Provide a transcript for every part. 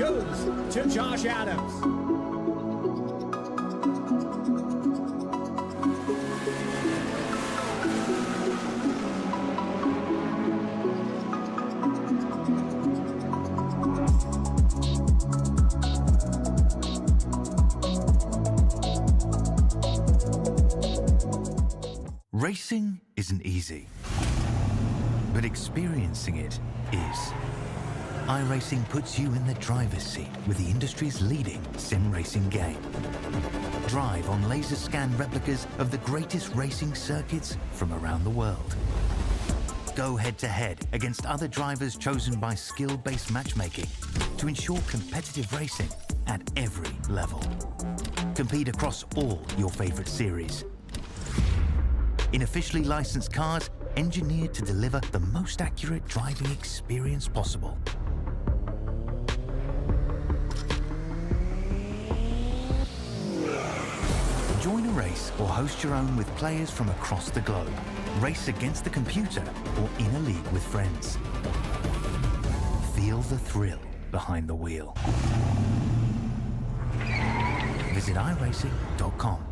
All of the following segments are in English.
goes to Josh Adams. Racing isn't easy, but experiencing it is. iRacing puts you in the driver's seat with the industry's leading sim racing game. Drive on laser scan replicas of the greatest racing circuits from around the world. Go head-to-head against other drivers chosen by skill-based matchmaking to ensure competitive racing at every level. Compete across all your favorite series in officially licensed cars engineered to deliver the most accurate driving experience possible. Join a race or host your own with players from across the globe. Race against the computer or in a league with friends. Feel the thrill behind the wheel. Visit iRacing.com.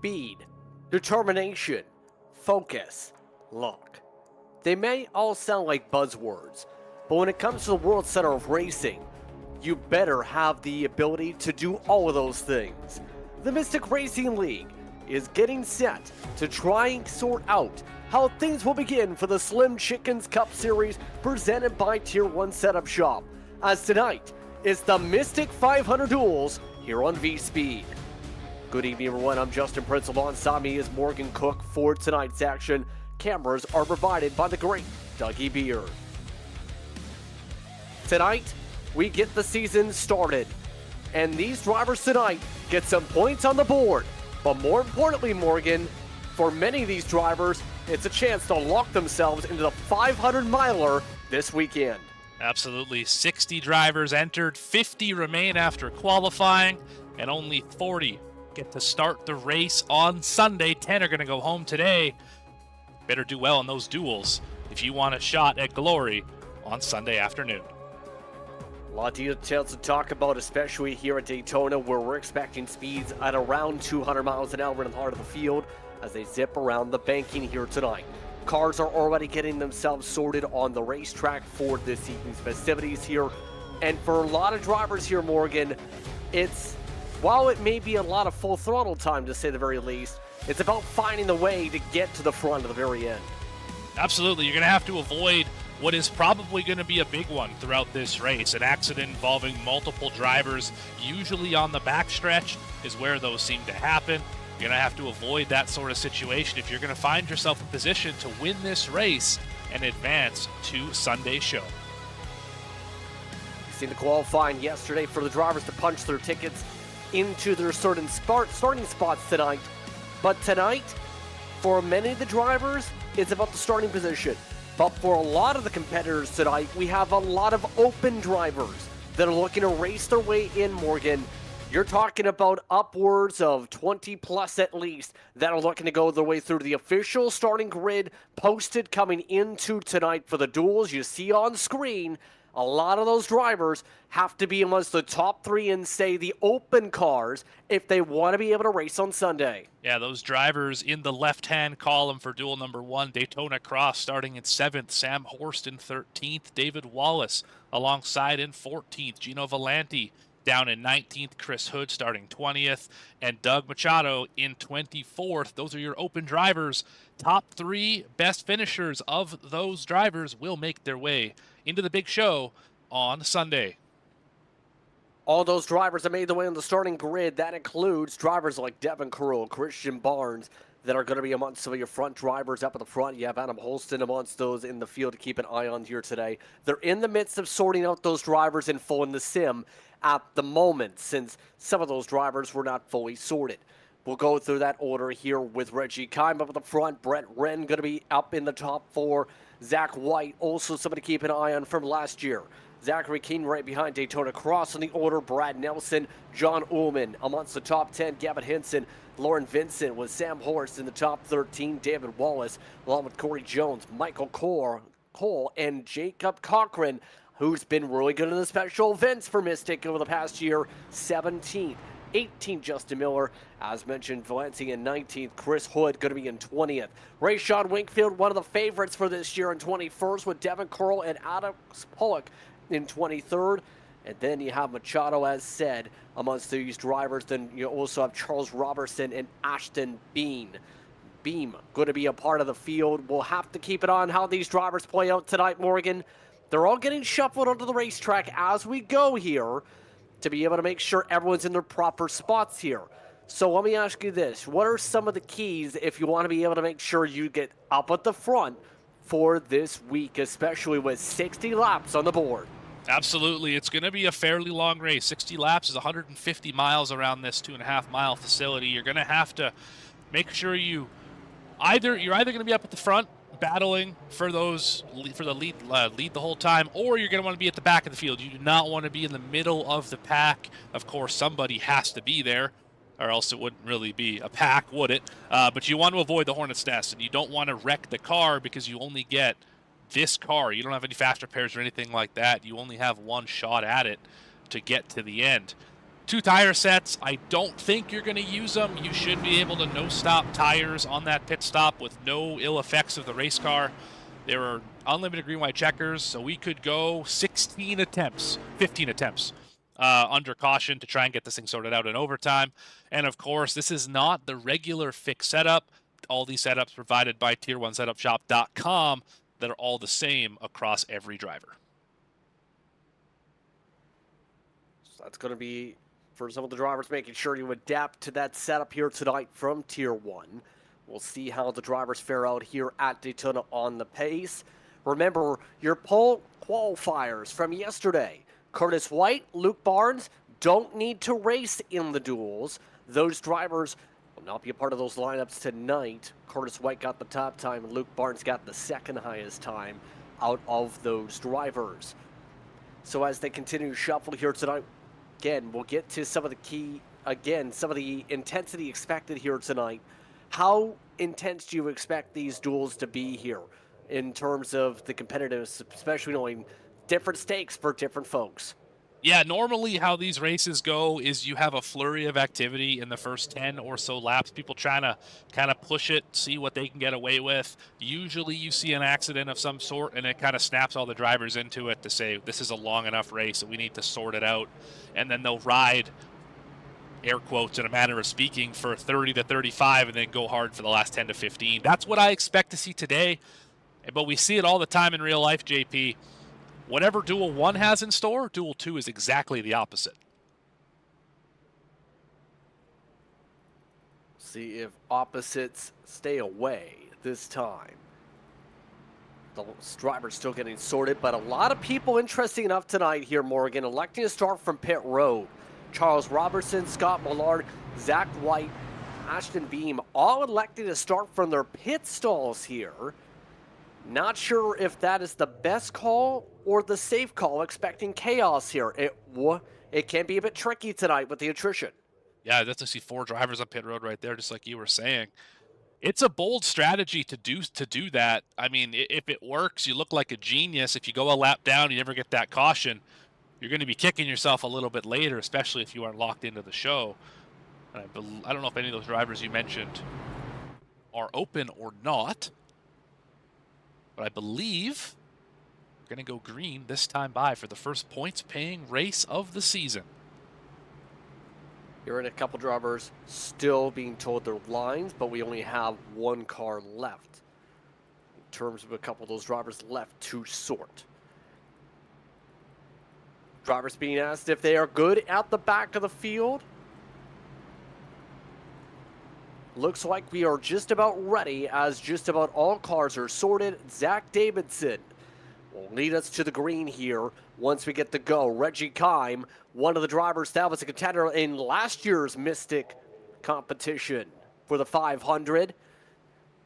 Speed, determination, focus, luck. They may all sound like buzzwords, but when it comes to the World Center of Racing, you better have the ability to do all of those things. The Mystic Racing League is getting set to try and sort out how things will begin for the Slim Chickens Cup Series presented by Tier1 Setup Shop, as tonight is the Mystic 500 Duels here on V-Speed. Good evening, everyone. I'm Justin Prince. Alongside me is Morgan Cook for tonight's action. Cameras are provided by the great Dougie Beard. Tonight, we get the season started, and these drivers tonight get some points on the board. But more importantly, Morgan, for many of these drivers, it's a chance to lock themselves into the 500-miler this weekend. Absolutely. 60 drivers entered, 50 remain after qualifying, and only 40 get to start the race on Sunday. 10 are going to go home today. Better do well in those duels if you want a shot at glory on Sunday afternoon. A lot of details to talk about, especially here at Daytona, where we're expecting speeds at around 200 miles an hour in the heart of the field as they zip around the banking here tonight. Cars are already getting themselves sorted on the racetrack for this evening's festivities here. And for a lot of drivers here, Morgan, while it may be a lot of full throttle time to say the very least, it's about finding the way to get to the front at the very end. Absolutely. You're going to have to avoid what is probably going to be a big one throughout this race. An accident involving multiple drivers, usually on the backstretch, is where those seem to happen. You're going to have to avoid that sort of situation if you're going to find yourself in position to win this race and advance to Sunday's show. You've seen the qualifying yesterday for the drivers to punch their tickets into their starting spots tonight. But tonight, for many of the drivers, it's about the starting position. But for a lot of the competitors tonight, we have a lot of open drivers that are looking to race their way in, Morgan. You're talking about upwards of 20 plus at least that are looking to go their way through the official starting grid posted coming into tonight for the duels you see on screen. A lot of those drivers have to be amongst the top 3 in, say, the open cars if they want to be able to race on Sunday. Yeah, those drivers in the left-hand column for duel number 1, Daytona Cross starting in 7th, Sam Horst in 13th, David Wallace alongside in 14th, Gino Volanti down in 19th, Chris Hood starting 20th, and Doug Machado in 24th. Those are your open drivers. Top 3 best finishers of those drivers will make their way into the big show on Sunday. All those drivers that made their way on the starting grid, that includes drivers like Devin Curl, Christian Barnes, that are going to be amongst some of your front drivers up at the front. You have Adam Holston amongst those in the field to keep an eye on here today. They're in the midst of sorting out those drivers in full in the sim at the moment, since some of those drivers were not fully sorted. We'll go through that order here with Reggie Kime up at the front. Brett Wren going to be up in the top 4. Zach White, also somebody to keep an eye on from last year. Zachary Keene right behind Daytona Cross in the order. Brad Nelson, John Ullman amongst the top 10. Gavin Henson, Lauren Vincent with Sam Horst in the top 13. David Wallace along with Corey Jones, Michael Cole, and Jacob Cochran, who's been really good in the special events for Mystic over the past year, 17th. 18th, Justin Miller. As mentioned, Valencia in 19th. Chris Hood going to be in 20th. Rayshon Winkfield, one of the favorites for this year, in 21st, with Devin Curl and Alex Pollock in 23rd. And then you have Machado, as said, amongst these drivers. Then you also have Charles Robertson and Ashton Beam going to be a part of the field. We'll have to keep it on how these drivers play out tonight, Morgan. They're all getting shuffled onto the racetrack as we go here, to be able to make sure everyone's in their proper spots here. So let me ask you this. What are some of the keys if you want to be able to make sure you get up at the front for this week, especially with 60 laps on the board? Absolutely. It's going to be a fairly long race. 60 laps is 150 miles around this 2.5-mile facility. You're going to have to make sure you're either going to be up at the front battling for the lead the whole time, or you're going to want to be at the back of the field. You do not want to be in the middle of the pack. Of course, somebody has to be there, or else it wouldn't really be a pack, would it? But you want to avoid the hornet's nest, and you don't want to wreck the car because you only get this car. You don't have any fast repairs or anything like that. You only have one shot at it to get to the end. 2 tire sets. I don't think you're going to use them. You should be able to no-stop tires on that pit stop with no ill effects of the race car. There are unlimited green-white checkers, so we could go 15 attempts under caution to try and get this thing sorted out in overtime. And of course, this is not the regular fixed setup. All these setups provided by Tier1setupshop.com that are all the same across every driver. So that's going to be for some of the drivers, making sure you adapt to that setup here tonight from Tier 1. We'll see how the drivers fare out here at Daytona on the pace. Remember, your pole qualifiers from yesterday. Curtis White, Luke Barnes don't need to race in the duels. Those drivers will not be a part of those lineups tonight. Curtis White got the top time, and Luke Barnes got the second highest time out of those drivers. So as they continue to shuffle here tonight, again, we'll get to some of the intensity expected here tonight. How intense do you expect these duels to be here in terms of the competitiveness, especially knowing different stakes for different folks? Yeah, normally how these races go is you have a flurry of activity in the first 10 or so laps. People trying to kind of push it, see what they can get away with. Usually you see an accident of some sort, and it kind of snaps all the drivers into it to say, this is a long enough race that we need to sort it out. And then they'll ride, air quotes, in a manner of speaking, for 30 to 35 and then go hard for the last 10 to 15. That's what I expect to see today. But we see it all the time in real life, JP. Whatever Duel 1 has in store, Duel 2 is exactly the opposite. See if opposites stay away this time. The driver's still getting sorted, but a lot of people interesting enough tonight here, Morgan, electing to start from pit road. Charles Robertson, Scott Millard, Zach White, Ashton Beam, all electing to start from their pit stalls here. Not sure if that is the best call or the safe call, expecting chaos here. It can be a bit tricky tonight with the attrition. Yeah, I definitely see 4 drivers on pit road right there, just like you were saying. It's a bold strategy to do that. I mean, if it works, you look like a genius. If you go a lap down, you never get that caution. You're going to be kicking yourself a little bit later, especially if you aren't locked into the show. I don't know if any of those drivers you mentioned are open or not, but I believe we're going to go green this time by for the first points-paying race of the season. Here in a couple drivers still being told their lines, but we only have one car left. In terms of a couple of those drivers left to sort. Drivers being asked if they are good at the back of the field. Looks like we are just about ready, as just about all cars are sorted. Zach Davidson will lead us to the green here once we get the go. Reggie Kime, one of the drivers that was a contender in last year's Mystic competition for the 500,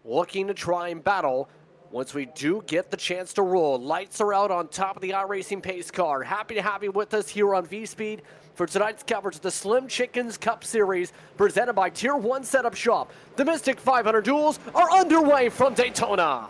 looking to try and battle once we do get the chance to roll. Lights are out on top of the iRacing pace car. Happy to have you with us here on V-Speed for tonight's coverage of the Slim Chickens Cup Series presented by Tier 1 Setup Shop. The Mystic 500 duels are underway from Daytona.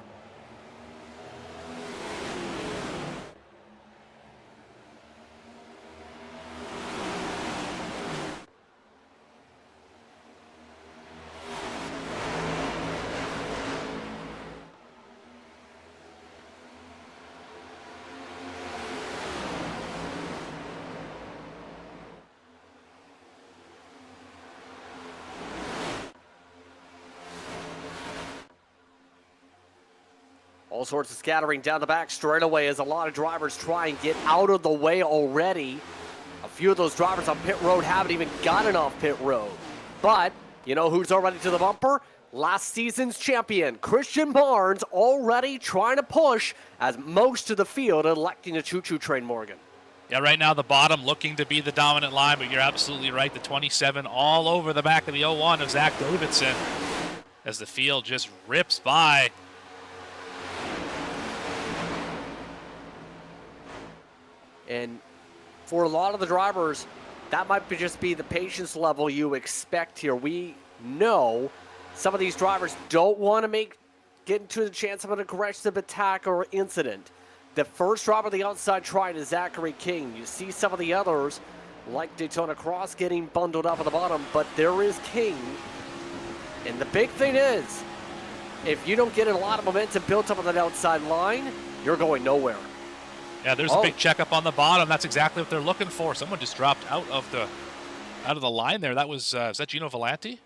All sorts of scattering down the back straightaway as a lot of drivers try and get out of the way already. A few of those drivers on pit road haven't even gotten off pit road. But you know who's already to the bumper? Last season's champion, Christian Barnes, already trying to push as most of the field electing to choo-choo train Morgan. Yeah, right now the bottom looking to be the dominant line, but you're absolutely right. The 27 all over the back of the 01 of Zach Davidson as the field just rips by. And for a lot of the drivers, that might just be the patience level you expect here. We know some of these drivers don't want to get into the chance of an aggressive attack or incident. The first driver on the outside trying is Zachary King. You see some of the others, like Daytona Cross, getting bundled up at the bottom, but there is King. And the big thing is, if you don't get a lot of momentum built up on that outside line, you're going nowhere. Yeah, there's a big checkup on the bottom. That's exactly what they're looking for. Someone just dropped out of the line there. That was that Gino Volanti? It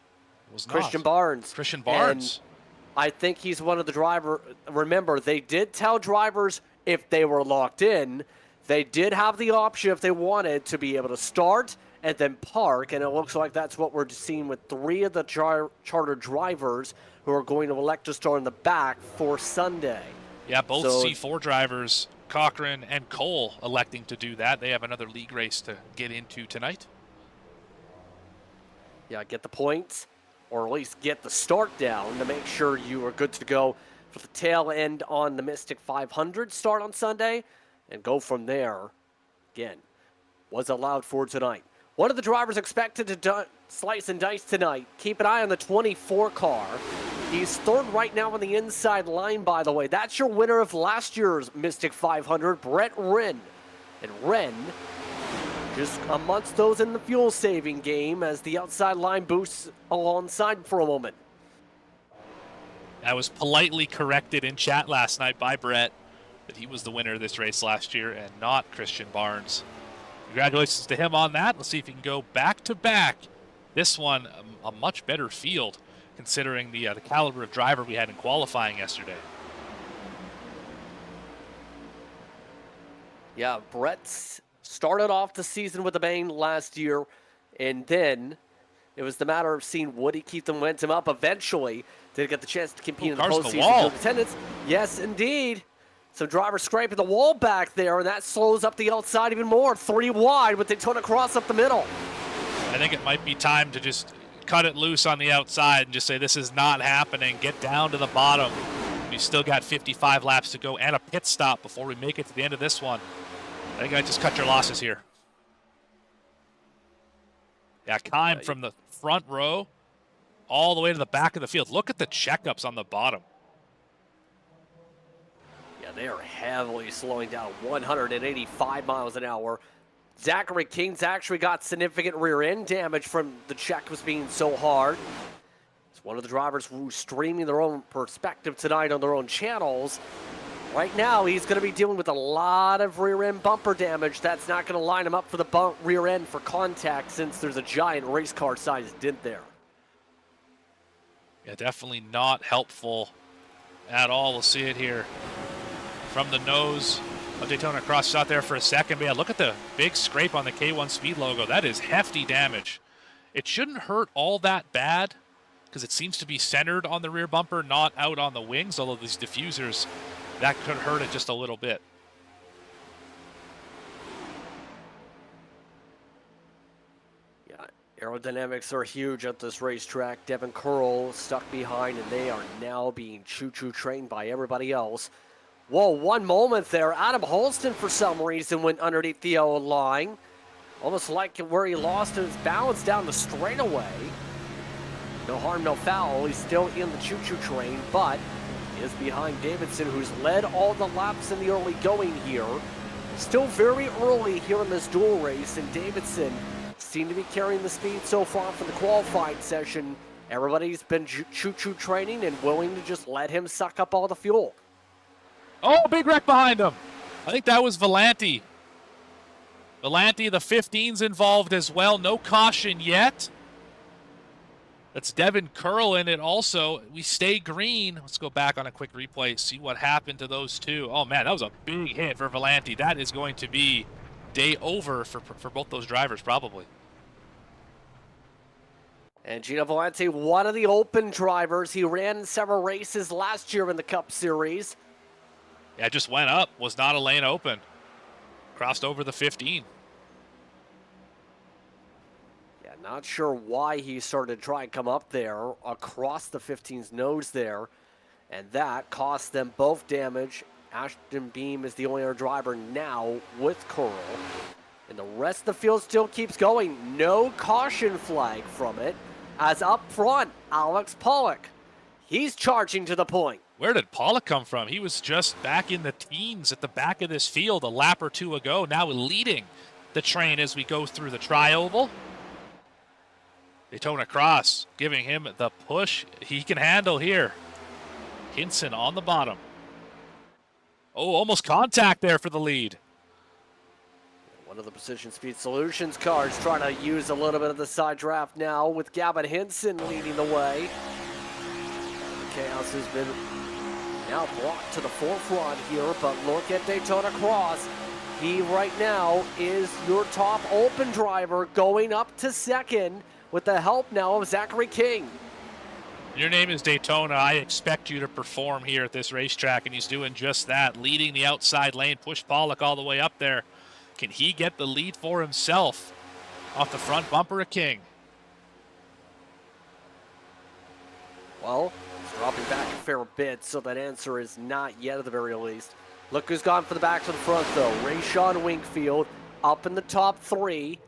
was not. Christian Barnes. Christian Barnes. And I think he's one of the driver. Remember, they did tell drivers if they were locked in, they did have the option if they wanted to be able to start and then park. And it looks like that's what we're seeing with three of the charter drivers who are going to elect to start in the back for Sunday. Yeah, both C4 drivers, Cochran and Cole, electing to do that. They have another league race to get into tonight. Yeah, get the points, or at least get the start down to make sure you are good to go for the tail end on the Mystic 500 start on Sunday, and go from there. Again, was allowed for tonight. One of the drivers expected to slice and dice tonight. Keep an eye on the 24 car. He's third right now on the inside line, by the way. That's your winner of last year's Mystic 500, Brett Wren. And Wren just amongst those in the fuel-saving game as the outside line boosts alongside for a moment. I was politely corrected in chat last night by Brett that he was the winner of this race last year and not Christian Barnes. Congratulations to him on that. Let's see if he can go back-to-back. This one, a much better field, considering the caliber of driver we had in qualifying yesterday. Yeah, Brett started off the season with a bang last year, and then it was the matter of seeing would he keep the momentum up. Eventually, did get the chance to compete in the postseason attendance. Yes, indeed. Some drivers scraping the wall back there, and that slows up the outside even more. 3 wide with Daytona Cross up the middle. I think it might be time to just cut it loose on the outside and just say this is not happening. Get down to the bottom. We still got 55 laps to go and a pit stop before we make it to the end of this one. I think I just cut your losses here. Yeah, Kime from the front row all the way to the back of the field. Look at the checkups on the bottom. Yeah, they are heavily slowing down, 185 miles an hour. Zachary King's actually got significant rear end damage from the checkups being so hard. It's one of the drivers who's streaming their own perspective tonight on their own channels. Right now, he's going to be dealing with a lot of rear end bumper damage. That's not going to line him up for the rear end for contact since there's a giant race car sized dent there. Yeah, definitely not helpful at all. We'll see it here from the nose of Daytona Cross. Out there for a second. But yeah, look at the big scrape on the K1 Speed logo. That is hefty damage. It shouldn't hurt all that bad because it seems to be centered on the rear bumper, not out on the wings, although these diffusers, that could hurt it just a little bit. Yeah, aerodynamics are huge at this racetrack. Devin Curl stuck behind, and they are now being choo-choo trained by everybody else. Whoa, one moment there. Adam Holston, for some reason, went underneath the O line. Almost like where he lost his balance down the straightaway. No harm, no foul. He's still in the choo-choo train, but is behind Davidson, who's led all the laps in the early going here. Still very early here in this dual race, and Davidson seemed to be carrying the speed so far from the qualifying session. Everybody's been choo-choo training and willing to just let him suck up all the fuel. Oh, big wreck behind him. I think that was Volanti. Volanti, the 15's involved as well. No caution yet. That's Devin Curl in it also. We stay green. Let's go back on a quick replay, see what happened to those two. Oh, man, that was a big hit for Volanti. That is going to be day over for both those drivers, probably. And Gino Volanti, one of the open drivers. He ran in several races last year in the Cup Series. Yeah, just went up. Was not a lane open. Crossed over the 15. Yeah, not sure why he started to try and come up there across the 15's nose there. And that cost them both damage. Ashton Beam is the only other driver now with Curl. And the rest of the field still keeps going. No caution flag from it. As up front, Alex Pollock. He's charging to the point. Where did Pollock come from? He was just back in the teens at the back of this field a lap or two ago, now leading the train as we go through the tri-oval. Daytona Cross giving him the push he can handle here. Hinson on the bottom. Oh, almost contact there for the lead. One of the Precision Speed Solutions cars trying to use a little bit of the side draft now with Gavin Hinson leading the way. Chaos has been now brought to the forefront here, but look at Daytona Cross. He right now is your top open driver going up to second with the help now of Zachary King. Your name is Daytona. I expect you to perform here at this racetrack, and he's doing just that, leading the outside lane, push Pollock all the way up there. Can he get the lead for himself off the front bumper of King? Well, he's dropping back a fair bit, so that answer is not yet at the very least. Look who's gone from the back to the front, though. Rayshawn Wingfield up in the top three.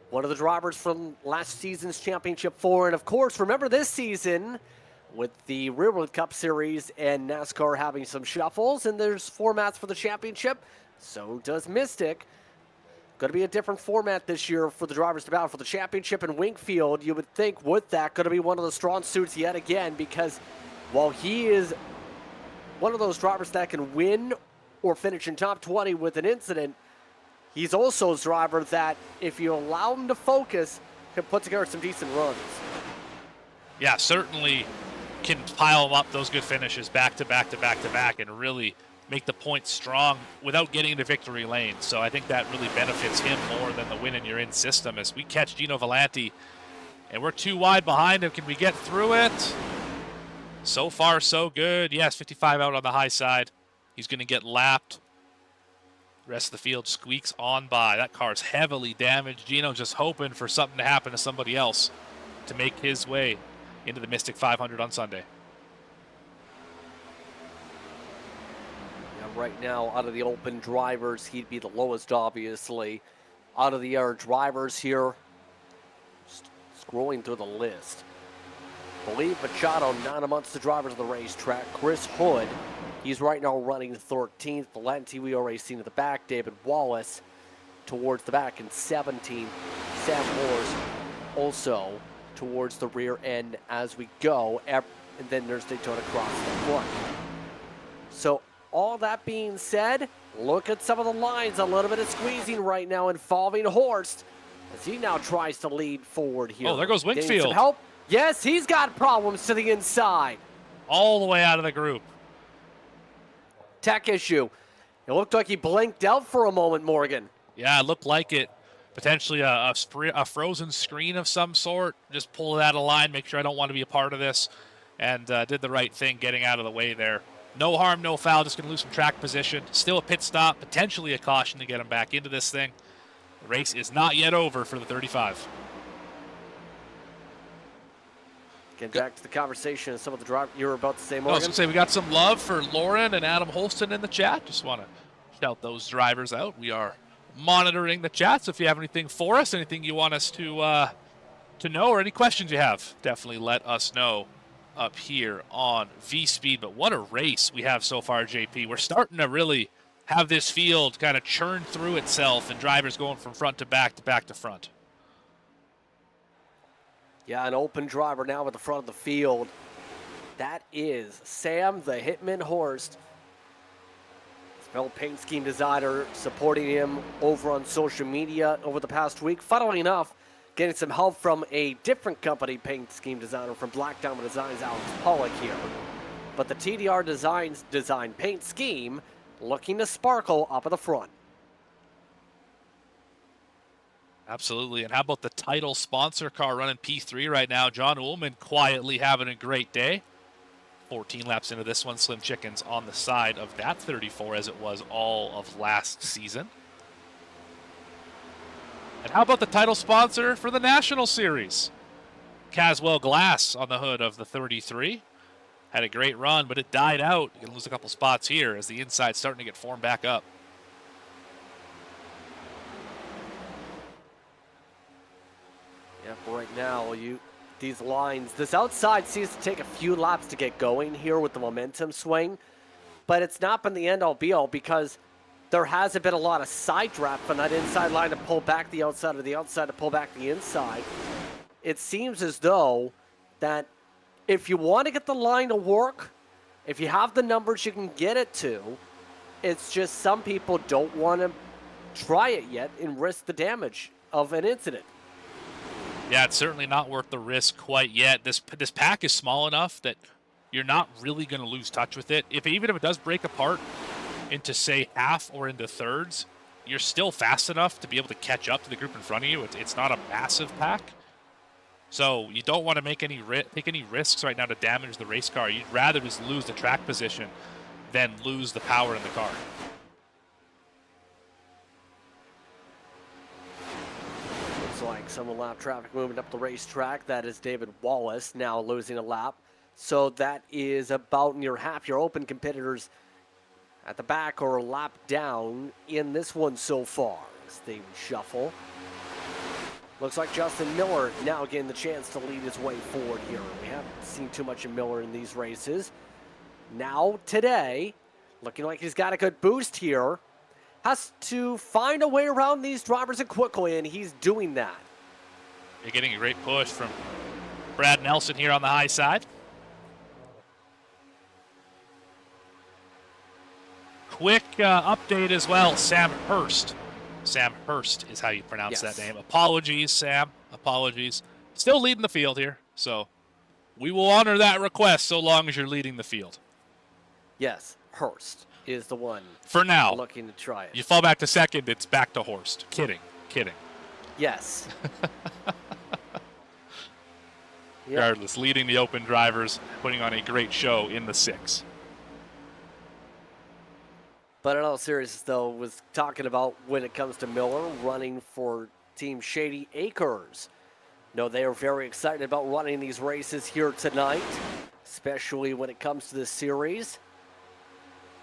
One of the drivers from last season's Championship 4. And, of course, remember this season with the Rearwood Cup Series and NASCAR having some shuffles, and there's formats for the championship. So does Mystic. Going to be a different format this year for the drivers to battle for the championship. And Wingfield, you would think with that, going to be one of the strong suits yet again, because while he is one of those drivers that can win or finish in top 20 with an incident, he's also a driver that, if you allow him to focus, can put together some decent runs. Yeah, certainly can pile up those good finishes back to back to back to back and really make the points strong without getting into victory lane. So I think that really benefits him more than the win in your in system as we catch Gino Volanti. And we're too wide behind him. Can we get through it? So far, so good. Yes, 55 out on the high side. He's going to get lapped. Rest of the field squeaks on by. That car's heavily damaged. Gino just hoping for something to happen to somebody else to make his way into the Mystic 500 on Sunday. Yeah, right now, out of the open drivers, he'd be the lowest, obviously. Out of the other drivers here, scrolling through the list. believe Machado not amongst the drivers of the racetrack. Chris Hood, he's right now running 13th. Valenti we already seen at the back. David Wallace towards the back in 17th. Sam Moores also towards the rear end as we go. And then there's Daytona across the front. So all that being said, look at some of the lines. A little bit of squeezing right now involving Horst as he now tries to lead forward here. Oh, there goes Getting Wingfield. some help. Yes, he's got problems to the inside. All the way out of the group. Tech issue. It looked like he blinked out for a moment, Morgan. Yeah, it looked like it. Potentially a frozen screen of some sort. Just pull it out of line, make sure I don't want to be a part of this. And did the right thing getting out of the way there. No harm, no foul, just going to lose some track position. Still a pit stop, potentially a caution to get him back into this thing. The race is not yet over for the 35. Getting back to the conversation and some of the drive you were about to say, I was Morgan. going to say we got some love for Lauren and Adam Holston in the chat. Just want to shout those drivers out. We are monitoring the chat, so if you have anything for us, anything you want us to know, or any questions you have, definitely let us know up here on V-Speed. But what a race we have so far, JP. We're starting to really have this field kind of churn through itself and drivers going from front to back to front. Yeah, an open driver now at the front of the field. That is Sam the Hitman Horst. His fellow paint scheme designer supporting him over on social media over the past week. Funnily enough, getting some help from a different company paint scheme designer from Black Diamond Designs, Alex Pollock here. But the TDR design paint scheme looking to sparkle up at the front. Absolutely. And how about the title sponsor car running P3 right now? John Ullman quietly having a great day. 14 laps into this one. Slim Chickens on the side of that 34 as it was all of last season. And how about the title sponsor for the National Series? Caswell Glass on the hood of the 33. Had a great run, but it died out. You can lose a couple spots here as the inside's starting to get formed back up. Yeah, right now, these lines, this outside seems to take a few laps to get going here with the momentum swing, but it's not been the end-all be-all because there hasn't been a lot of side draft from that inside line to pull back the outside or the outside to pull back the inside. It seems as though that if you want to get the line to work, if you have the numbers you can get it to, it's just some people don't want to try it yet and risk the damage of an incident. Yeah, it's certainly not worth the risk quite yet. This pack is small enough that you're not really going to lose touch with it. Even if it does break apart into, say, half or into thirds, you're still fast enough to be able to catch up to the group in front of you. It's not a massive pack. So you don't want to take any risks right now to damage the race car. You'd rather just lose the track position than lose the power in the car. Looks like some lap traffic moving up the racetrack. That is David Wallace now losing a lap. So that is about near half your open competitors at the back or a lap down in this one so far as they shuffle. Looks like Justin Miller now getting the chance to lead his way forward here. We haven't seen too much of Miller in these races. Now today, looking like he's got a good boost here. Has to find a way around these drivers and quickly, and he's doing that. You're getting a great push from Brad Nelson here on the high side. Quick update as well, Sam Hurst. Sam Hurst is how you pronounce that name. Apologies, Sam. Apologies. Still leading the field here, so we will honor that request so long as you're leading the field. Yes, Hurst is the one for now looking to try it. You fall back to second, it's back to Horst. Kidding. Yes. Regardless, leading the open drivers, putting on a great show in the 6. But in all seriousness, though, was talking about when it comes to Miller running for Team Shady Acres. No, they are very excited about running these races here tonight, especially when it comes to this series.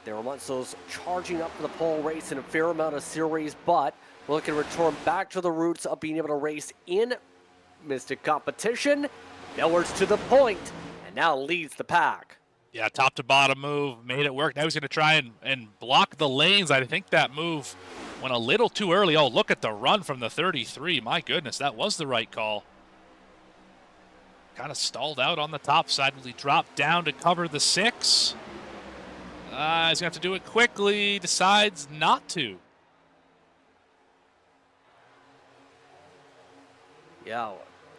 They were once those charging up for the pole race in a fair amount of series, but we're looking to return back to the roots of being able to race in Mystic competition Miller's to the point, and now leads the pack. Yeah, top to bottom move, made it work. Now he's going to try and block the lanes. I think that move went a little too early. Oh, look at the run from the 33. My goodness, that was the right call. Kind of stalled out on the top side. Will he drop down to cover the 6? He's going to have to do it quickly. Decides not to. Yeah,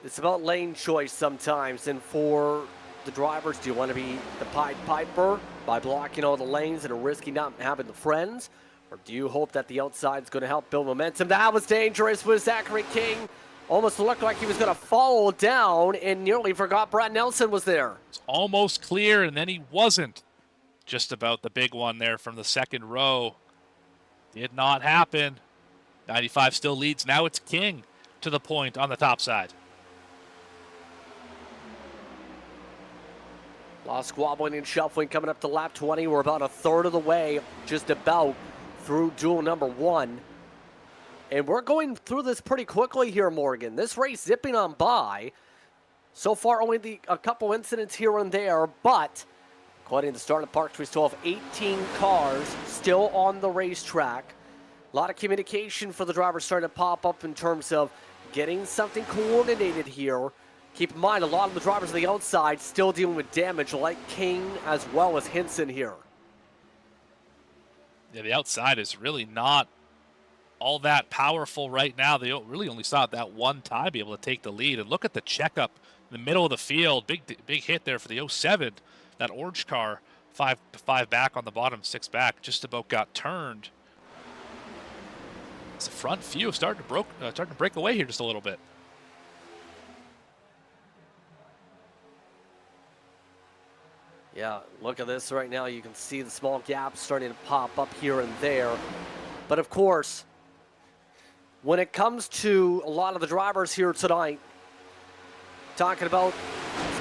it's about lane choice sometimes, and for the drivers, do you want to be the Pied Piper by blocking all the lanes and risking not having the friends? Or do you hope that the outside is going to help build momentum? That was dangerous with Zachary King. Almost looked like he was going to fall down and nearly forgot Brad Nelson was there. It's almost clear, and then he wasn't. Just about the big one there from the second row. Did not happen. 95 still leads. Now it's King to the point on the top side. A lot of squabbling and shuffling coming up to lap 20. We're about a third of the way, just about, through duel number 1. And we're going through this pretty quickly here, Morgan. This race zipping on by. So far, only a couple incidents here and there, but according to the start of parks, we still have 18 cars still on the racetrack. A lot of communication for the drivers starting to pop up in terms of getting something coordinated here. Keep in mind, a lot of the drivers on the outside still dealing with damage, like King as well as Hinson here. Yeah, the outside is really not all that powerful right now. They really only saw it that one time be able to take the lead. And look at the checkup in the middle of the field. Big hit there for the 07. That orange car, 5 back on the bottom, 6 back, just about got turned. It's the front few starting to break away here just a little bit. Yeah, look at this right now. You can see the small gaps starting to pop up here and there. But of course, when it comes to a lot of the drivers here tonight, talking about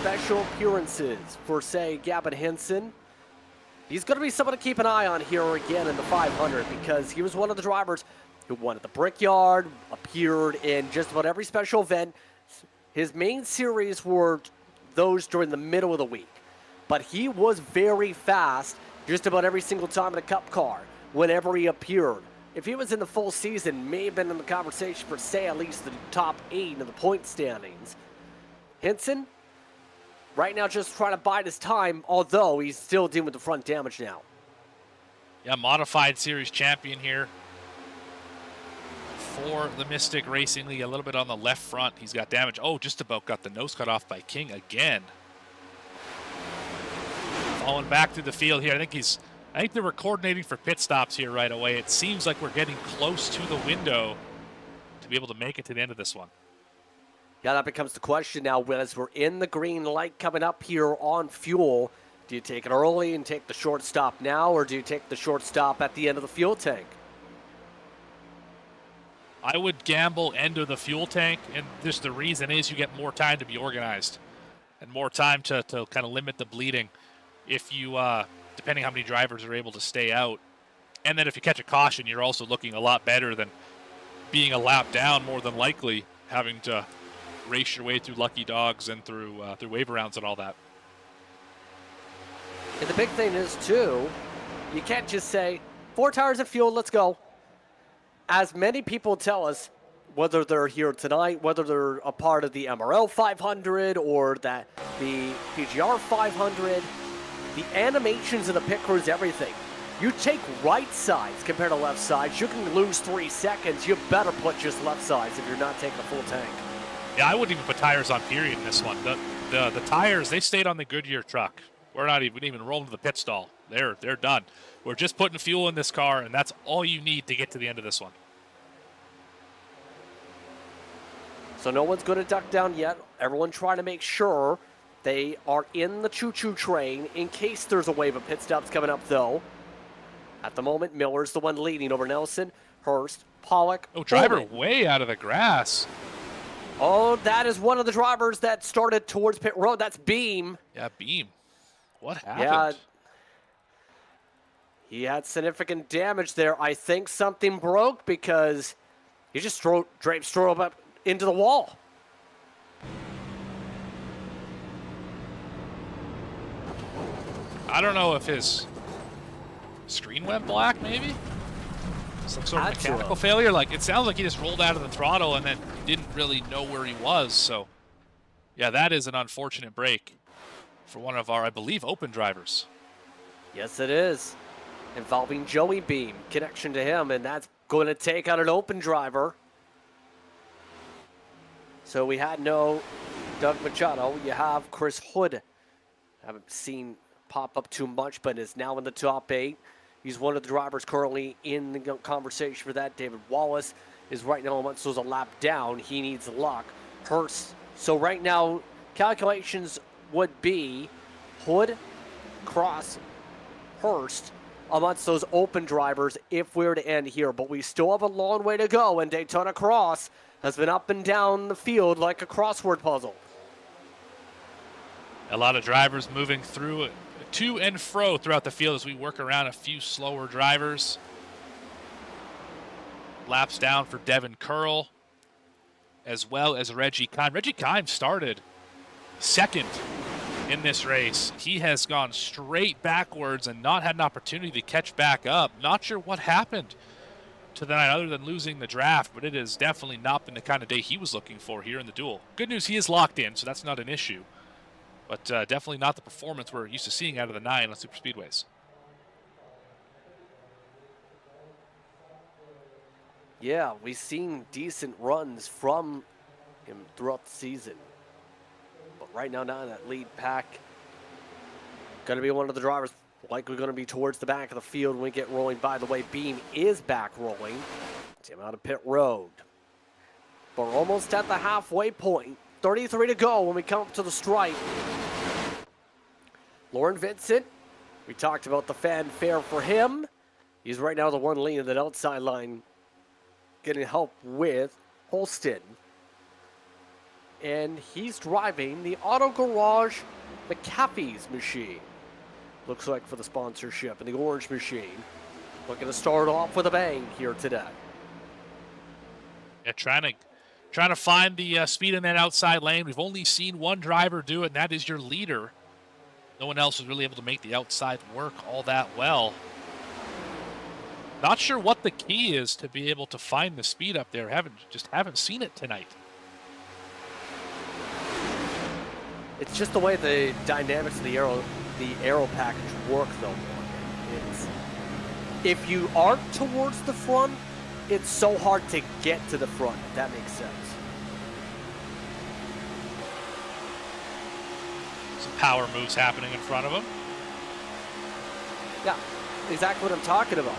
special appearances for, say, Gavin Hinson, he's going to be someone to keep an eye on here again in the 500 because he was one of the drivers who won at the Brickyard, appeared in just about every special event. His main series were those during the middle of the week. But he was very fast just about every single time in a cup car, whenever he appeared. If he was in the full season, may have been in the conversation for, say, at least the top 8 in the point standings. Hinson, right now just trying to bide his time, although he's still dealing with the front damage now. Yeah, modified series champion here for the Mystic Racing League. A little bit on the left front. He's got damage. Oh, just about got the nose cut off by King again. Falling back through the field here. I think they were coordinating for pit stops here right away. It seems like we're getting close to the window to be able to make it to the end of this one. Yeah, that becomes the question now. As we're in the green light coming up here on fuel, do you take it early and take the short stop now, or do you take the short stop at the end of the fuel tank? I would gamble end of the fuel tank, and just the reason is you get more time to be organized and more time to kind of limit the bleeding. If you, depending how many drivers are able to stay out. And then if you catch a caution, you're also looking a lot better than being a lap down, more than likely, having to race your way through lucky dogs and through waiver rounds and all that. And the big thing is, too, you can't just say, 4 tires of fuel, let's go. As many people tell us, whether they're here tonight, whether they're a part of the MRL 500 or the PGR 500, the animations of the pit crew is everything. You take right sides compared to left sides, you can lose 3 seconds. You better put just left sides if you're not taking a full tank. Yeah, I wouldn't even put tires on period in this one. The tires, they stayed on the Goodyear truck. We didn't even roll to the pit stall. They're done. We're just putting fuel in this car, and that's all you need to get to the end of this one. So no one's going to duck down yet. Everyone trying to make sure they are in the choo-choo train in case there's a wave of pit stops coming up, though. At the moment, Miller's the one leading over Nelson, Hurst, Pollock. Oh, driver Bowman. way out of the grass. Oh, that is one of the drivers that started towards pit road. That's Beam. Yeah, Beam. What happened? Yeah. He had significant damage there. I think something broke because he just draped straight up into the wall. I don't know if his screen went black, maybe? Some sort of mechanical failure. Like, it sounds like he just rolled out of the throttle and then didn't really know where he was. So, yeah, that is an unfortunate break for one of our, I believe, open drivers. Yes, it is. Involving Joey Beam. Connection to him, and that's going to take out an open driver. So we had no Doug Machado. You have Chris Hood. Haven't seen pop up too much, but is now in the top 8. He's one of the drivers currently in the conversation for that. David Wallace is right now, once there's a lap down, he needs luck. Hurst. So right now, calculations would be Hood, Cross, Hurst amongst those open drivers if we were to end here. But we still have a long way to go, and Daytona Cross has been up and down the field like a crossword puzzle. A lot of drivers moving through to and fro throughout the field as we work around a few slower drivers. Laps down for Devin Curl, as well as Reggie Kime. Reggie Kime started second in this race. He has gone straight backwards and not had an opportunity to catch back up. Not sure what happened to the night other than losing the draft, but it has definitely not been the kind of day he was looking for here in the duel. Good news, he is locked in, so that's not an issue. But definitely not the performance we're used to seeing out of the 9 on super speedways. Yeah, we've seen decent runs from him throughout the season. But right now, not in that lead pack. Going to be one of the drivers likely going to be towards the back of the field when we get rolling. By the way, Beam is back rolling. See him out of pit road. But we're almost at the halfway point. 33 to go when we come up to the stripe. Lauren Vincent, we talked about the fanfare for him. He's right now the one leading that outside line, getting help with Holston. And he's driving the Auto Garage McAfee's machine. Looks like for the sponsorship, and the orange machine. Looking to start off with a bang here today. Yeah, trying to find the speed in that outside lane. We've only seen one driver do it, and that is your leader. No one else was really able to make the outside work all that well. Not sure what the key is to be able to find the speed up there. Haven't seen it tonight. It's just the way the dynamics of the aero package work, though. It's, if you aren't towards the front, it's so hard to get to the front, if that makes sense. Some power moves happening in front of him. Yeah, exactly what I'm talking about.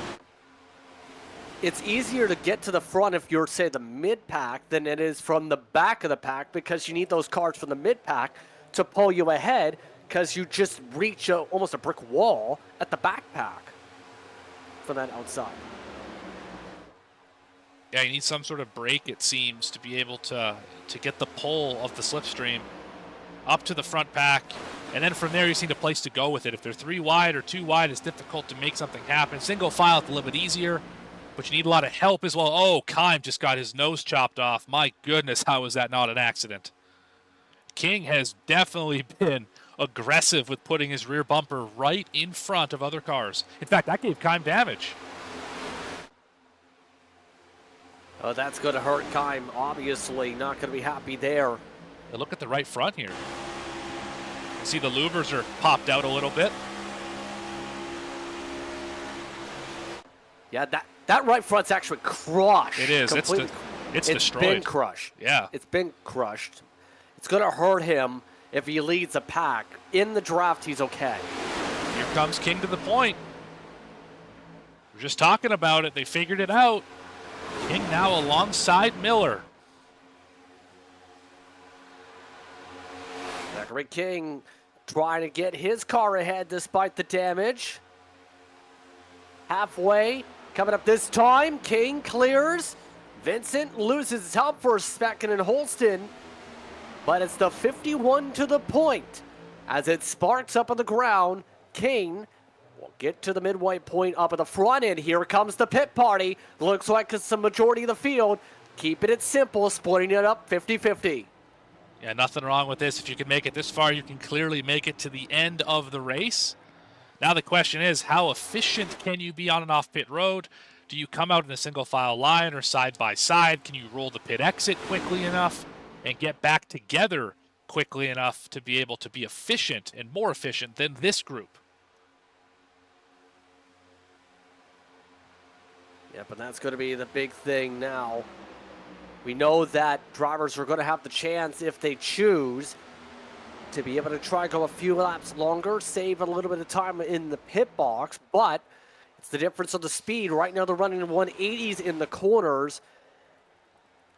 It's easier to get to the front if you're, say, the mid-pack than it is from the back of the pack, because you need those cars from the mid-pack to pull you ahead, because you just reach almost a brick wall at the backpack from that outside. Yeah, you need some sort of break, it seems, to be able to get the pull of the slipstream up to the front pack. And then from there, you just need a place to go with it. If they're 3 wide or 2 wide, it's difficult to make something happen. Single file, it's a little bit easier, but you need a lot of help as well. Oh, Kime just got his nose chopped off. My goodness, how is that not an accident? King has definitely been aggressive with putting his rear bumper right in front of other cars. In fact, that gave Kime damage. Oh, that's going to hurt Kime. Obviously, not going to be happy there. Yeah, look at the right front here. You see the louvers are popped out a little bit. Yeah, that right front's actually crushed. It is. It's destroyed. It's been crushed. Yeah. It's been crushed. It's going to hurt him if he leads a pack. In the draft, he's okay. Here comes King to the point. We're just talking about it. They figured it out. King now alongside Miller. Zachary King trying to get his car ahead despite the damage. Halfway, coming up this time, King clears. Vincent loses his help for a second in Holston, but it's the 51 to the point. As it sparks up on the ground, King will get to the midway point up at the front end. Here comes the pit party. Looks like it's the majority of the field. Keeping it simple, splitting it up 50-50. Yeah, nothing wrong with this. If you can make it this far, you can clearly make it to the end of the race. Now the question is, how efficient can you be on an off-pit road? Do you come out in a single file line or side by side? Can you roll the pit exit quickly enough and get back together quickly enough to be able to be efficient and more efficient than this group? Yep, and that's going to be the big thing now. We know that drivers are going to have the chance, if they choose, to be able to try go a few laps longer, save a little bit of time in the pit box, but it's the difference of the speed. Right now they're running 180s in the corners.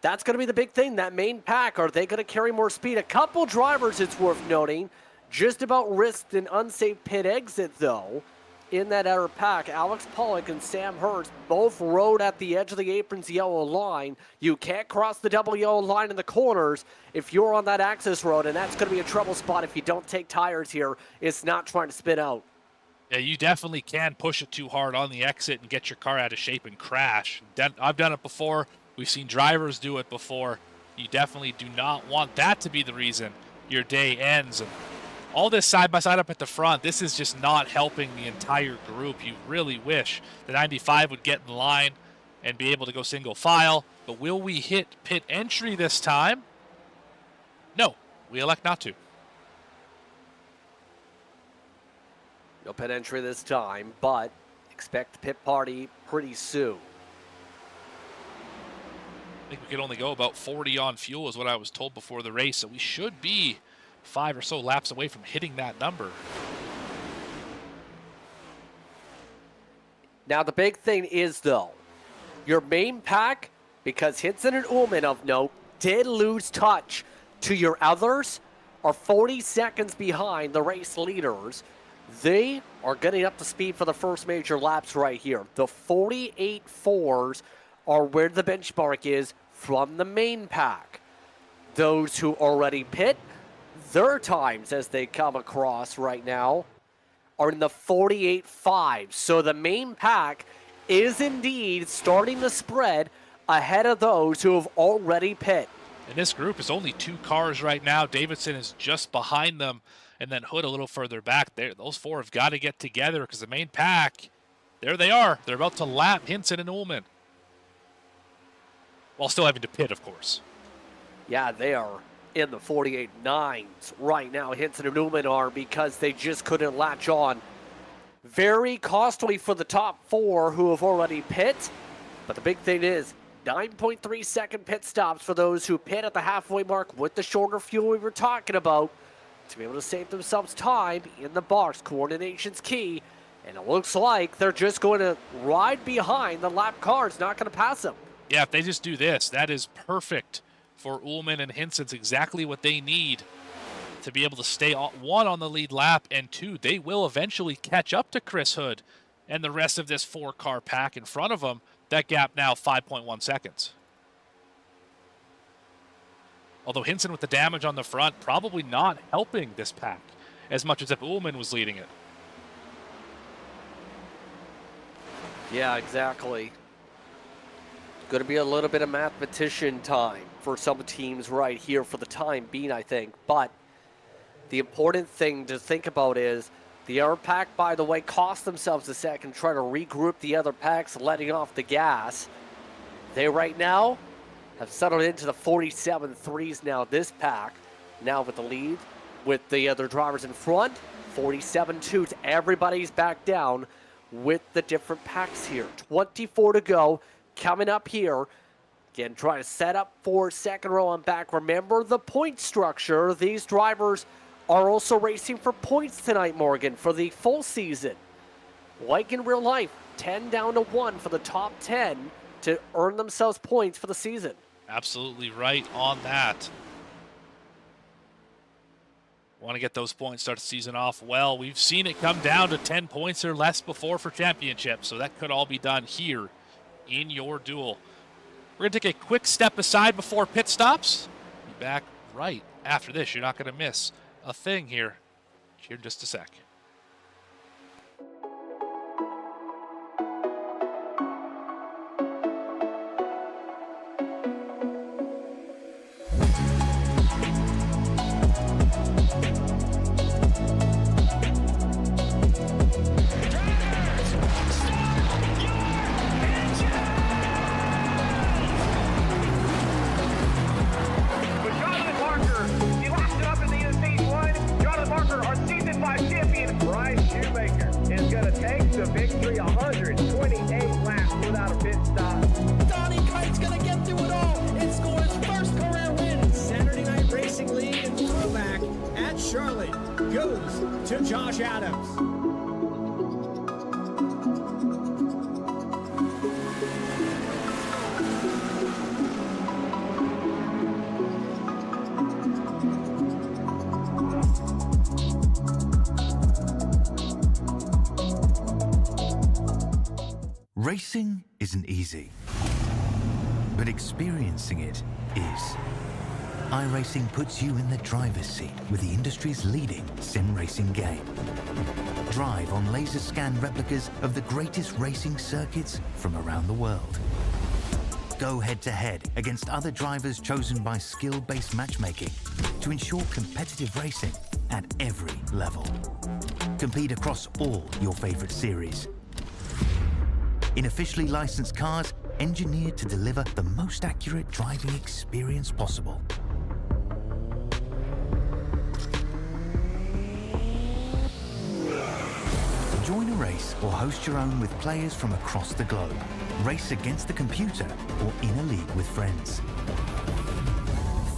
That's going to be the big thing. That main pack, are they going to carry more speed? A couple drivers, it's worth noting, just about risked an unsafe pit exit, though, in that outer pack. Alex Pollock and Sam Hurst both rode at the edge of the apron's yellow line. You can't cross the double yellow line in the corners if you're on that access road, and that's going to be a trouble spot if you don't take tires here. It's not trying to spin out. Yeah, you definitely can push it too hard on the exit and get your car out of shape and crash. I've done it before. We've seen drivers do it before. You definitely do not want that to be the reason your day ends. And all this side-by-side up at the front, this is just not helping the entire group. You really wish the 95 would get in line and be able to go single file. But will we hit pit entry this time? No, we elect not to. No pit entry this time, but expect the pit party pretty soon. I think we could only go about 40 on fuel is what I was told before the race, so we should be 5 or so laps away from hitting that number. Now the big thing is, though, your main pack, because Hinson and Ullman of note did lose touch to your others, are 40 seconds behind the race leaders. They are getting up to speed for the first major laps right here. The 48.4s are where the benchmark is from the main pack. Those who already pit, their times as they come across right now are in the 48.5. So the main pack is indeed starting to spread ahead of those who have already pit. And this group is only 2 cars right now. Davidson is just behind them, and then Hood a little further back. There, those 4 have got to get together because the main pack, there they are. They're about to lap Hinson and Ullman, while still having to pit, of course. Yeah, they are in the 48.9s right now. Hinson and Ullman are, because they just couldn't latch on. Very costly for the top 4 who have already pit. But the big thing is 9.3 second pit stops for those who pit at the halfway mark with the shorter fuel we were talking about to be able to save themselves time in the box. Coordination's key. And it looks like they're just going to ride behind the lap cars, not going to pass them. Yeah, if they just do this, that is perfect for Ullman and Hinson. It's exactly what they need to be able to stay on, 1, on the lead lap, and 2, they will eventually catch up to Chris Hood and the rest of this 4-car pack in front of them. That gap now 5.1 seconds. Although Hinson with the damage on the front probably not helping this pack as much as if Ullman was leading it. Yeah, exactly. Going to be a little bit of mathematician time for some teams right here for the time being, I think. But the important thing to think about is the other pack, by the way, cost themselves a second, try to regroup the other packs, letting off the gas. They right now have settled into the 47.3s now, this pack. Now with the lead, with the other drivers in front, 47.2s. Everybody's back down with the different packs here. 24 to go. Coming up here, again, trying to set up for second row and back. Remember the point structure. These drivers are also racing for points tonight, Morgan, for the full season. Like in real life, 10 down to 1 for the top 10 to earn themselves points for the season. Absolutely right on that. Want to get those points, start the season off well. We've seen it come down to 10 points or less before for championships, so that could all be done here in your duel. We're going to take a quick step aside before pit stops. Be back right after this. You're not going to miss a thing here. Here in just a sec. Adams. Racing isn't easy, but experiencing it is. iRacing puts you in the driver's seat with the industry's leading sim racing game. Drive on laser scan replicas of the greatest racing circuits from around the world. Go head-to-head against other drivers chosen by skill-based matchmaking to ensure competitive racing at every level. Compete across all your favorite series. In officially licensed cars, engineered to deliver the most accurate driving experience possible. Join a race or host your own with players from across the globe. Race against the computer or in a league with friends.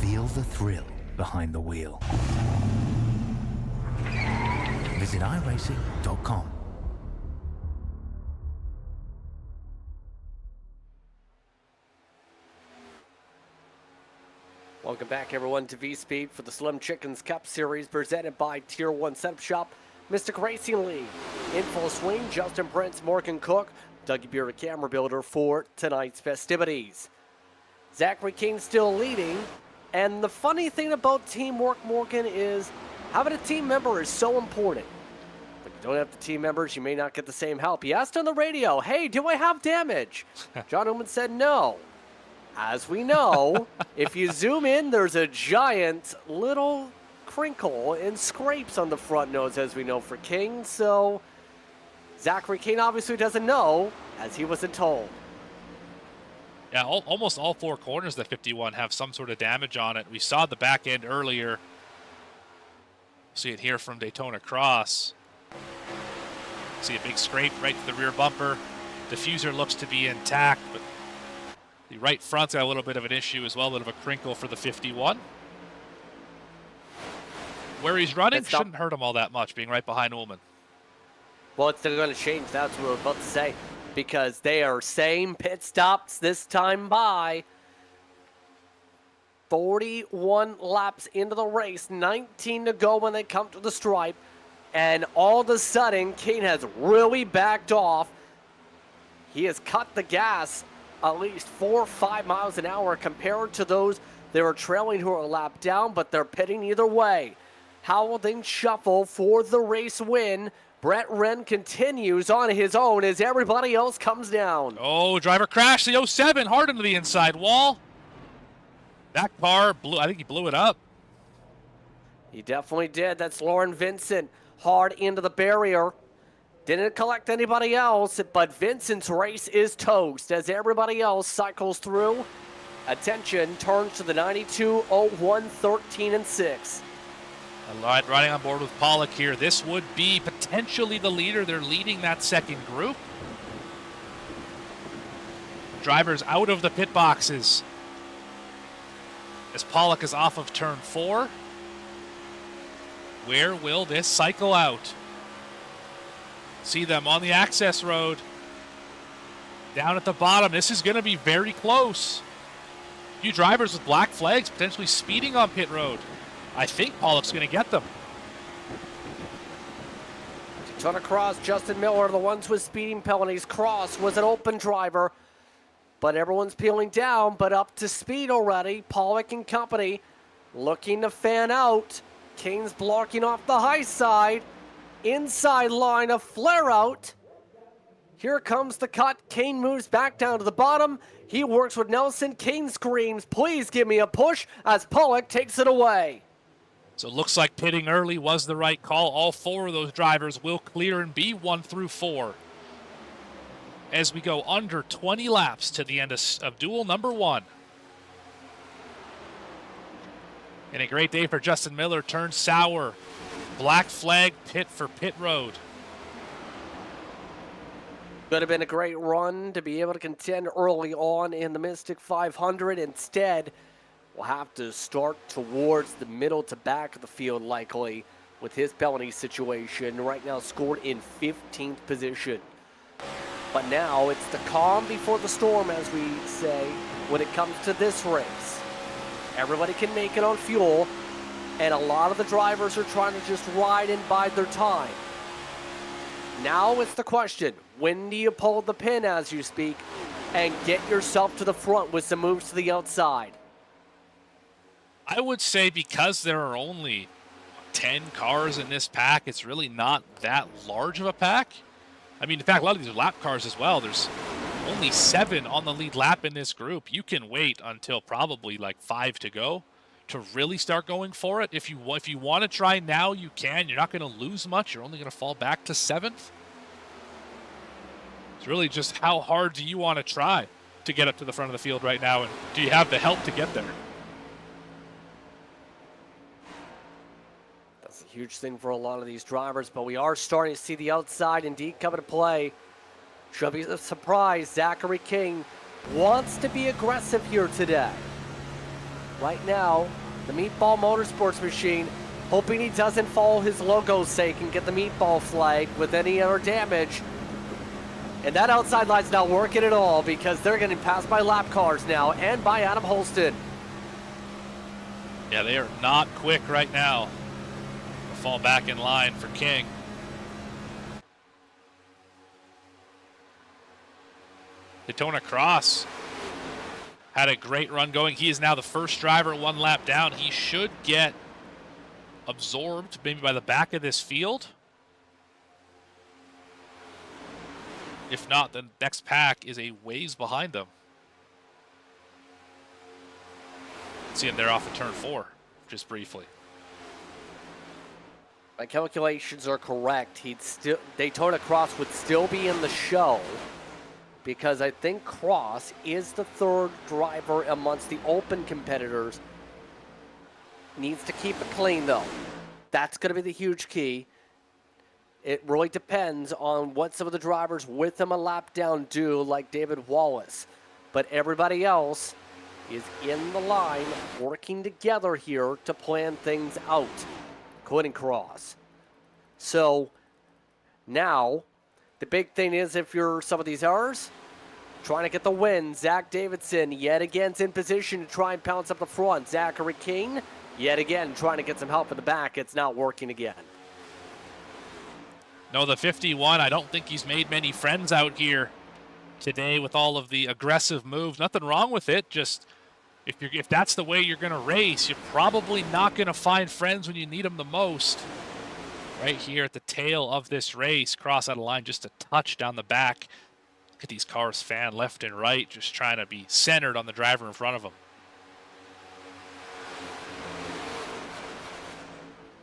Feel the thrill behind the wheel. Visit iRacing.com. Welcome back, everyone, to V-Speed for the Slim Chickens Cup Series presented by Tier 1 Setup Shop, Mystic Racing League. In full swing, Justin Prince, Morgan Cook, Dougie Beer, camera builder for tonight's festivities. Zachary King still leading, and the funny thing about teamwork, Morgan, is having a team member is so important. But you don't have the team members, you may not get the same help. He asked on the radio, hey, do I have damage? John Oman said no. As we know, if you zoom in, there's a giant little crinkle and scrapes on the front nose, as we know, for King. So Zachary King obviously doesn't know, as he wasn't told. Yeah, almost all four corners of the 51 have some sort of damage on it. We saw the back end earlier. See it here from Daytona Cross. See a big scrape right to the rear bumper. Diffuser looks to be intact, but the right front's got a little bit of an issue as well, a bit of a crinkle for the 51. Where he's running shouldn't hurt him all that much, being right behind Ullman. Well, it's going to change. That's what we're about to say, because they are same pit stops this time by. 41 laps into the race, 19 to go when they come to the stripe, and all of a sudden, King has really backed off. He has cut the gas at least 4 or 5 miles an hour compared to those they were trailing who are a lap down, but they're pitting either way. How will things shuffle for the race win? Brett Wren continues on his own as everybody else comes down. Oh, driver crashed the 07 hard into the inside wall. That car blew, I think he blew it up. He definitely did. That's Lauren Vincent hard into the barrier. Didn't collect anybody else, but Vincent's race is toast as everybody else cycles through. Attention turns to the 92.01, 13 and 6. Riding on board with Pollock here. This would be potentially the leader. They're leading that second group. Drivers out of the pit boxes as Pollock is off of turn 4. Where will this cycle out? See them on the access road. Down at the bottom. This is going to be very close. A few drivers with black flags potentially speeding on pit road. I think Pollock's going to get them. Daytona Cross, Justin Miller, the ones with speeding penalties. Cross was an open driver, but everyone's peeling down, but up to speed already. Pollock and company looking to fan out. King's blocking off the high side. Inside line, a flare out. Here comes the cut. Kane moves back down to the bottom. He works with Nelson. Kane screams, please give me a push, as Pollock takes it away. So it looks like pitting early was the right call. All 4 of those drivers will clear and be 1 through 4. As we go under 20 laps to the end of duel number 1. And a great day for Justin Miller. Turned sour. Black flag pit for pit road. Could have been a great run to be able to contend early on in the Mystic 500. Instead, we'll have to start towards the middle to back of the field likely with his penalty situation. Right now scored in 15th position. But now it's the calm before the storm, as we say, when it comes to this race. Everybody can make it on fuel, and a lot of the drivers are trying to just ride and bide their time. Now it's the question, when do you pull the pin as you speak and get yourself to the front with some moves to the outside? I would say because there are only 10 cars in this pack, it's really not that large of a pack. I mean, in fact, a lot of these are lap cars as well. There's only 7 on the lead lap in this group. You can wait until probably like 5 to go to really start going for it. If you want to try now, you can. You're not going to lose much. You're only going to fall back to 7th. It's really just how hard do you want to try to get up to the front of the field right now, and do you have the help to get there? That's a huge thing for a lot of these drivers, but we are starting to see the outside indeed come into play. Should be a surprise. Zachary King wants to be aggressive here today. Right now, the Meatball Motorsports machine, hoping he doesn't follow his logo's sake and get the meatball flag with any other damage. And that outside line's not working at all because they're getting passed by lap cars now and by Adam Holston. Yeah, they are not quick right now. Fall back in line for King. Daytona Cross had a great run going. He is now the first driver 1 lap down. He should get absorbed maybe by the back of this field. If not, the next pack is a ways behind them. See him there off of turn 4, just briefly. My calculations are correct. Daytona Cross would still be in the show because I think Cross is the 3rd driver amongst the open competitors. Needs to keep it clean though. That's going to be the huge key. It really depends on what some of the drivers with him a lap down do, like David Wallace. But everybody else is in the line working together here to plan things out, including Cross. So now the big thing is, if you're some of these others trying to get the win, Zach Davidson yet again is in position to try and pounce up the front. Zachary King yet again trying to get some help in the back. It's not working again. No, the 51, I don't think he's made many friends out here today with all of the aggressive moves. Nothing wrong with it. Just if that's the way you're going to race, you're probably not going to find friends when you need them the most. Right here at the tail of this race, Cross out of line just a touch down the back. Look at these cars fan left and right, just trying to be centered on the driver in front of them.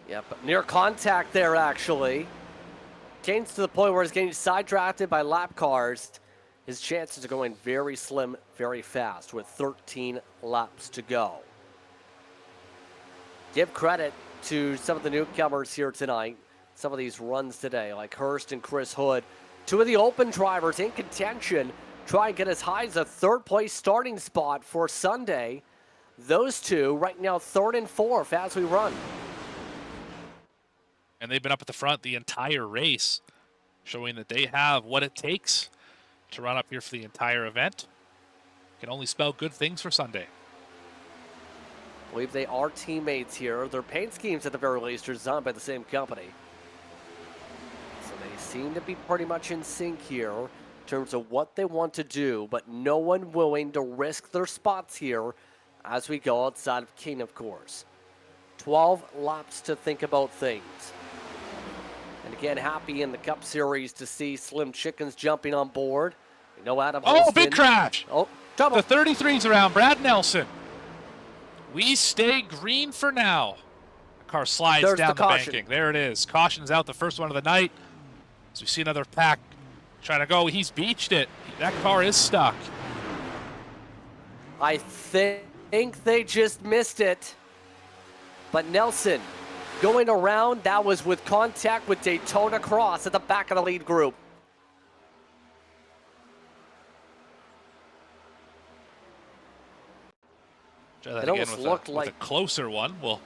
Yep, near contact there actually. Kane's to the point where he's getting side-drafted by lap cars. His chances are going very slim, very fast with 13 laps to go. Give credit to some of the newcomers here tonight. Some of these runs today, like Hurst and Chris Hood. 2 of the open drivers in contention, try and get as high as a 3rd place starting spot for Sunday. Those 2 right now 3rd and 4th as we run. And they've been up at the front the entire race, showing that they have what it takes to run up here for the entire event. Can only spell good things for Sunday. I believe they are teammates here. Their paint schemes at the very least are designed by the same company. So they seem to be pretty much in sync here in terms of what they want to do, but no one willing to risk their spots here as we go outside of King, of course. 12 laps to think about things. And again, happy in the Cup Series to see Slim Chickens jumping on board. We know Adam Oh, Holston. big crash! Oh, double. The 33's around. Brad Nelson. We stay green for now. The car slides There's down the the caution. banking. There it is. Caution's out, the first one of the night. As we see another pack trying to go. He's beached it. That car is stuck. I think they just missed it. But Nelson going around, that was with contact with Daytona Cross at the back of the lead group. Try that It again almost with looked a like closer one. We'll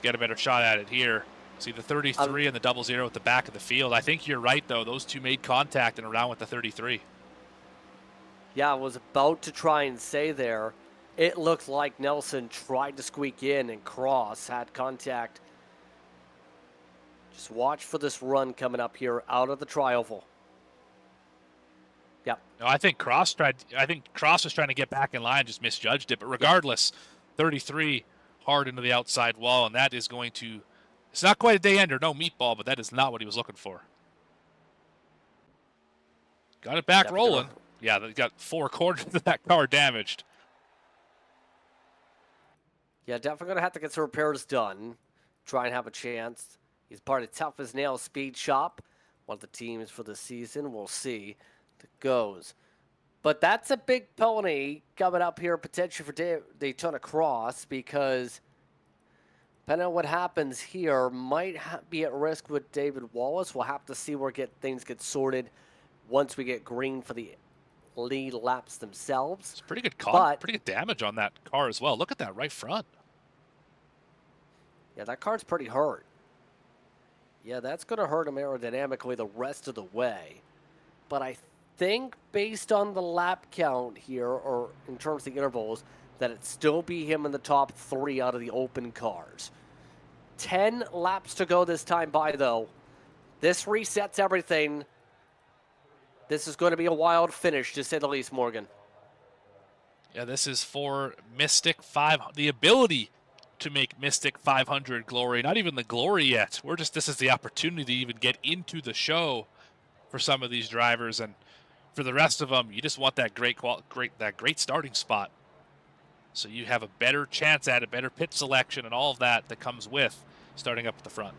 get a better shot at it here. See the 33 and the 00 at the back of the field. I think you're right, though. Those two made contact and around with the 33. Yeah, I was about to try and say there, it looked like Nelson tried to squeak in and Cross had contact. Just watch for this run coming up here out of the tri-oval. Yep. No, I think Cross was trying to get back in line, just misjudged it. But regardless, 33 hard into the outside wall, and that is going to. It's not quite a day ender, no meatball, but that is not what he was looking for. Got it back rolling. Yeah, they got 4 quarters of that car damaged. Yeah, definitely going to have to get some repairs done. Try and have a chance. He's part of Tough as Nails Speed Shop. One of the teams for the season. We'll see how it goes. But that's a big pony coming up here potentially for Daytona Cross, because depending on what happens here, might be at risk with David Wallace. We'll have to see where things get sorted once we get green for the lead laps themselves. It's pretty good pretty good damage on that car as well. Look at that right front. Yeah, that car's pretty hurt. Yeah, that's going to hurt him aerodynamically the rest of the way. But I think based on the lap count here, or in terms of the intervals, that it'd still be him in the top 3 out of the open cars. 10 laps to go this time by, though. This resets everything. This is going to be a wild finish, to say the least, Morgan. Yeah, this is for Mystic 5. The ability to make Mystic 500 glory. Not even the glory yet. This is the opportunity to even get into the show for some of these drivers, and for the rest of them, you just want that great starting spot. So you have a better chance at it, better pit selection, and all of that comes with starting up at the front.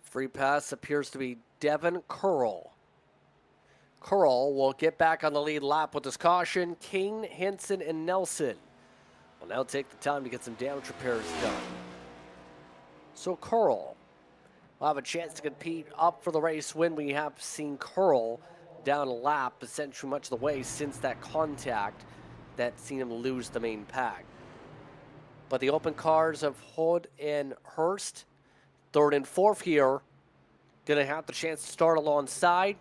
Free pass appears to be Devin Curl. Curl will get back on the lead lap with his caution. King, Henson, and Nelson will now take the time to get some damage repairs done. So Curl will have a chance to compete up for the race win. We have seen Curl down a lap essentially much of the way since that contact that seen him lose the main pack. But the open cars of Hood and Hurst, 3rd and 4th here, going to have the chance to start alongside.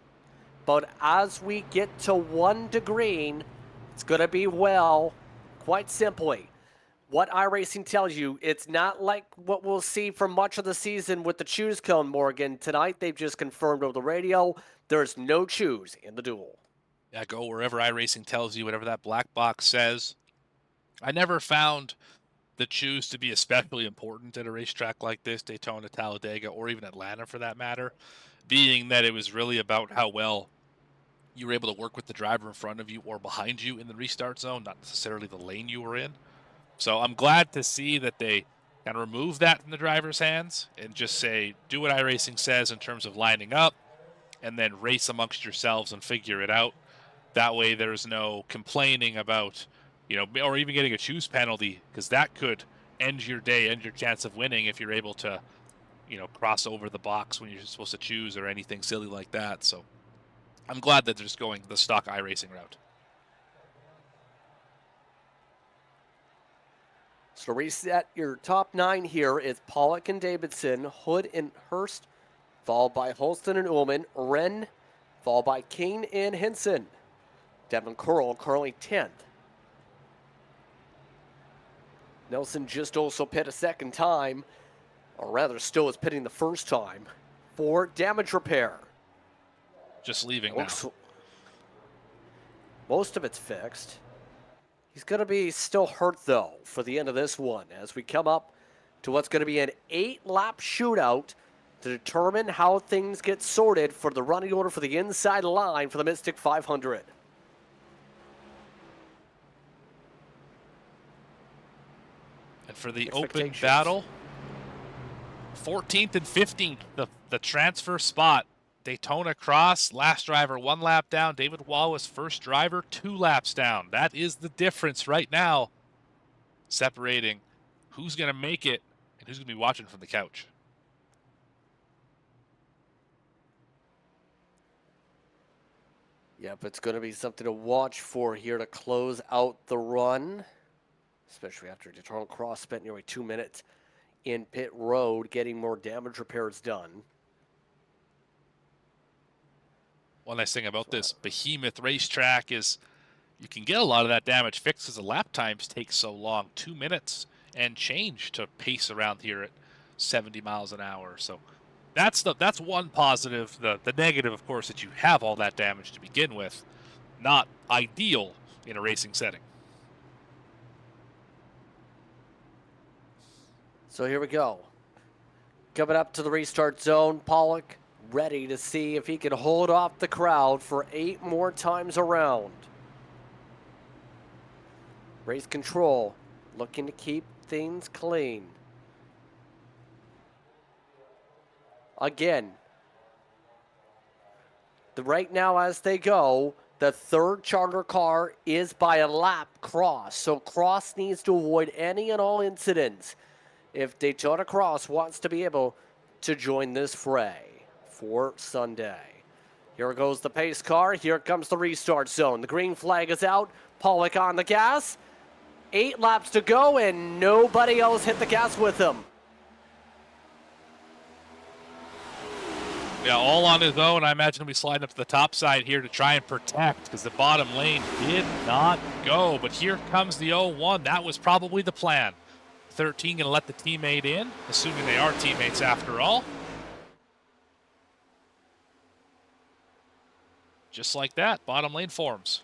But as we get to 1 to green, it's going to be, well, quite simply, what iRacing tells you. It's not like what we'll see for much of the season with the choose cone, Morgan. Tonight, they've just confirmed over the radio, there's no choose in the duel. Yeah, go wherever iRacing tells you, whatever that black box says. I never found the choose to be especially important at a racetrack like this, Daytona, Talladega, or even Atlanta for that matter, being that it was really about how well you were able to work with the driver in front of you or behind you in the restart zone, not necessarily the lane you were in. So I'm glad to see that they kind of remove that from the driver's hands and just say, do what iRacing says in terms of lining up, and then race amongst yourselves and figure it out. That way there's no complaining about, or even getting a choose penalty, because that could end your day, end your chance of winning if you're able to, cross over the box when you're supposed to choose or anything silly like that. So I'm glad that they're just going the stock iRacing route. So reset your top 9 here is Pollock and Davidson, Hood and Hurst, followed by Holston and Ullman, Wren, followed by King and Henson. Devin Curl currently 10th. Nelson just also pit a second time, or rather still is pitting the first time, for damage repair. Just leaving now. Most of it's fixed. He's going to be still hurt, though, for the end of this one as we come up to what's going to be an 8-lap shootout to determine how things get sorted for the running order for the inside line for the Mystic 500. And for the open battle, 14th and 15th, the transfer spot. Daytona Cross, last driver 1 lap down. David Wallace, first driver 2 laps down. That is the difference right now, separating who's going to make it and who's going to be watching from the couch. Yep, it's going to be something to watch for here to close out the run. especially after Daytona Cross spent nearly 2 minutes in pit road getting more damage repairs done. One nice thing about this behemoth racetrack is you can get a lot of that damage fixed because the lap times take so long, 2 minutes and change to pace around here at 70 miles an hour. So that's one positive. The negative, of course, that you have all that damage to begin with. Not ideal in a racing setting. So here we go. Coming up to the restart zone, Pollock ready to see if he can hold off the crowd for 8 more times around. Race control, looking to keep things clean. Again, right now as they go, the third charter car is by a lap Cross. So Cross needs to avoid any and all incidents if Daytona Cross wants to be able to join this fray for Sunday. Here goes the pace car. Here comes the restart zone. The green flag is out. Pollock on the gas. 8 laps to go, and nobody else hit the gas with him. Yeah, all on his own. I imagine he'll be sliding up to the top side here to try and protect because the bottom lane did not go. But here comes the 0-1. That was probably the plan. 13 going to let the teammate in, assuming they are teammates after all. Just like that, bottom lane forms.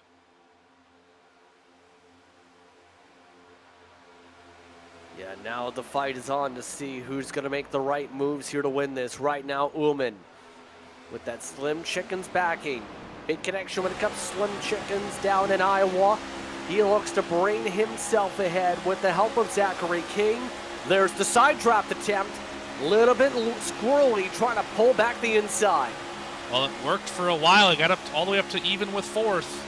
Yeah, now the fight is on to see who's going to make the right moves here to win this. Right now, Ullman with that Slim Chickens backing. Big connection when it comes to Slim Chickens down in Iowa. He looks to bring himself ahead with the help of Zachary King. There's the side draft attempt. A little bit squirrely, trying to pull back the inside. Well, it worked for a while. It got up all the way up to even with 4th.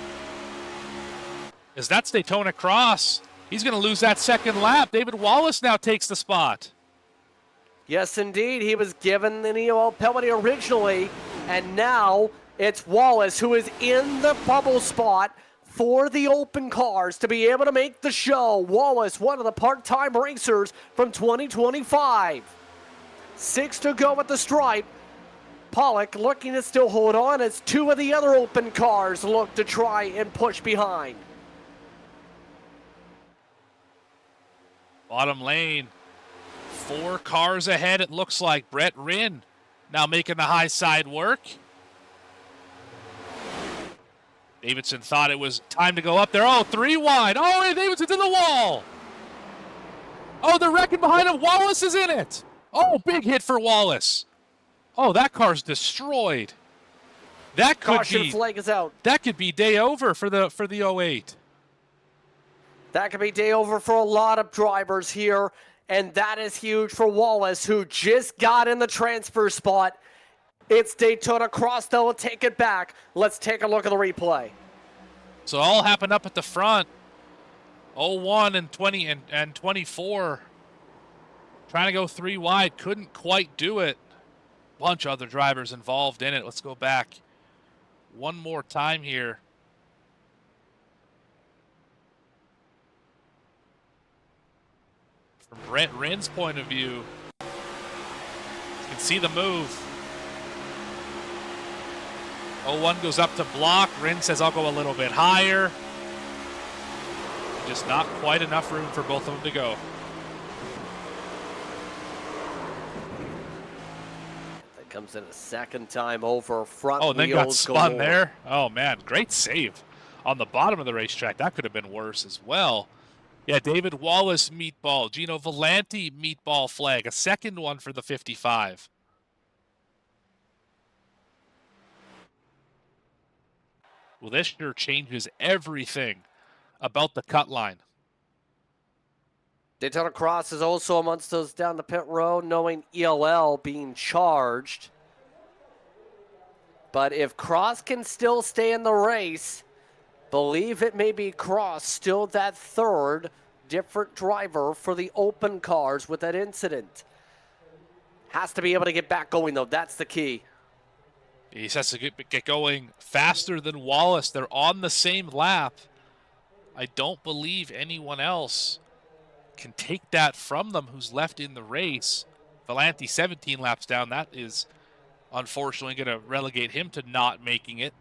As that's Daytona Cross. He's going to lose that second lap. David Wallace now takes the spot. Yes, indeed. He was given the NEOL penalty originally, and now it's Wallace who is in the bubble spot for the open cars to be able to make the show. Wallace, one of the part-time racers from 2025. 6 to go at the stripe. Pollock looking to still hold on as 2 of the other open cars look to try and push behind. Bottom lane, 4 cars ahead, it looks like. Brett Rinn now making the high side work. Davidson thought it was time to go up there. Oh, 3 wide. Oh, and Davidson's in the wall. Oh, they're wrecking behind him. Wallace is in it. Oh, big hit for Wallace. Oh, that car's destroyed. That could Caution be flag is out. That could be day over for the 08. That could be day over for a lot of drivers here, and that is huge for Wallace, who just got in the transfer spot. It's Daytona Cross, they'll take it back. Let's take a look at the replay. So it all happened up at the front. 01 and 20 and 24. Trying to go 3 wide, couldn't quite do it. Bunch of other drivers involved in it. Let's go back one more time here. From Brett Rinn's point of view, you can see the move. 01 goes up to block. Rinn says, I'll go a little bit higher. Just not quite enough room for both of them to go. That comes in a second time over front Oh, and then wheels got spun galore. there. Oh, man, great save on the bottom of the racetrack. That could have been worse as well. Yeah, David Wallace meatball. Gino Volanti meatball flag. A second one for the 55. Well, this sure changes everything about the cut line. Daytona Cross is also amongst those down the pit road, knowing ELL being charged. But if Cross can still stay in the race, believe it may be Cross still that third different driver for the open cars with that incident. Has to be able to get back going, though. That's the key. He has to get going faster than Wallace. They're on the same lap. I don't believe anyone else can take that from them who's left in the race. Valenti 17 laps down. That is unfortunately going to relegate him to not making it.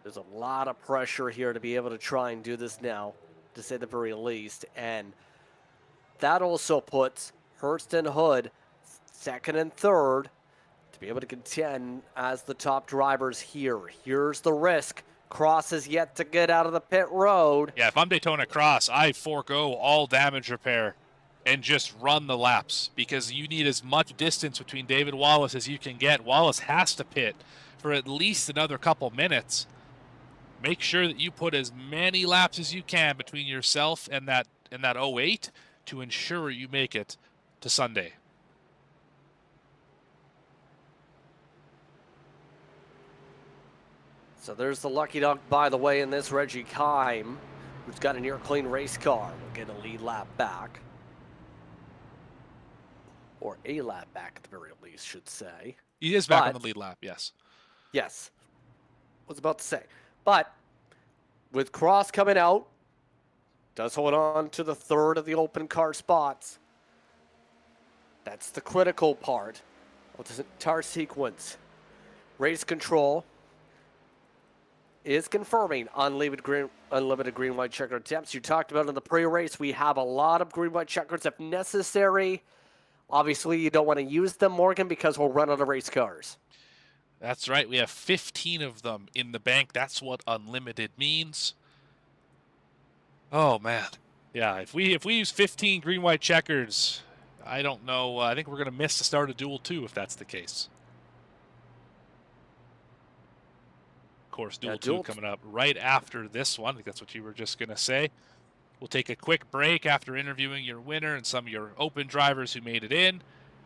There's a lot of pressure here to be able to try and do this now, to say the very least. And that also puts Hurst and Hood second and third to be able to contend as the top drivers here. Here's the risk. Cross is yet to get out of the pit road. Yeah, if I'm Daytona Cross, I forego all damage repair and just run the laps because you need as much distance between David Wallace as you can get. Wallace has to pit for at least another couple minutes. Make sure that you put as many laps as you can between yourself and that 08 to ensure you make it to Sunday. So there's the lucky dog, by the way, in this Reggie Kime, who's got a near clean race car. Will get a lead lap back. Or a lap back at the very least, should say. He is back on the lead lap, yes. Yes. Was about to say. But with Cross coming out, does hold on to the third of the open car spots. That's the critical part of this entire sequence. Race control is confirming unlimited green white checker attempts. You talked about in the pre-race, we have a lot of green white checkers if necessary. Obviously, you don't want to use them, Morgan, because we'll run out of race cars. That's right. We have 15 of them in the bank. That's what unlimited means. Oh man, yeah. If we use 15 green white checkers, I don't know. I think we're going to miss the start of Duel 2 if that's the case. Of course, Duel 2 coming up right after this one. I think that's what you were just going to say. We'll take a quick break after interviewing your winner and some of your open drivers who made it in.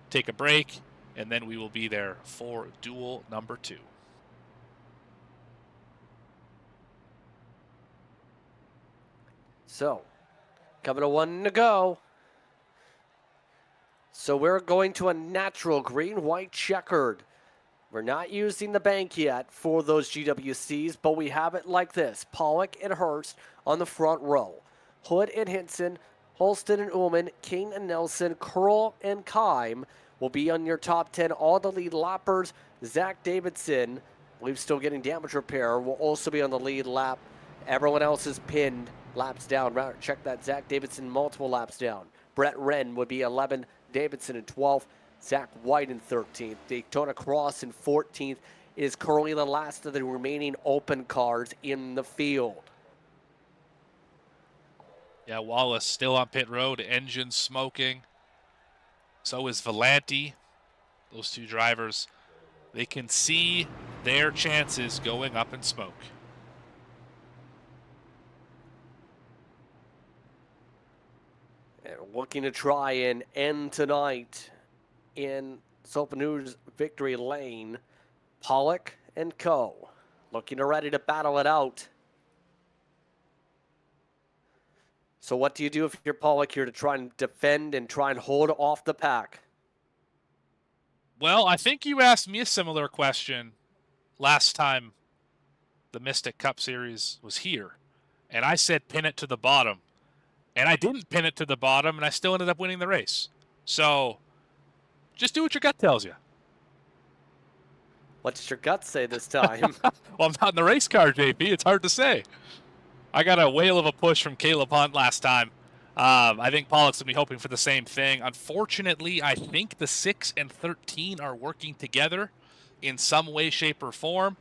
Take a break, and then we will be there for Duel number 2. So, coming to 1 to go. So we're going to a natural green-white checkered. We're not using the bank yet for those GWCs, but we have it like this. Pollock and Hurst on the front row. Hood and Hinson, Holston and Ullman, King and Nelson, Curl and Kime will be on your top 10. All the lead lappers. Zach Davidson, I believe still getting damage repair, will also be on the lead lap. Everyone else is pinned laps down. Check that. Zach Davidson multiple laps down. Brett Wren would be 11. Davidson in 12th. Zach White in 13th. Daytona Cross in 14th is currently the last of the remaining open cars in the field. Yeah, Wallace still on pit road, engine smoking. So is Valenti. Those two drivers, they can see their chances going up in smoke. And looking to try and end tonight in Sopanu's victory lane, Pollock and Co. looking ready to battle it out. So what do you do if you're Pollock here to try and defend and try and hold off the pack? Well, I think you asked me a similar question last time the Mystic Cup Series was here. And I said pin it to the bottom. And I didn't pin it to the bottom, and I still ended up winning the race. So just do what your gut tells you. What does your gut say this time? Well, I'm not in the race car, JP. It's hard to say. I got a whale of a push from Caleb Hunt last time. I think Pollock's going to be hoping for the same thing. Unfortunately, I think the 6 and 13 are working together in some way, shape, or form.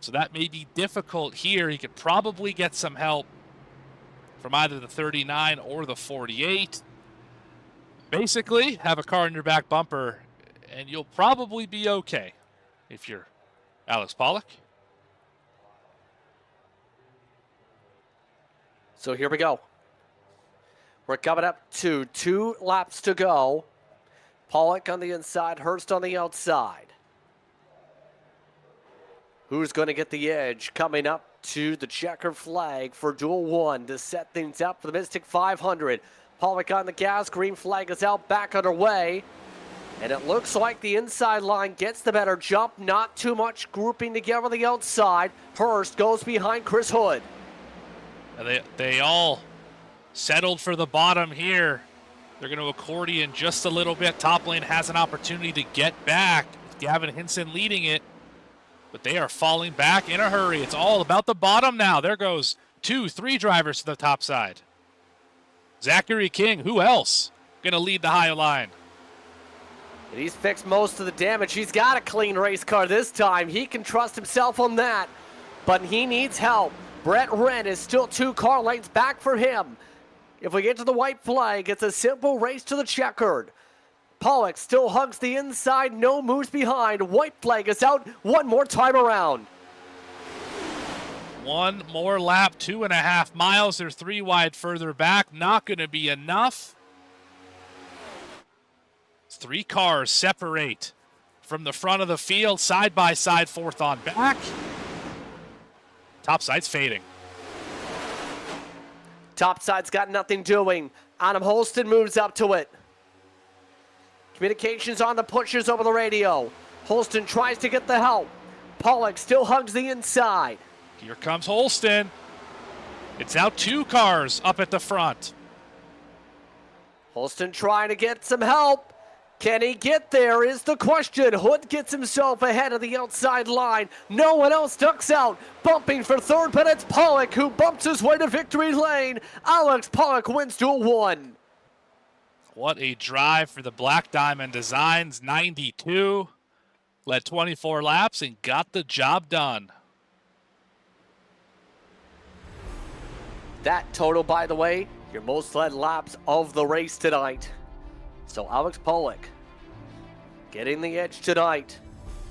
So that may be difficult here. He could probably get some help from either the 39 or the 48. Basically, have a car in your back bumper, and you'll probably be okay if you're Alex Pollock. So here we go. We're coming up to 2 laps to go. Pollock on the inside, Hurst on the outside. Who's going to get the edge coming up to the checkered flag for Duel 1 to set things up for the Mystic 500. Pollock on the gas, green flag is out, back underway. And it looks like the inside line gets the better jump. Not too much grouping together on the outside. Hurst goes behind Chris Hood. They all settled for the bottom here. They're going to accordion just a little bit. Top lane has an opportunity to get back with Gavin Hinson leading it, but they are falling back in a hurry. It's all about the bottom now. There goes 2-3 drivers to the top side. Zachary King, who else going to lead the high line? And he's fixed most of the damage. He's got a clean race car this time. He can trust himself on that, but he needs help. Brett Wren is still 2 car lengths back for him. If we get to the white flag, it's a simple race to the checkered. Pollock still hugs the inside, no moves behind. White flag is out one more time around. One more lap, 2.5 miles. They're 3 wide further back. Not going to be enough. 3 cars separate from the front of the field, side by side, 4th on back. Top side's fading. Top side's got nothing doing. Adam Holston moves up to it. Communications on the pushers over the radio. Holston tries to get the help. Pollock still hugs the inside. Here comes Holston. It's now 2 cars up at the front. Holston trying to get some help. Can he get there is the question. Hood gets himself ahead of the outside line. No one else ducks out. Bumping for third, but it's Pollock who bumps his way to victory lane. Alex Pollock wins Duel 1. What a drive for the Black Diamond Designs. 92. Led 24 laps and got the job done. That total, by the way, your most led laps of the race tonight. So Alex Pollock getting the edge tonight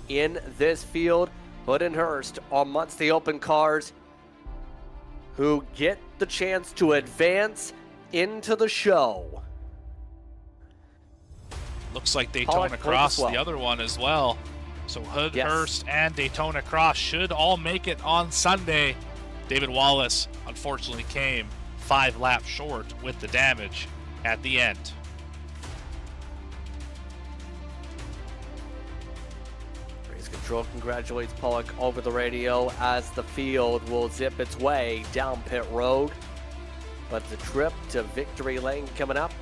in this field. Hood and Hurst are amongst the open cars who get the chance to advance into the show. Looks like Daytona Cross, the other one as well. So Hood, Yes. Hurst, and Daytona Cross should all make it on Sunday. David Wallace unfortunately came 5 laps short with the damage at the end. Race Control congratulates Pollock over the radio as the field will zip its way down pit road. But the trip to victory lane coming up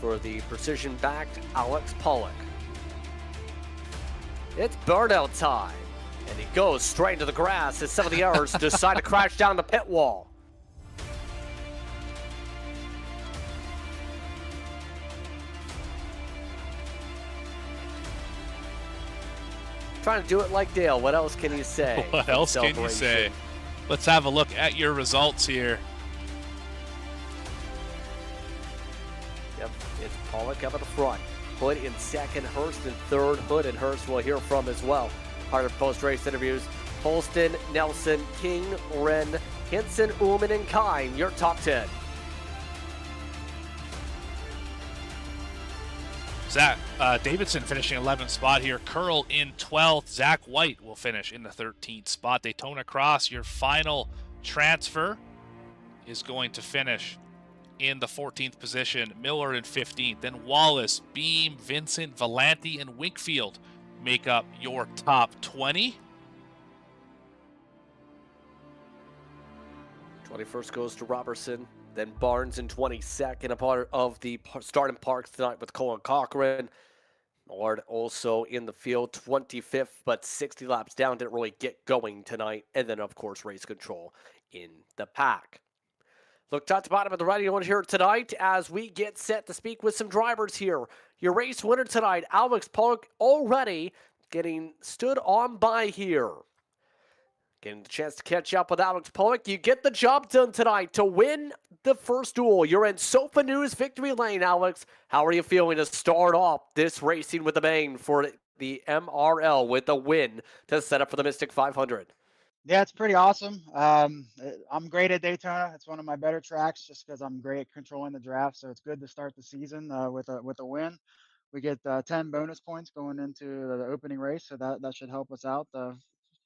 for the precision-backed Alex Pollock. It's burnout time, and he goes straight into the grass as some of the others decide to crash down the pit wall. Trying to do it like Dale. What else can you say? What else can you say? Let's have a look at your results here. Yep, it's Pollock up at the front. Hood in second, Hurst in third. Hood and Hurst we'll hear from as well. Part of post-race interviews. Holston, Nelson, King, Wren, Hinson, Ullman, and Kine, your top 10. Zach Davidson finishing 11th spot here. Curl in 12th. Zach White will finish in the 13th spot. Daytona Cross, your final transfer, is going to finish in the 14th position. Miller in 15th. Then Wallace, Beam, Vincent, Valenti, and Winkfield make up your top 20. 21st goes to Robertson. Then Barnes in 22nd, a part of the starting parks tonight with Colin Cochran. Millard also in the field, 25th, but 60 laps down, didn't really get going tonight. And then, of course, Race Control in the pack. Look top to bottom of the radio here tonight as we get set to speak with some drivers here. Your race winner tonight, Alex Pollock, already getting stood on by here. Getting the chance to catch up with Alex Pollock. You get the job done tonight to win the first duel. You're in Sofa News victory lane, Alex. How are you feeling to start off this racing with a bang for the MRL with a win to set up for the Mystic 500? Yeah, it's pretty awesome. I'm great at Daytona. It's one of my better tracks just because I'm great at controlling the draft. So it's good to start the season with a win. We get 10 bonus points going into the opening race, so that should help us out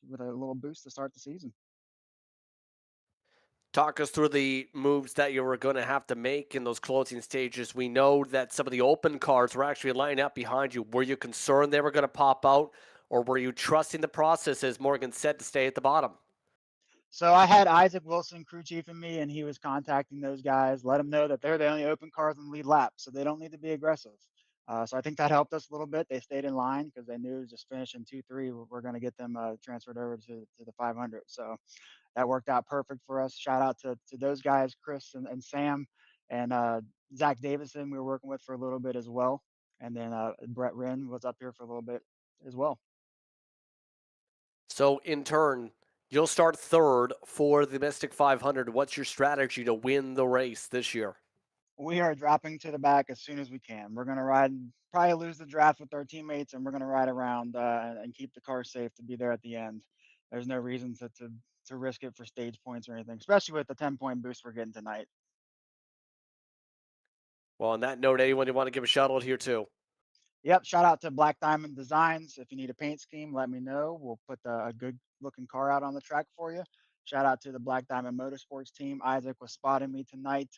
with a little boost to start the season. Talk us through the moves that you were going to have to make in those closing stages. We know that some of the open cards were actually lining up behind you. Were you concerned they were going to pop out, or were you trusting the process, as Morgan said, to stay at the bottom? So I had Isaac Wilson crew chiefing me, and he was contacting those guys, let them know that they're the only open cars in the lead lap, so they don't need to be aggressive. So I think that helped us a little bit. They stayed in line because they knew just finishing 2-3, we're going to get them transferred over to the 500. So that worked out perfect for us. Shout out to those guys, Chris and Sam, and Zach Davison. We were working with for a little bit as well, and then Brett Wren was up here for a little bit as well. So, in turn, you'll start third for the Mystic 500. What's your strategy to win the race this year? We are dropping to the back as soon as we can. We're going to ride, probably lose the draft with our teammates, and we're going to ride around and keep the car safe to be there at the end. There's no reason to risk it for stage points or anything, especially with the 10-point boost we're getting tonight. Well, on that note, anyone you want to give a shout out here too? Yep, shout out to Black Diamond Designs. If you need a paint scheme, let me know. We'll put a good looking car out on the track for you. Shout out to the Black Diamond Motorsports team. Isaac was spotting me tonight.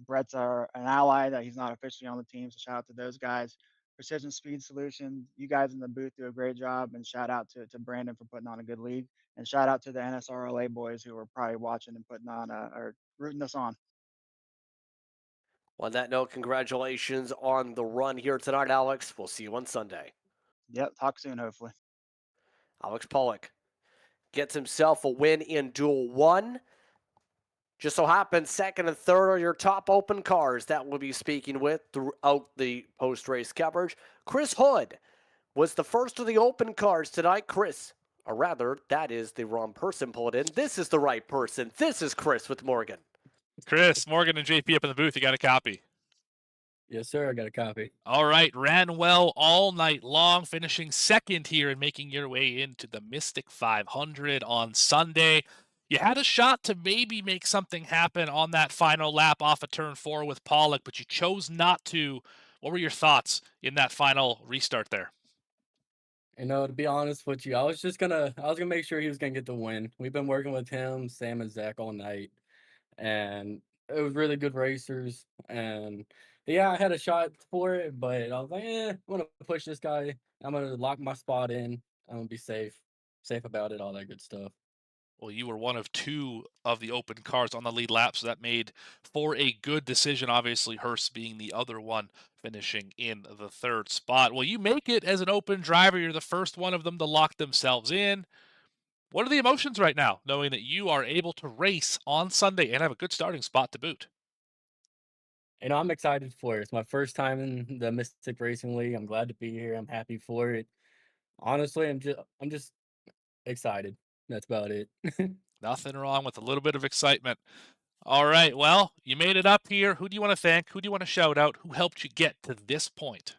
Brett's an ally that he's not officially on the team, so shout out to those guys. Precision Speed Solution, you guys in the booth do a great job, and shout out to Brandon for putting on a good lead, and shout out to the NSRLA boys who are probably watching and putting on or rooting us on. On that note, congratulations on the run here tonight, Alex. We'll see you on Sunday. Yep, talk soon, hopefully. Alex Pollock gets himself a win in Duel 1. Just so happens, second and third are your top open cars that we'll be speaking with throughout the post-race coverage. Chris Hood was the first of the open cars tonight. Chris, or rather, that is the wrong person pulled in. This is the right person. This is Chris with Morgan. Chris, Morgan, and JP up in the booth. You got a copy? Yes, sir. I got a copy. All right, ran well all night long, finishing second here and making your way into the Mystic 500 on Sunday. You had a shot to maybe make something happen on that final lap off of turn 4 with Pollock, but you chose not to. What were your thoughts in that final restart there? To be honest with you, I was gonna make sure he was gonna get the win. We've been working with him, Sam, and Zach all night, and it was really good racers. And yeah, I had a shot for it, but I was like, I'm gonna push this guy. I'm gonna lock my spot in. I'm gonna be safe about it, all that good stuff. Well, you were one of 2 of the open cars on the lead lap, so that made for a good decision. Obviously, Hurst being the other one, finishing in the 3rd spot. Well, you make it as an open driver. You're the first one of them to lock themselves in. What are the emotions right now, knowing that you are able to race on Sunday and have a good starting spot to boot? I'm excited for it. It's my first time in the Mystic Racing League. I'm glad to be here. I'm happy for it. Honestly, I'm just excited. That's about it. Nothing wrong with a little bit of excitement. All right, well, you made it up here. Who do you want to thank? Who do you want to shout out? Who helped you get to this point?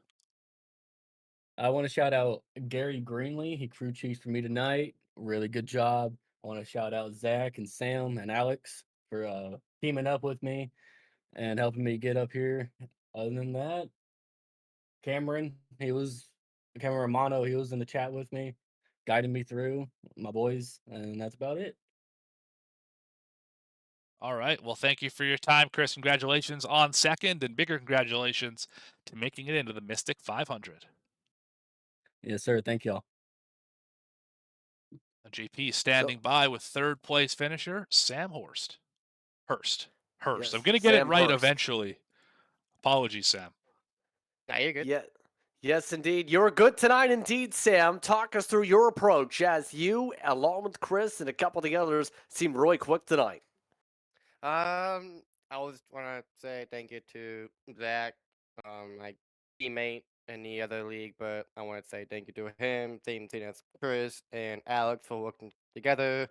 I want to shout out Gary Greenlee. He crew chiefs for me tonight. Really good job. I want to shout out Zach and Sam and Alex for teaming up with me and helping me get up here. Other than that, Cameron Romano. He was in the chat with me, guiding me through my boys, and that's about it. All right, well, thank you for your time, Chris. Congratulations on second, and bigger congratulations to making it into the Mystic 500. Yes, sir. Thank y'all. JP standing by with 3rd place finisher, Sam Hurst. Hurst. Yes, I'm going to get it Sam right Hurst. eventually. Apologies, Sam. Nah, you're good. Yeah. Yes, indeed. You're good tonight, indeed, Sam. Talk us through your approach as you, along with Chris and a couple of the others, seem really quick tonight. I was want to say thank you to Zach, my teammate in the other league, but I want to say thank you to him, same thing as Chris and Alex for working together.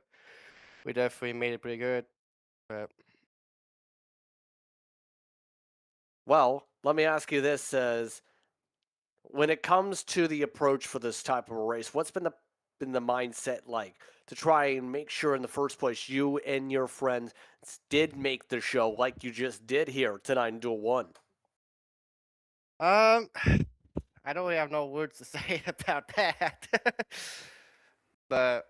We definitely made it pretty good, but Well, let me ask you this: as when it comes to the approach for this type of a race, what's been the mindset like to try and make sure in the first place you and your friends did make the show like you just did here tonight in Duel 1? I don't really have no words to say about that. But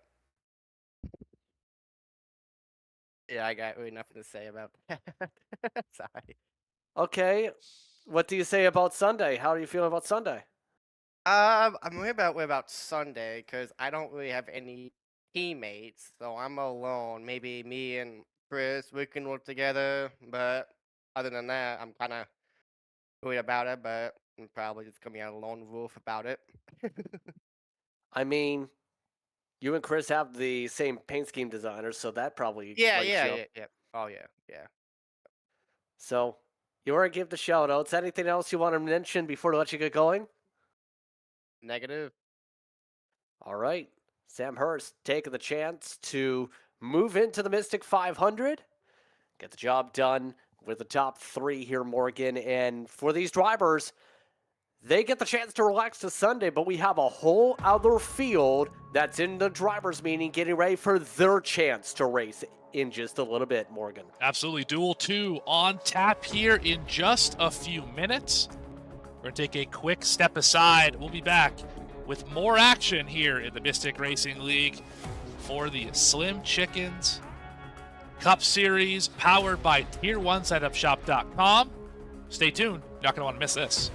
Yeah, I got really nothing to say about that. Sorry. Okay, what do you say about Sunday? How do you feel about Sunday? I'm worried about Sunday because I don't really have any teammates, so I'm alone. Maybe me and Chris we can work together, but other than that, I'm kind of worried about it. But I'm probably just gonna be a lone wolf about it. I mean, you and Chris have the same paint scheme designer, so that probably Yeah, lights yeah, you up. yeah, yeah. Oh yeah, yeah. So, you want to give the shout outs. Anything else you want to mention before I let you get going? Negative. All right. Sam Hurst taking the chance to move into the Mystic 500, get the job done with the top three here, Morgan. And for these drivers, they get the chance to relax to Sunday, but we have a whole other field that's in the drivers' meeting getting ready for their chance to race in just a little bit, Morgan. Absolutely. Duel 2 on tap here in just a few minutes. We're going to take a quick step aside. We'll be back with more action here in the Mystic Racing League for the Slim Chickens Cup Series powered by Tier1SetupShop.com. Stay tuned. You're not going to want to miss this.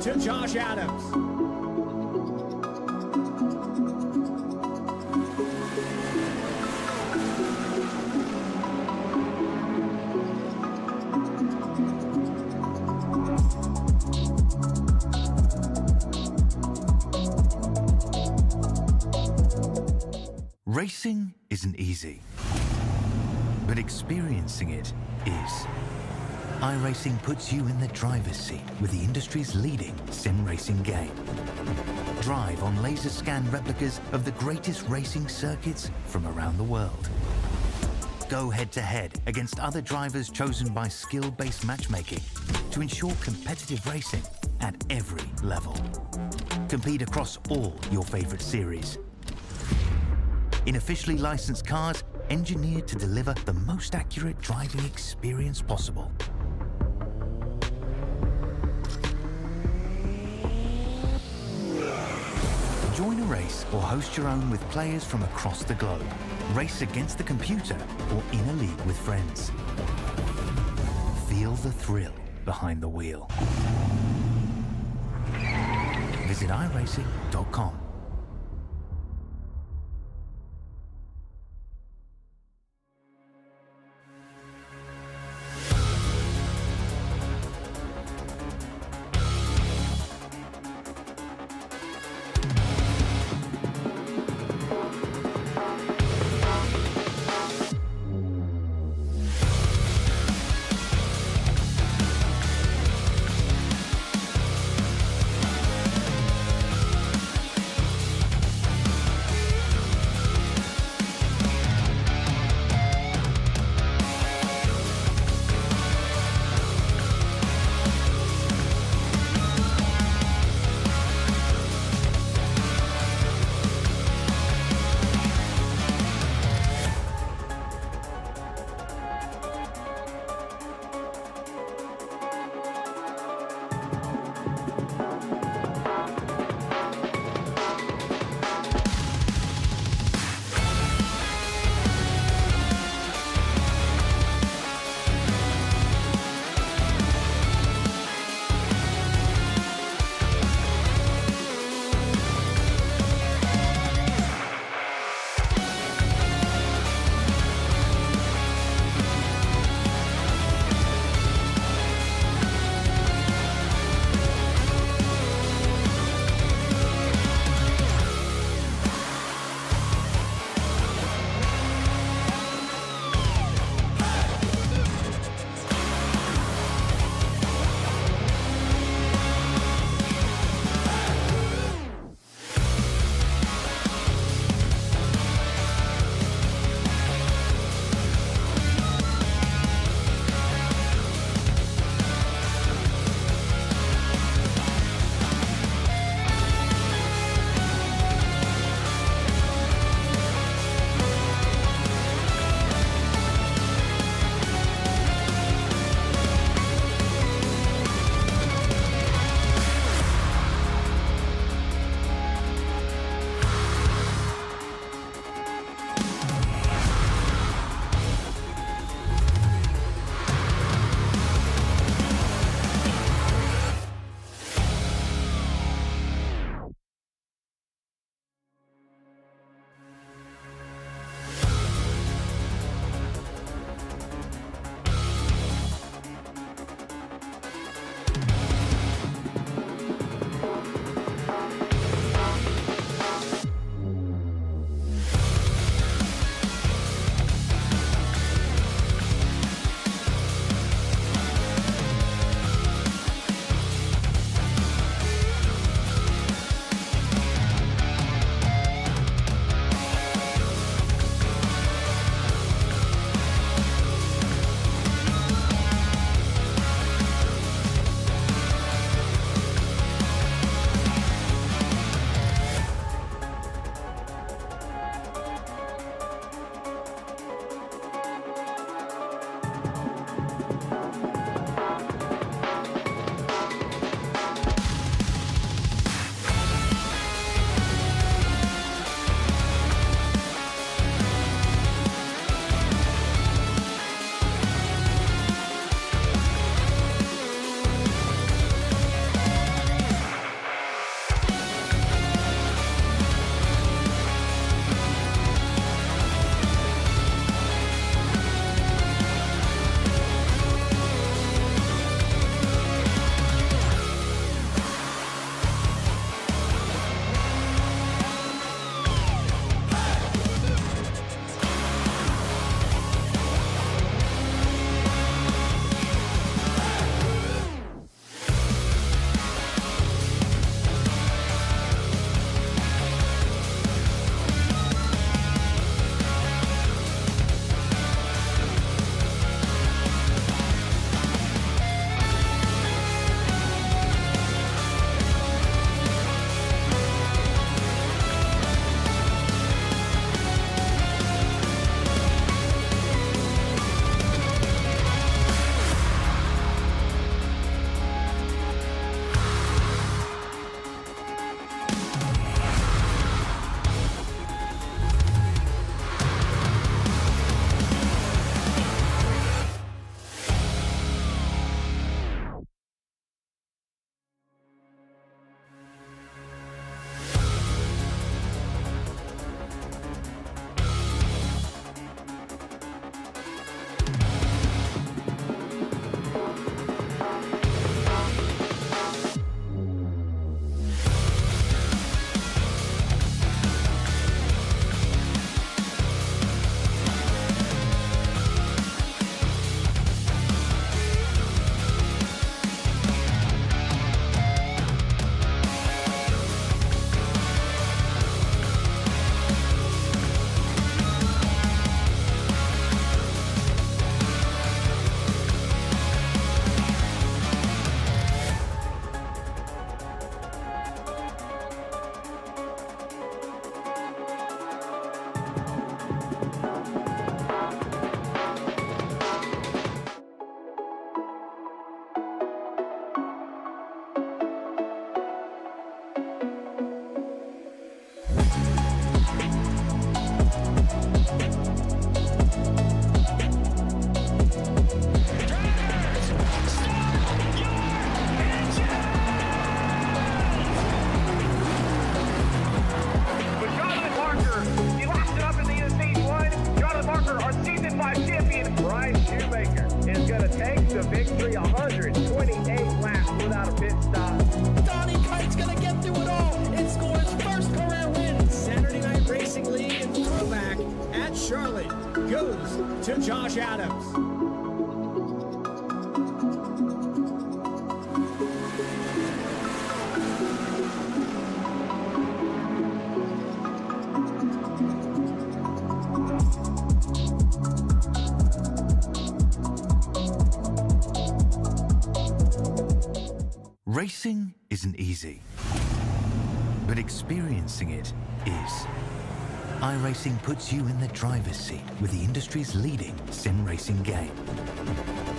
to Josh Adams. Racing isn't easy, but experiencing it is. iRacing puts you in the driver's seat with the industry's leading sim racing game. Drive on laser scan replicas of the greatest racing circuits from around the world. Go head-to-head against other drivers chosen by skill-based matchmaking to ensure competitive racing at every level. Compete across all your favorite series. In officially licensed cars, engineered to deliver the most accurate driving experience possible. Join a race or host your own with players from across the globe. Race against the computer or in a league with friends. Feel the thrill behind the wheel. Visit iRacing.com. Josh Adams. Racing isn't easy, but experiencing it is. iRacing puts you in the driver's seat with the industry's leading sim racing game.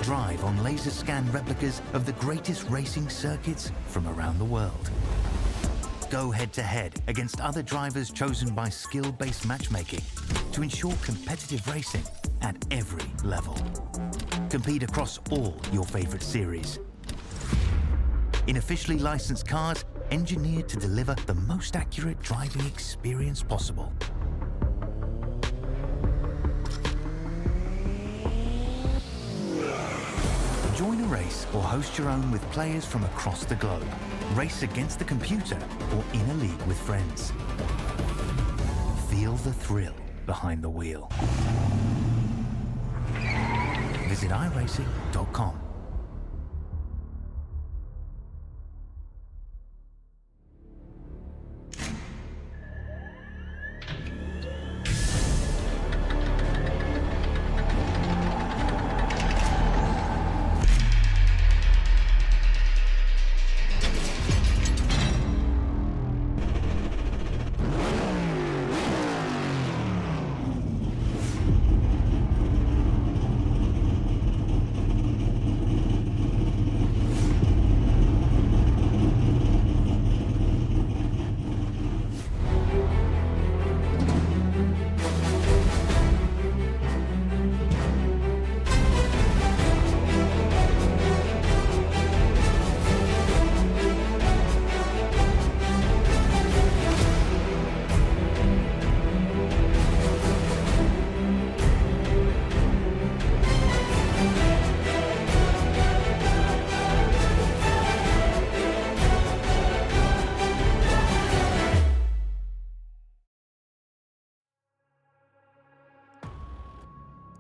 Drive on laser scan replicas of the greatest racing circuits from around the world. Go head-to-head against other drivers chosen by skill-based matchmaking to ensure competitive racing at every level. Compete across all your favorite series. In officially licensed cars, engineered to deliver the most accurate driving experience possible. Join a race or host your own with players from across the globe. Race against the computer or in a league with friends. Feel the thrill behind the wheel. Visit iRacing.com.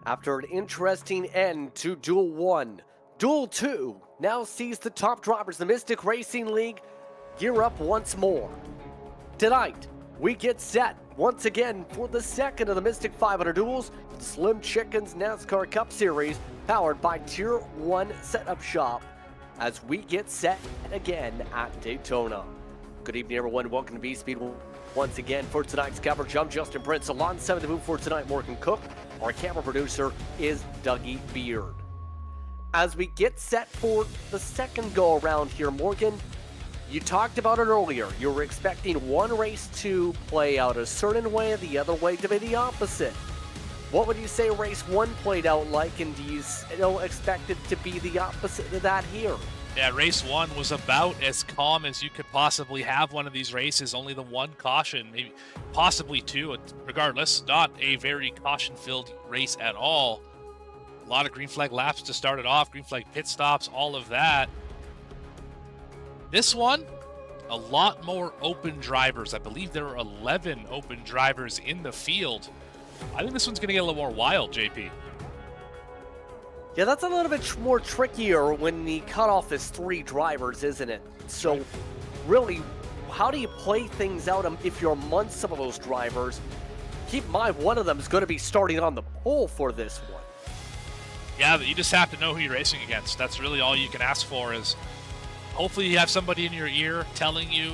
After an interesting end to Duel 1, Duel 2 now sees the top drivers of the Mystic Racing League gear up once more. Tonight, we get set once again for the second of the Mystic 500 Duels, the Slim Chickens NASCAR Cup Series, powered by Tier 1 Setup Shop, as we get set again at Daytona. Good evening, everyone. Welcome to B-Speed once again for tonight's coverage. I'm Justin Prince. Alongside the move for tonight, Morgan Cook. Our camera producer is Dougie Beard. As we get set for the second go around here, Morgan, you talked about it earlier. You were expecting one race to play out a certain way, the other way to be the opposite. What would you say race one played out like, and do you expect it to be the opposite of that here? Yeah, race one was about as calm as you could possibly have one of these races. Only the one caution, maybe possibly two. Regardless, not a very caution-filled race at all. A lot of green flag laps to start it off, green flag pit stops, all of that. This one, a lot more open drivers. I believe there are 11 open drivers in the field. I think this one's going to get a little more wild, JP. Yeah, that's a little bit more trickier when the cutoff is 3 drivers, isn't it? So, really, how do you play things out if you're among some of those drivers? Keep in mind, one of them is going to be starting on the pole for this one. Yeah, but you just have to know who you're racing against. That's really all you can ask for, is hopefully you have somebody in your ear telling you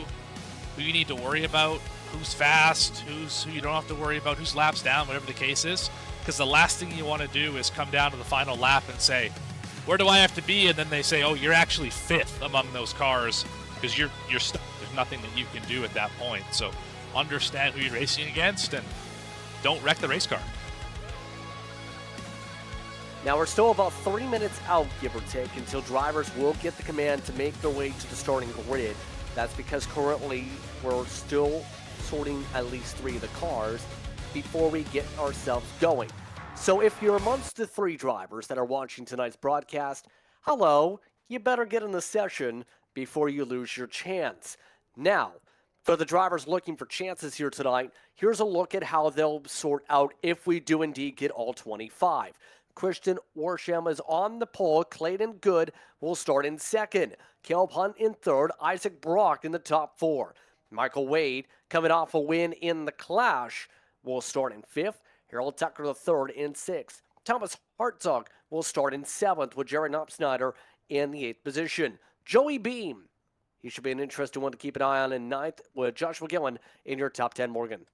who you need to worry about, who's fast, who you don't have to worry about, who's laps down, whatever the case is. Because the last thing you want to do is come down to the final lap and say, where do I have to be? And then they say, oh, you're actually 5th among those cars because you're stuck. There's nothing that you can do at that point. So understand who you're racing against and don't wreck the race car. Now we're still about 3 minutes out, give or take, until drivers will get the command to make their way to the starting grid. That's because currently we're still sorting at least 3 of the cars before we get ourselves going. So if you're amongst the 3 drivers that are watching tonight's broadcast, hello, you better get in the session before you lose your chance. Now, for the drivers looking for chances here tonight, here's a look at how they'll sort out if we do indeed get all 25. Christian Orsham is on the pole. Clayton Good will start in second. Caleb Hunt in third. Isaac Brock in the top 4. Michael Wade, coming off a win in the Clash, will start in 5th. Harold Tucker III in 6th. Thomas Hartzog will start in 7th with Jerry Knopsnyder in the 8th position. Joey Beam, he should be an interesting one to keep an eye on in 9th with Joshua Gillen in your top 10, Morgan.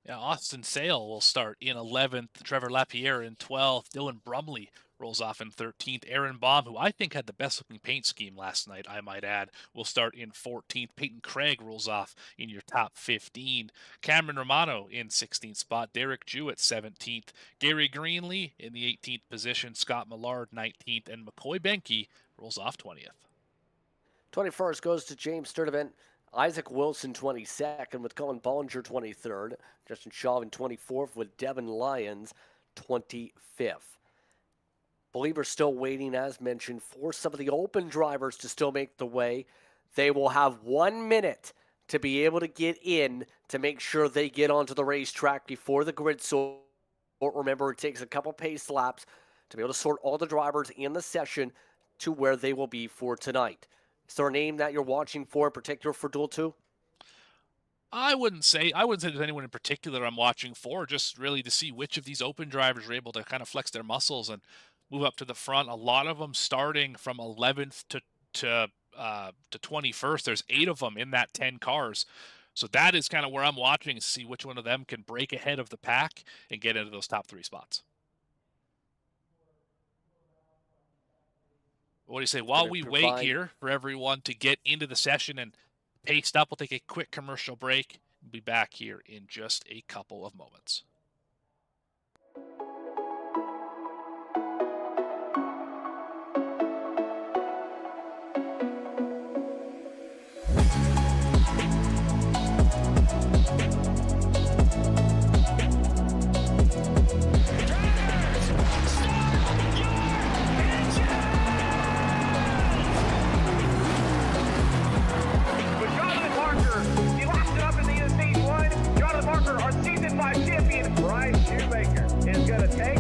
Yeah, Austin Sale will start in 11th. Trevor Lapierre in 12th. Dylan Brumley rolls off in 13th. Aaron Baum, who I think had the best looking paint scheme last night, I might add, will start in 14th. Peyton Craig rolls off in your top 15. Cameron Romano in 16th spot. Derek Jewett 17th. Gary Greenlee in the 18th position. Scott Millard 19th. And McCoy Benke rolls off 20th. 21st goes to James Sturdivant. Isaac Wilson 22nd with Colin Bollinger 23rd. Justin Shaw in 24th with Devin Lyons 25th. Believe we're still waiting, as mentioned, for some of the open drivers to still make the way. They will have 1 minute to be able to get in to make sure they get onto the racetrack before the grid sort. Remember, it takes a couple pace laps to be able to sort all the drivers in the session to where they will be for tonight. Is there a name that you're watching for in particular for Duel 2? I wouldn't say there's anyone in particular I'm watching for, just really to see which of these open drivers are able to kind of flex their muscles and move up to the front. A lot of them starting from 11th to 21st. There's 8 of them in that 10 cars. So that is kind of where I'm watching to see which one of them can break ahead of the pack and get into those top 3 spots. What do you say? While we wait here for everyone to get into the session and paced up, we'll take a quick commercial break. We'll be back here in just a couple of moments.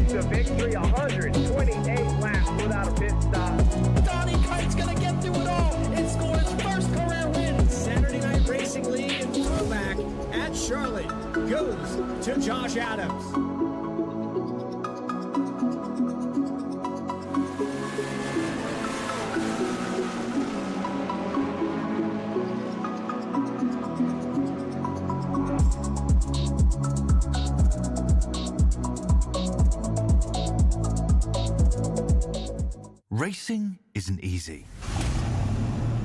The victory, 128 laps without a pit stop. Donnie Kite's gonna get through it all and score his first career win. Saturday Night Racing League and throwback at Charlotte goes to Josh Adams. Racing isn't easy,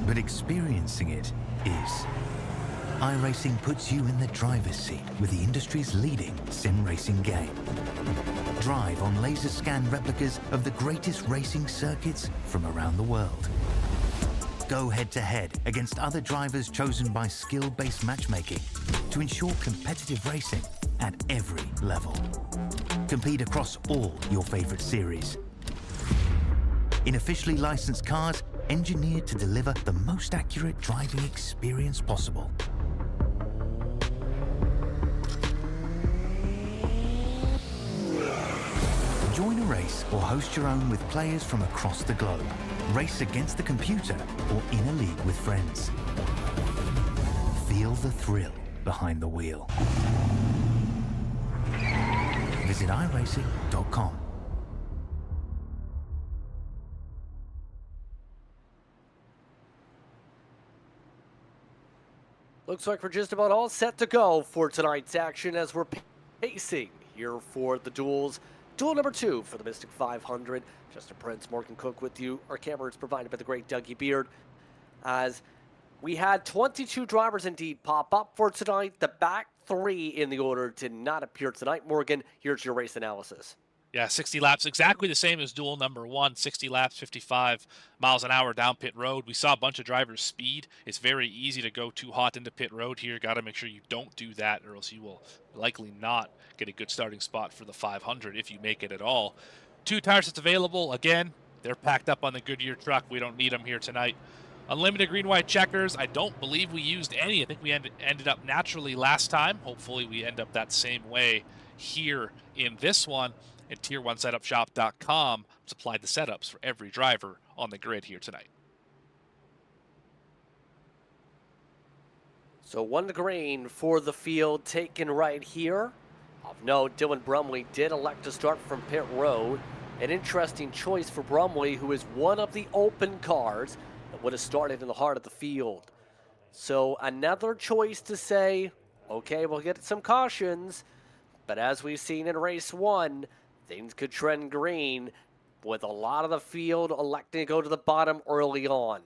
but experiencing it is. iRacing puts you in the driver's seat with the industry's leading sim racing game. Drive on laser scan replicas of the greatest racing circuits from around the world. Go head-to-head against other drivers chosen by skill-based matchmaking to ensure competitive racing at every level. Compete across all your favorite series. In officially licensed cars, engineered to deliver the most accurate driving experience possible. Join a race or host your own with players from across the globe. Race against the computer or in a league with friends. Feel the thrill behind the wheel. Visit iRacing.com. Looks like we're just about all set to go for tonight's action as we're pacing here for the duels. Duel number 2 for the Mystic 500. Justin Prince, Morgan Cook with you. Our camera is provided by the great Dougie Beard. As we had 22 drivers indeed pop up for tonight. The back 3 in the order did not appear tonight. Morgan, here's your race analysis. Yeah, 60 laps, exactly the same as duel number 1. 60 laps, 55 miles an hour down pit road. We saw a bunch of drivers speed. It's very easy to go too hot into pit road here. Got to make sure you don't do that, or else you will likely not get a good starting spot for the 500 if you make it at all. 2 tire sets available. Again, they're packed up on the Goodyear truck. We don't need them here tonight. Unlimited green-white checkers. I don't believe we used any. I think we ended up naturally last time. Hopefully we end up that same way here in this one. and Tier1setupshop.com supplied the setups for every driver on the grid here tonight. So 1 green for the field taken right here. Of note, Dylan Brumley did elect to start from pit road. An interesting choice for Brumley, who is one of the open cars that would have started in the heart of the field. So another choice to say, okay, we'll get some cautions, but as we've seen in race 1, things could trend green with a lot of the field electing to go to the bottom early on.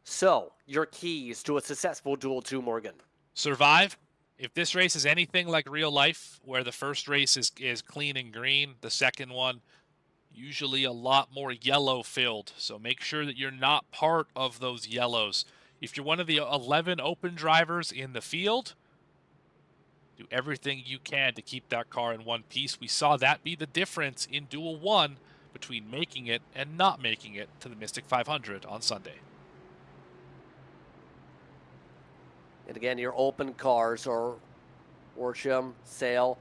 So, your keys to a successful Duel 2, Morgan. Survive. If this race is anything like real life, where the first race is clean and green, the second one usually a lot more yellow filled. So make sure that you're not part of those yellows. If you're one of the 11 open drivers in the field, do everything you can to keep that car in one piece. We saw that be the difference in Duel 1 between making it and not making it to the Mystic 500 on Sunday. And again, your open cars are Orcham, Sale,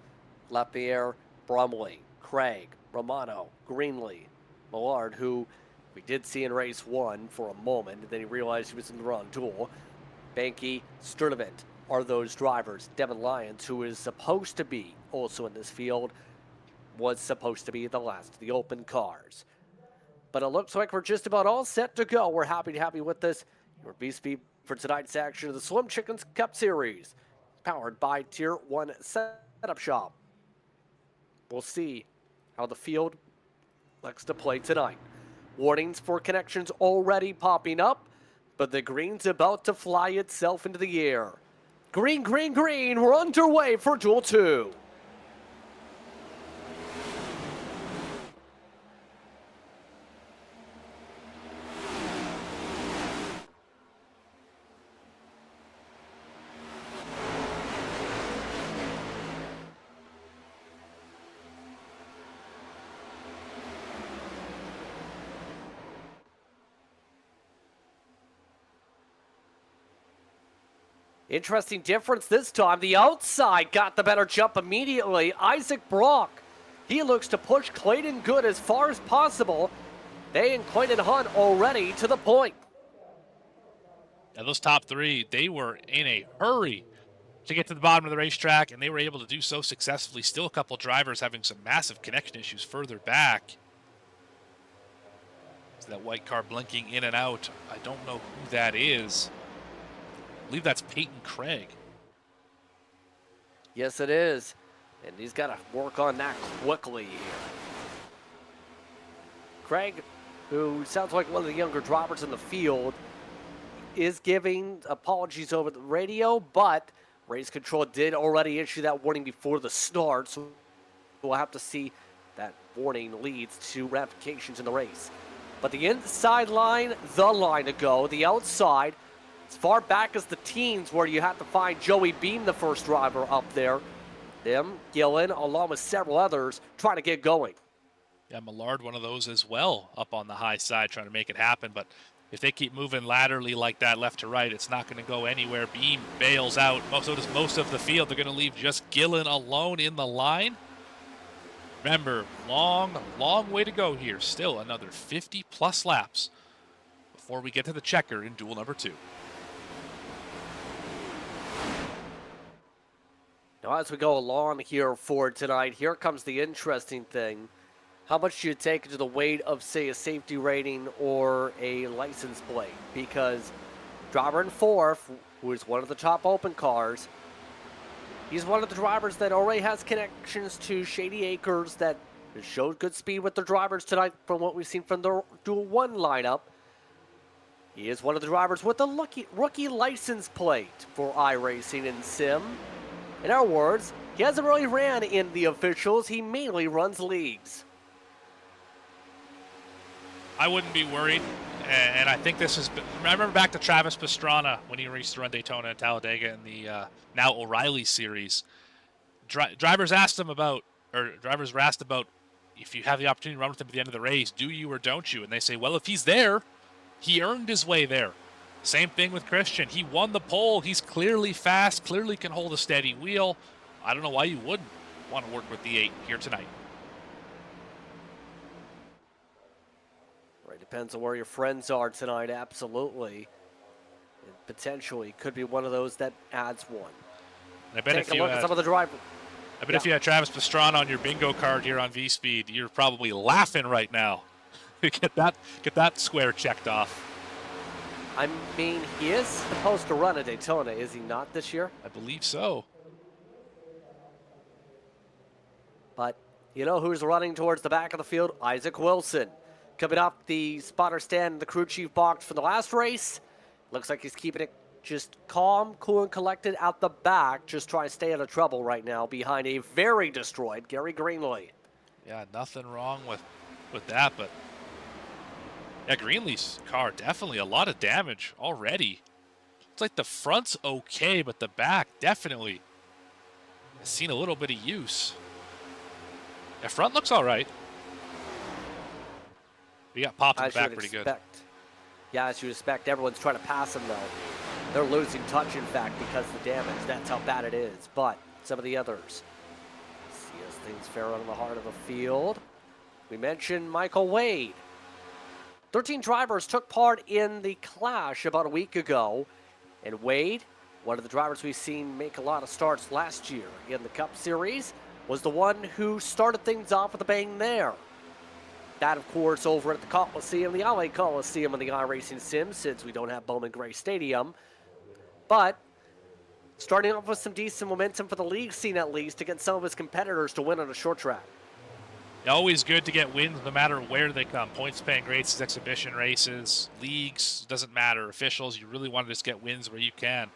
Lapierre, Brumley, Craig, Romano, Greenlee, Millard, who we did see in race 1 for a moment, and then he realized he was in the wrong duel. Banky, Sturdivant are those drivers. Devin Lyons, who is supposed to be also in this field, was supposed to be the last of the open cars. But it looks like we're just about all set to go. We're happy to have you with us. Your B-Speed for tonight's action of the Slim Chickens Cup Series, powered by Tier 1 Setup Shop. We'll see how the field likes to play tonight. Warnings for connections already popping up, but the green's about to fly itself into the air. Green, green, green, we're underway for Duel 2. Interesting difference this time. The outside got the better jump immediately. Isaac Brock, he looks to push Clayton Good as far as possible. They and Clayton Hunt already to the point. Now those top three, they were in a hurry to get to the bottom of the racetrack, and they were able to do so successfully. Still a couple drivers having some massive connection issues further back. Is that white car blinking in and out? I don't know who that is. I believe that's Peyton Craig. Yes, it is. And he's got to work on that quickly here. Craig, who sounds like one of the younger drivers in the field, is giving apologies over the radio, but race control did already issue that warning before the start, so we'll have to see that warning leads to ramifications in the race. But the inside line, the line to go. The outside, as far back as the teens, where you have to find Joey Beam, the first driver up there. Them, Gillen, along with several others, trying to get going. Yeah, Millard, one of those as well, up on the high side, trying to make it happen. But if they keep moving laterally like that, left to right, it's not going to go anywhere. Beam bails out. So does most of the field. They're going to leave just Gillen alone in the line. Remember, long way to go here. Still another 50-plus laps before we get to the checker in duel number 2. Now, as we go along here for tonight, here comes the interesting thing. How much do you take into the weight of, say, a safety rating or a license plate? Because driver in fourth, who is one of the top open cars, he's one of the drivers that already has connections to Shady Acres that showed good speed with their drivers tonight from what we've seen from the Duel 1 lineup. He is one of the drivers with a rookie license plate for iRacing and Sim. In our words, he hasn't really ran in the officials, he mainly runs leagues. I wouldn't be worried, and I think this is. I remember back to Travis Pastrana when he used to run Daytona and Talladega in the now O'Reilly series. Drivers were asked about if you have the opportunity to run with him at the end of the race, do you or don't you? And they say, well, if he's there, he earned his way there. Same thing with Christian. He won the pole. He's clearly fast, clearly can hold a steady wheel. I don't know why you wouldn't want to work with the 8 here tonight. Depends on where your friends are tonight, absolutely. It potentially could be one of those that adds one. And I bet Take if a you look at had, some of the drivers. I bet if you had Travis Pastrana on your bingo card here on V-Speed, you're probably laughing right now. get that square checked off. I mean, he is supposed to run at Daytona, is he not this year? I believe so. But you know who's running towards the back of the field? Isaac Wilson. Coming off the spotter stand in the crew chief box from the last race. Looks like he's keeping it just calm, cool, and collected out the back. Just trying to stay out of trouble right now behind a very destroyed Gary Greenlee. Yeah, nothing wrong with that, but yeah, Greenlee's car, definitely a lot of damage already. It's like the front's okay, but the back definitely has seen a little bit of use. The front looks all right. He got popped in the back pretty good. Yeah, as you expect, everyone's trying to pass him, though. They're losing touch, in fact, because of the damage. That's how bad it is. But some of the others. See as things fare out in the heart of the field. We mentioned Michael Wade. 13 drivers took part in the clash about a week ago. And Wade, one of the drivers we've seen make a lot of starts last year in the Cup Series, was the one who started things off with a bang there. That, of course, over at the Coliseum, the LA Coliseum in the iRacing Sim, since we don't have Bowman Gray Stadium. But starting off with some decent momentum for the league scene, at least, to get some of his competitors to win on a short track. Always good to get wins no matter where they come. Points paying races, exhibition races, leagues, doesn't matter. Officials, you really want to just get wins where you can.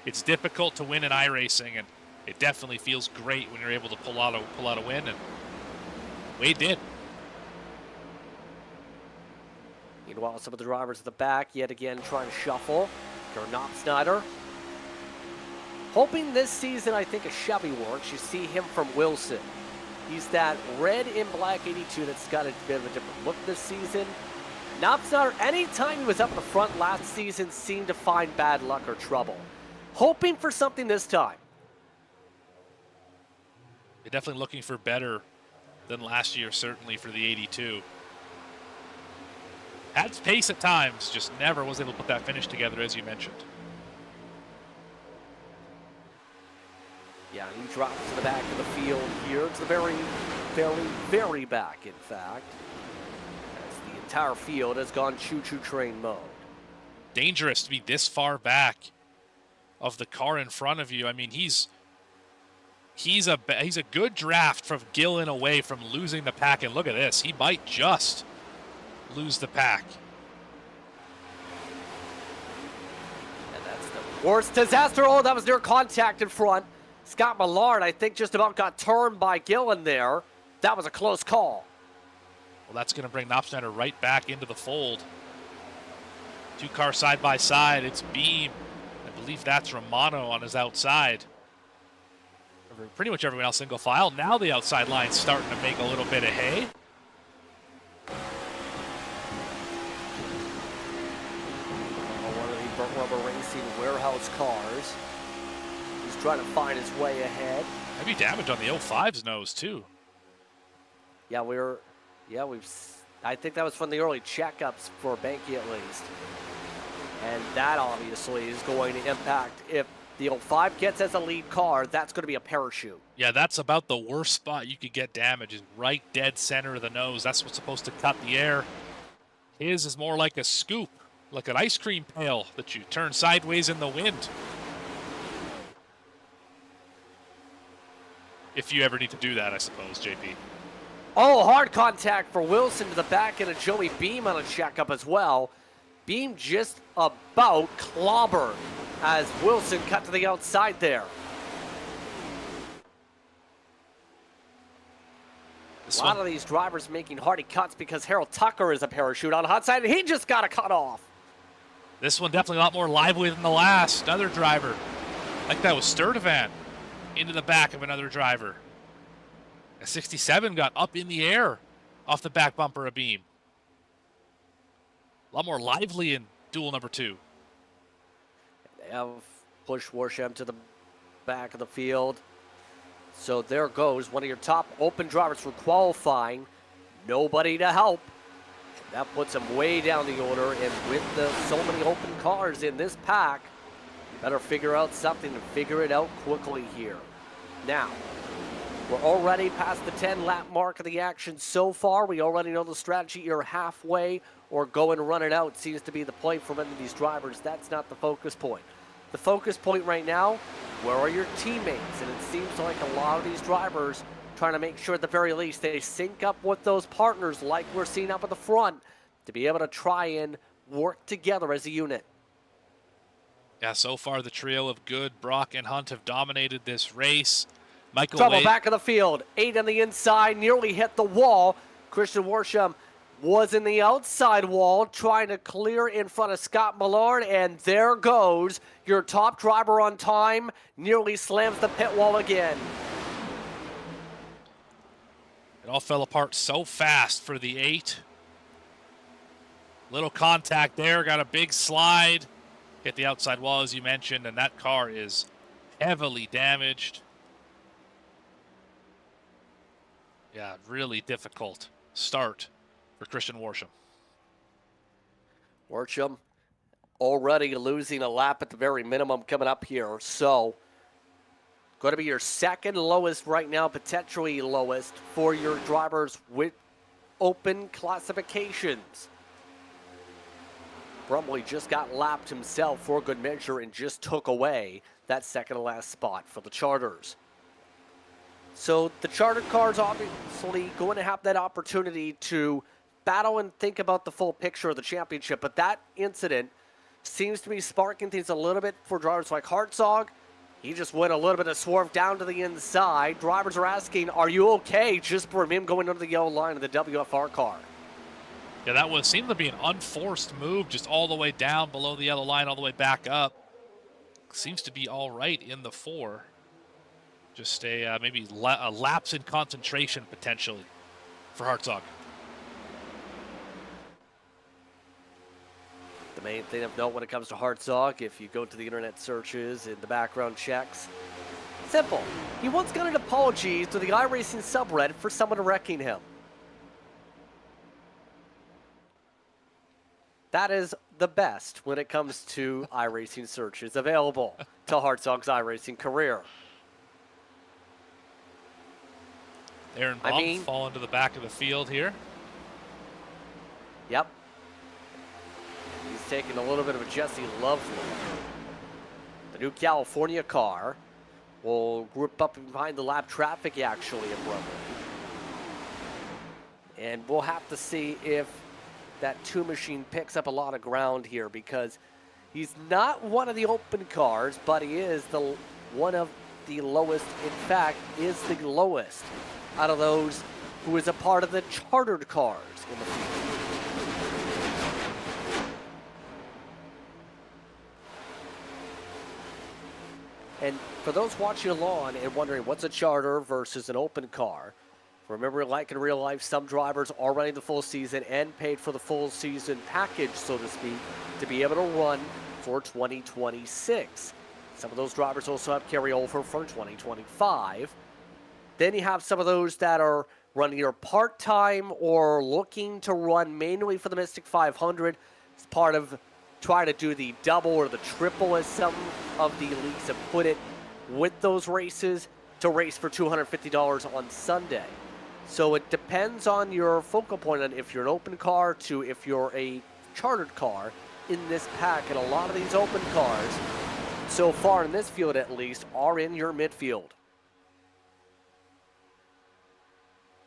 It's difficult to win in iRacing, and it definitely feels great when you're able to pull out a win, and Wade did. Meanwhile, some of the drivers at the back, yet again, trying to shuffle. Gernot Snyder. Hoping this season, I think, a Chevy works. You see him from Wilson. He's that red and black 82 that's got a bit of a different look this season. Knopsnatter, anytime he was up in the front last season, seemed to find bad luck or trouble. Hoping for something this time. They're definitely looking for better than last year, certainly for the 82. Had pace at times, just never was able to put that finish together, as you mentioned. Yeah, he drops to the back of the field here. It's the very, very, very back, in fact. As the entire field has gone choo-choo train mode. Dangerous to be this far back of the car in front of you. I mean, he's a good draft from Gillen away from losing the pack. And look at this, he might just lose the pack. And that's the worst disaster. Oh, that was near contact in front. Scott Millard, I think, just about got turned by Gillen there. That was a close call. Well, that's going to bring Knopfsnyder right back into the fold. Two cars side by side. It's Beam. I believe that's Romano on his outside. Pretty much everyone else single file. Now the outside line's starting to make a little bit of hay. One of the Burnt Rubber Racing warehouse cars. He's trying to find his way ahead. Maybe damage on the 05's nose, too. Yeah, I think that was from the early checkups for Banky at least. And that obviously is going to impact. If the 05 gets as a lead car, that's going to be a parachute. Yeah, that's about the worst spot you could get damage, is right dead center of the nose. That's what's supposed to cut the air. His is more like a scoop, like an ice cream pail that you turn sideways in the wind. If you ever need to do that, I suppose, JP. Oh, hard contact for Wilson to the back end of Joey Beam on a checkup as well. Beam just about clobbered as Wilson cut to the outside there. A lot of these drivers making hardy cuts because Harold Tucker is a parachute on hot side, and he just got a cut off. This one definitely a lot more lively than the last. Another driver. Like that was Sturtevant into the back of another driver. A 67 got up in the air off the back bumper of Beam. A lot more lively in duel number 2. They have pushed Warsham to the back of the field. So there goes one of your top open drivers for qualifying. Nobody to help. That puts him way down the order, and with so many open cars in this pack, better figure out something and figure it out quickly here. Now, we're already past the 10-lap mark of the action so far. We already know the strategy. You're halfway or go and run it out seems to be the play for many of these drivers. That's not the focus point. The focus point right now, where are your teammates? And it seems like a lot of these drivers trying to make sure at the very least they sync up with those partners like we're seeing up at the front to be able to try and work together as a unit. Yeah, so far the trio of Good, Brock, and Hunt have dominated this race. Michael Trouble Wade, back of the field. 8 on the inside, nearly hit the wall. Christian Worsham was in the outside wall trying to clear in front of Scott Millard, and there goes your top driver on time. Nearly slams the pit wall again. it all fell apart so fast for the 8. Little contact there, got a big slide. Hit the outside wall, as you mentioned, and that car is heavily damaged. Yeah, really difficult start for Christian Worsham. Worsham already losing a lap at the very minimum coming up here. So, going to be your second lowest right now, potentially lowest for your drivers with open classifications. Brumley just got lapped himself for good measure and just took away that second to last spot for the Charters. So the Charter cars obviously going to have that opportunity to battle and think about the full picture of the championship, but that incident seems to be sparking things a little bit for drivers like Hartzog. He just went a little bit of swerve down to the inside. Drivers are asking, are you okay, just for him going under the yellow line of the WFR car? Yeah, that seemed to be an unforced move, just all the way down below the yellow line, all the way back up. Seems to be all right in the 4. Just a maybe a lapse in concentration potentially for Hartzog. The main thing of note when it comes to Hartzog, if you go to the internet searches and the background checks, simple. He once got an apology to the iRacing subreddit for someone wrecking him. That is the best when it comes to iRacing searches available to Hartzog's iRacing career. Aaron Baum fall into the back of the field here. Yep. He's taking a little bit of a Jesse Love look. The new California car will group up behind the lap traffic actually in Brumley. And we'll have to see if that 2 machine picks up a lot of ground here, because he's not one of the open cars, but he is one of the lowest, in fact, is the lowest out of those who is a part of the chartered cars in the field. And for those watching along and wondering what's a charter versus an open car, remember, like in real life, some drivers are running the full season and paid for the full season package, so to speak, to be able to run for 2026. Some of those drivers also have carryover for 2025. Then you have some of those that are running either part-time or looking to run manually for the Mystic 500 as part of trying to do the double or the triple, as some of the leagues have put it, with those races to race for $250 on Sunday. So it depends on your focal point on if you're an open car to if you're a chartered car in this pack. And a lot of these open cars, so far in this field at least, are in your midfield.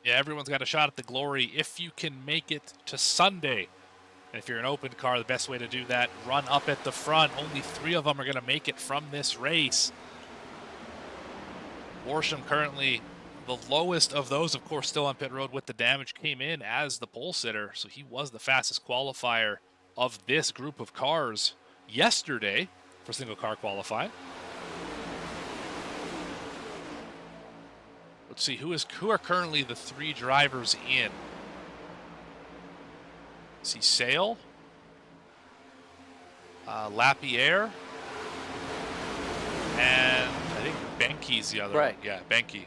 Yeah, everyone's got a shot at the glory if you can make it to Sunday. And if you're an open car, the best way to do that, run up at the front. Only 3 of them are going to make it from this race. Worsham currently the lowest of those, of course, still on pit road with the damage, came in as the pole sitter. So he was the fastest qualifier of this group of cars yesterday for single car qualifying. Let's see, who are currently the 3 drivers in? See, Sale, Lapierre, and I think Benke's the other one. Yeah, Benke.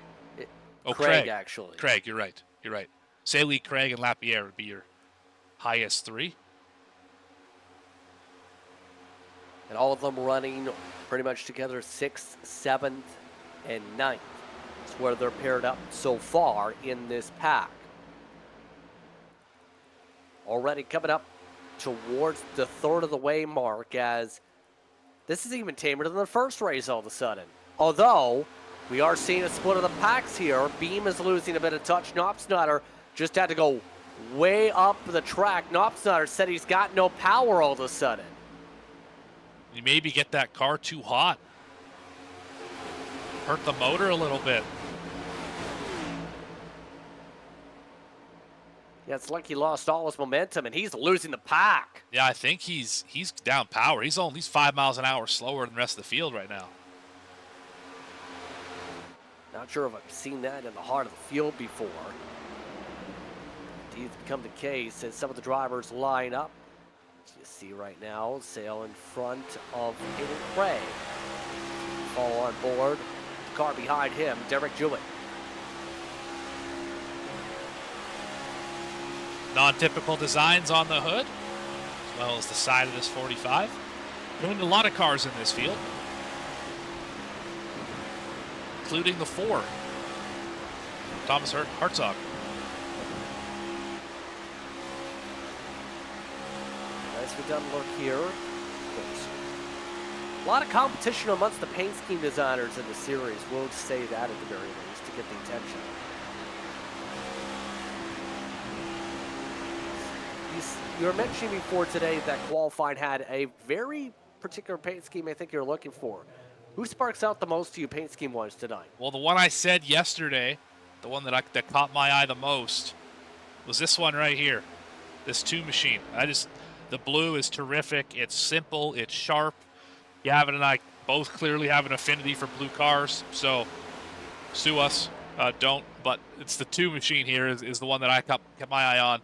Craig, actually. Craig, you're right. You're right. Saley, Craig, and Lapierre would be your highest 3. And all of them running pretty much together 6th, 7th, and 9th. It's where they're paired up so far in this pack. Already coming up towards the third of the way mark, as this is even tamer than the first race all of a sudden. Although, we are seeing a split of the packs here. Beam is losing a bit of touch. Knopfsnyder just had to go way up the track. Knopfsnyder said he's got no power all of a sudden. You maybe get that car too hot. Hurt the motor a little bit. Yeah, it's like he lost all his momentum, and he's losing the pack. Yeah, I think he's down power. He's 5 miles an hour slower than the rest of the field right now. Not sure if I've seen that in the heart of the field before. Indeed, it's become the case as some of the drivers line up. As you see right now, Sale in front of Hayden Craig. Fall on board. The car behind him, Derek Jewett. Non-typical designs on the hood, as well as the side of this 45. And a lot of cars in this field, including the 4. Thomas Hartzog. Nicely done look here. A lot of competition amongst the paint scheme designers in the series. We'll say that at the very least to get the attention. You were mentioning before today that qualifying had a very particular paint scheme I think you're looking for. Who sparks out the most to you paint scheme-wise tonight? Well, the one I said yesterday, the one that caught my eye the most, was this one right here, this 2 machine. The blue is terrific. It's simple. It's sharp. Gavin and I both clearly have an affinity for blue cars, so sue us. Don't. But it's the 2 machine here is the one that I kept my eye on.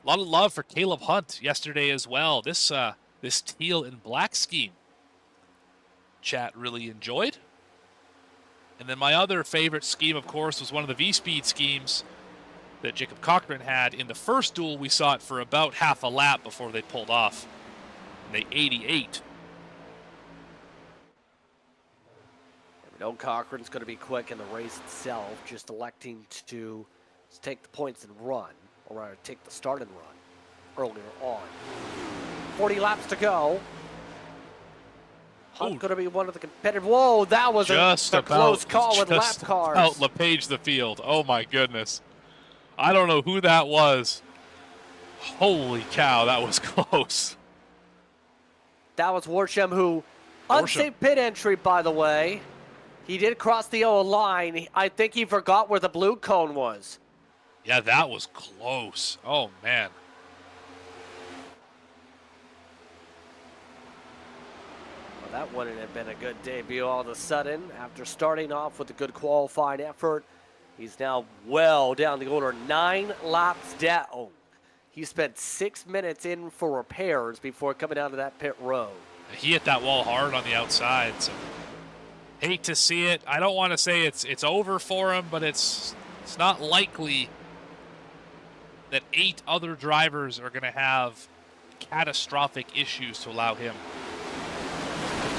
A lot of love for Caleb Hunt yesterday as well. This teal and black scheme, chat really enjoyed. And then my other favorite scheme, of course, was one of the V-Speed schemes that Jacob Cochran had in the first duel. We saw it for about half a lap before they pulled off. And they 88. We know Cochran's going to be quick in the race itself, just electing to take the points and run, or rather take the start and run earlier on. 40 laps to go. Hunt going to be one of the competitive. Whoa, that was a close call with lap cars. Out LePage the field. Oh my goodness. I don't know who that was. Holy cow, that was close. That was Warsham, who unsafe pit entry, by the way. He did cross the yellow line. I think he forgot where the blue cone was. Yeah, that was close. Oh man. That wouldn't have been a good debut all of a sudden. After starting off with a good qualifying effort, he's now well down the order, 9 laps down. Oh, he spent 6 minutes in for repairs before coming down to that pit road. He hit that wall hard on the outside, so hate to see it. I don't want to say it's over for him, but it's not likely that 8 other drivers are going to have catastrophic issues to allow him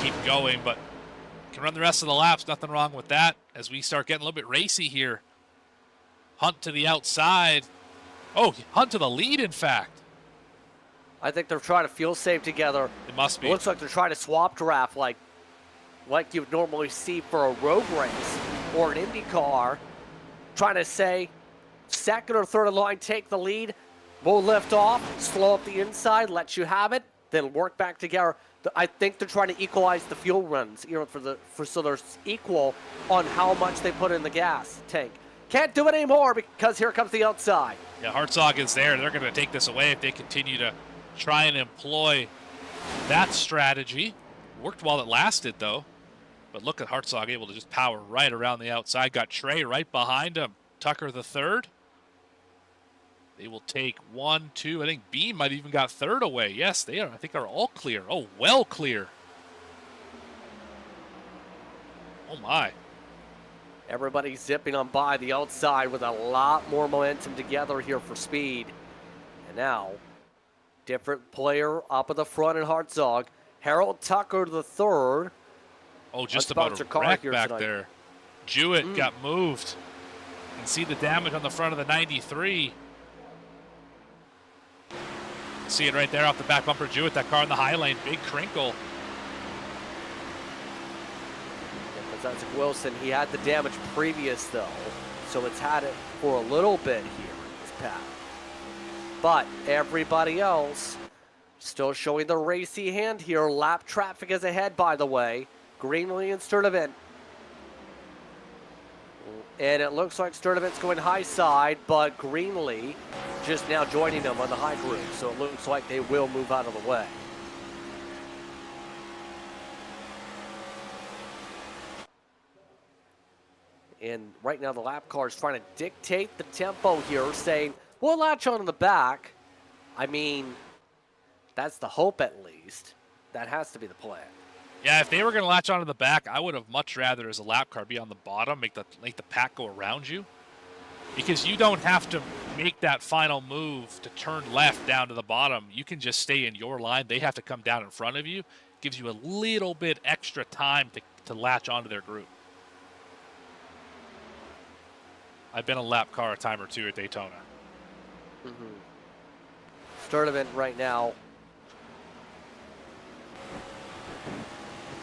keep going, but can run the rest of the laps. Nothing wrong with that as we start getting a little bit racy here. Hunt to the outside. Oh, Hunt to the lead, in fact. I think they're trying to fuel save together. It must be. It looks like they're trying to swap draft like you would normally see for a road race or an Indy car. Trying to say, second or third line, take the lead. We'll lift off, slow up the inside, let you have it, then work back together. I think they're trying to equalize the fuel runs, so they're equal on how much they put in the gas tank. Can't do it anymore because here comes the outside. Yeah, Hartzog is there. They're going to take this away if they continue to try and employ that strategy. Worked while it lasted, though. But look at Hartzog able to just power right around the outside. Got Trey right behind him. Tucker the third. They will take 1, 2. I think Beam might even got third away. Yes, they are. I think are all clear. Oh, well clear. Oh, my. Everybody zipping on by the outside with a lot more momentum together here for speed. And now Different player up at the front in Hartzog. Harold Tucker the third. Oh, just Let's about bounce a your car wreck here back tonight. there. Jewett got moved. You can see the damage on the front of the 93. See it right there off the back bumper. Jewett, that car in the high lane, big crinkle. That's Wilson. He had the damage previous though, so it's had it for a little bit here in this pack. But everybody else still showing the racy hand here. Lap traffic is ahead, by the way. Greenlee and Sturdivant. And it looks like Sturdivant's going high side, but Greenlee just now joining them on the high group. So it looks like they will move out of the way. And right now the lap car is trying to dictate the tempo here, saying, we'll latch on in the back. I mean, that's the hope at least. That has to be the plan. Yeah, if they were going to latch onto the back, I would have much rather as a lap car be on the bottom, make the pack go around you. Because you don't have to make that final move to turn left down to the bottom. You can just stay in your line. They have to come down in front of you. Gives you a little bit extra time to latch onto their group. I've been a lap car a time or two at Daytona. Sturdivant right now.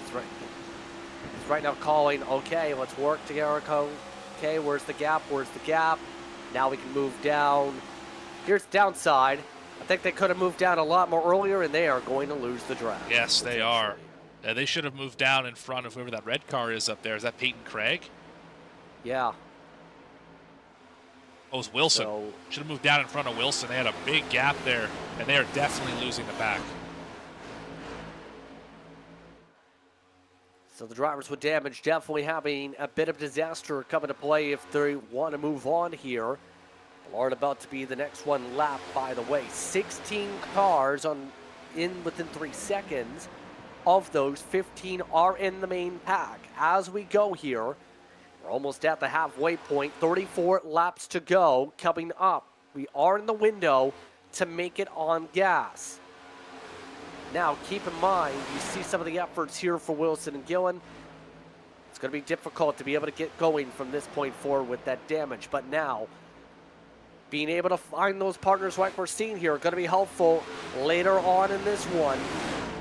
He's right now calling, okay, let's work together. Okay, where's the gap? Where's the gap? Now we can move down. Here's the downside. I think they could have moved down a lot more earlier, and they are going to lose the draft. Yes, they are. They should have moved down in front of whoever that red car is up there. Is that Peyton Craig? Yeah. Oh, it was Wilson. So, should have moved down in front of Wilson. They had a big gap there, and they are definitely losing the back. So the drivers with damage definitely having a bit of disaster come into play if they want to move on here. Ballard about to be the next one lap, by the way. 16 cars within 3 seconds. Of those, 15 are in the main pack. As we go here, we're almost at the halfway point. 34 laps to go coming up. We are in the window to make it on gas. Now, keep in mind, you see some of the efforts here for Wilson and Gillen. It's going to be difficult to be able to get going from this point forward with that damage. But now, being able to find those partners like we're seeing here are going to be helpful later on in this one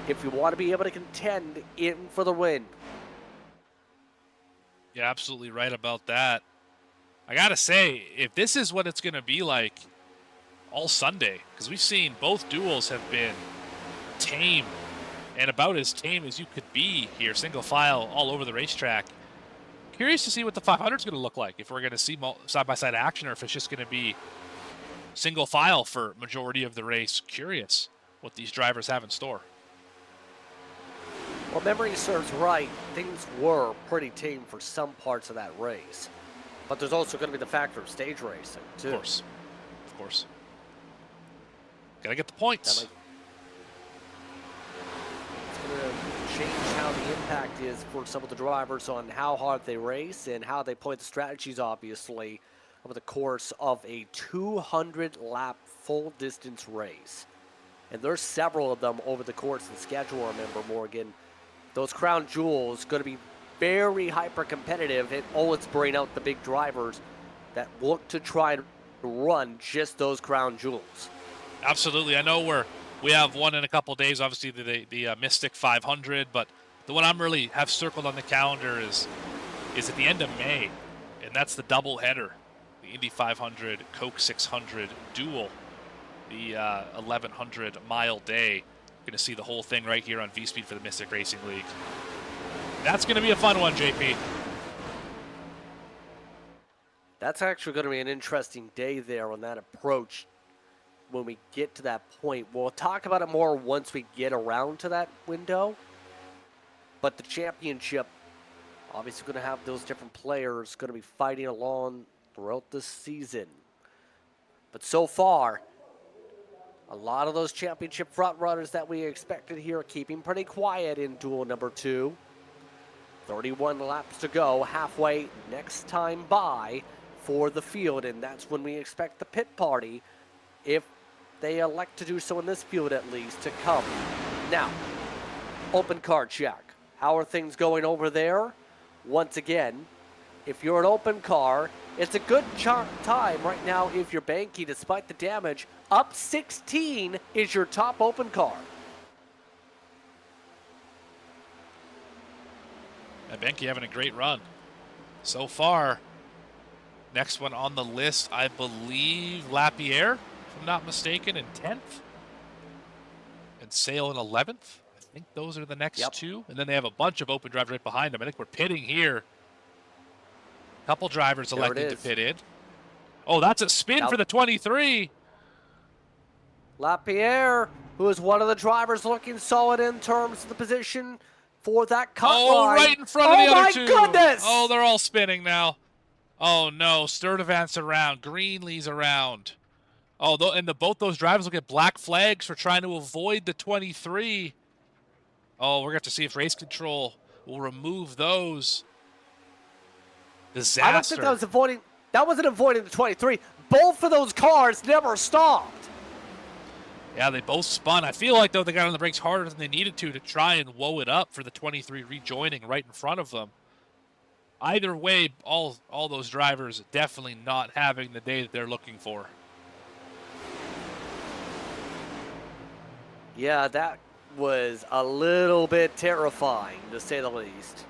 if you want to be able to contend in for the win. You're absolutely right about that. I got to say, if this is what it's going to be like all Sunday, because we've seen both duels have been tame and about as tame as you could be here, single file all over the racetrack. Curious to see what the 500 is going to look like, if we're going to see side-by-side action or if it's just going to be single file for majority of the race. Curious what these drivers have in store. Well, memory serves right, things were pretty tame for some parts of that race. But there's also going to be the factor of stage racing, too. Of course. Gotta get the points. Change how the impact is for some of the drivers on how hard they race and how they play the strategies, obviously, over the course of a 200-lap full-distance race. And there's several of them over the course of the schedule, remember, Morgan. Those crown jewels going to be very hyper-competitive, and it's bringing out the big drivers that look to try and run just those crown jewels. Absolutely. I know we have one in a couple days, obviously the Mystic 500, but the one I'm really have circled on the calendar is at the end of May, and that's the double header, the Indy 500 Coke 600 duel, the 1100 mile day. Going to see the whole thing right here on V-Speed for the Mystic Racing League. That's going to be a fun one, JP. That's actually going to be an interesting day there on that approach. When we get to that point, we'll talk about it more once we get around to that window. But the championship, obviously going to have those different players going to be fighting along throughout the season. But so far, a lot of those championship front runners that we expected here are keeping pretty quiet in duel number 2. 31 laps to go, halfway next time by for the field, and that's when we expect the pit party if they elect to do so in this field at least to come. Now, open car check. How are things going over there? Once again, if you're an open car, it's a good time right now if you're banky despite the damage. Up 16 is your top open car. Benke having a great run so far. Next one on the list, I believe Lapierre, if I'm not mistaken, in 10th. And Sale in 11th. I think those are the next two. And then they have a bunch of open drivers right behind them. I think we're pitting here. A couple drivers electing to pit in. Oh, that's a spin for the 23. Lapierre, who is one of the drivers looking solid in terms of the position for that cut line. Right in front of the other two. Oh, my goodness! Oh, they're all spinning now. Oh, no. Sturdivant's around. Greenlee's around. Oh, both those drivers will get black flags for trying to avoid the 23. Oh, we're going to have to see if race control will remove those. Disaster. I don't think that was avoiding. That wasn't avoiding the 23. Both of those cars never stopped. Yeah, they both spun. I feel like, though, they got on the brakes harder than they needed to try and woe it up for the 23 rejoining right in front of them. Either way, all those drivers definitely not having the day that they're looking for. Yeah, that was a little bit terrifying, to say the least.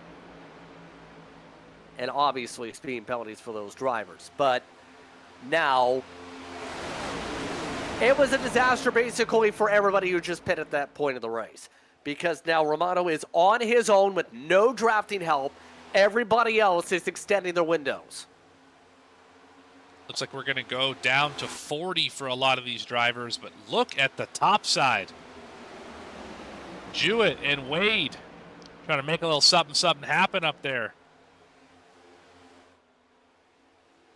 And obviously speeding penalties for those drivers. But now, it was a disaster basically for everybody who just pit at that point of the race. Because now Romano is on his own with no drafting help. Everybody else is extending their windows. Looks like we're going to go down to 40 for a lot of these drivers. But look at the top side. Jewett and Wade trying to make a little something happen up there.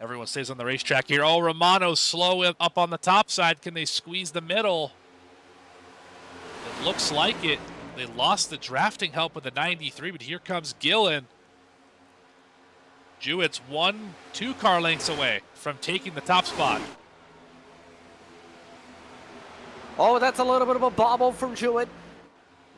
Everyone stays on the racetrack here. Oh, Romano's slow up on the top side. Can they squeeze the middle? It looks like it. They lost the drafting help with the 93, but here comes Gillen. Jewett's 2 car lengths away from taking the top spot. Oh, that's a little bit of a bobble from Jewett.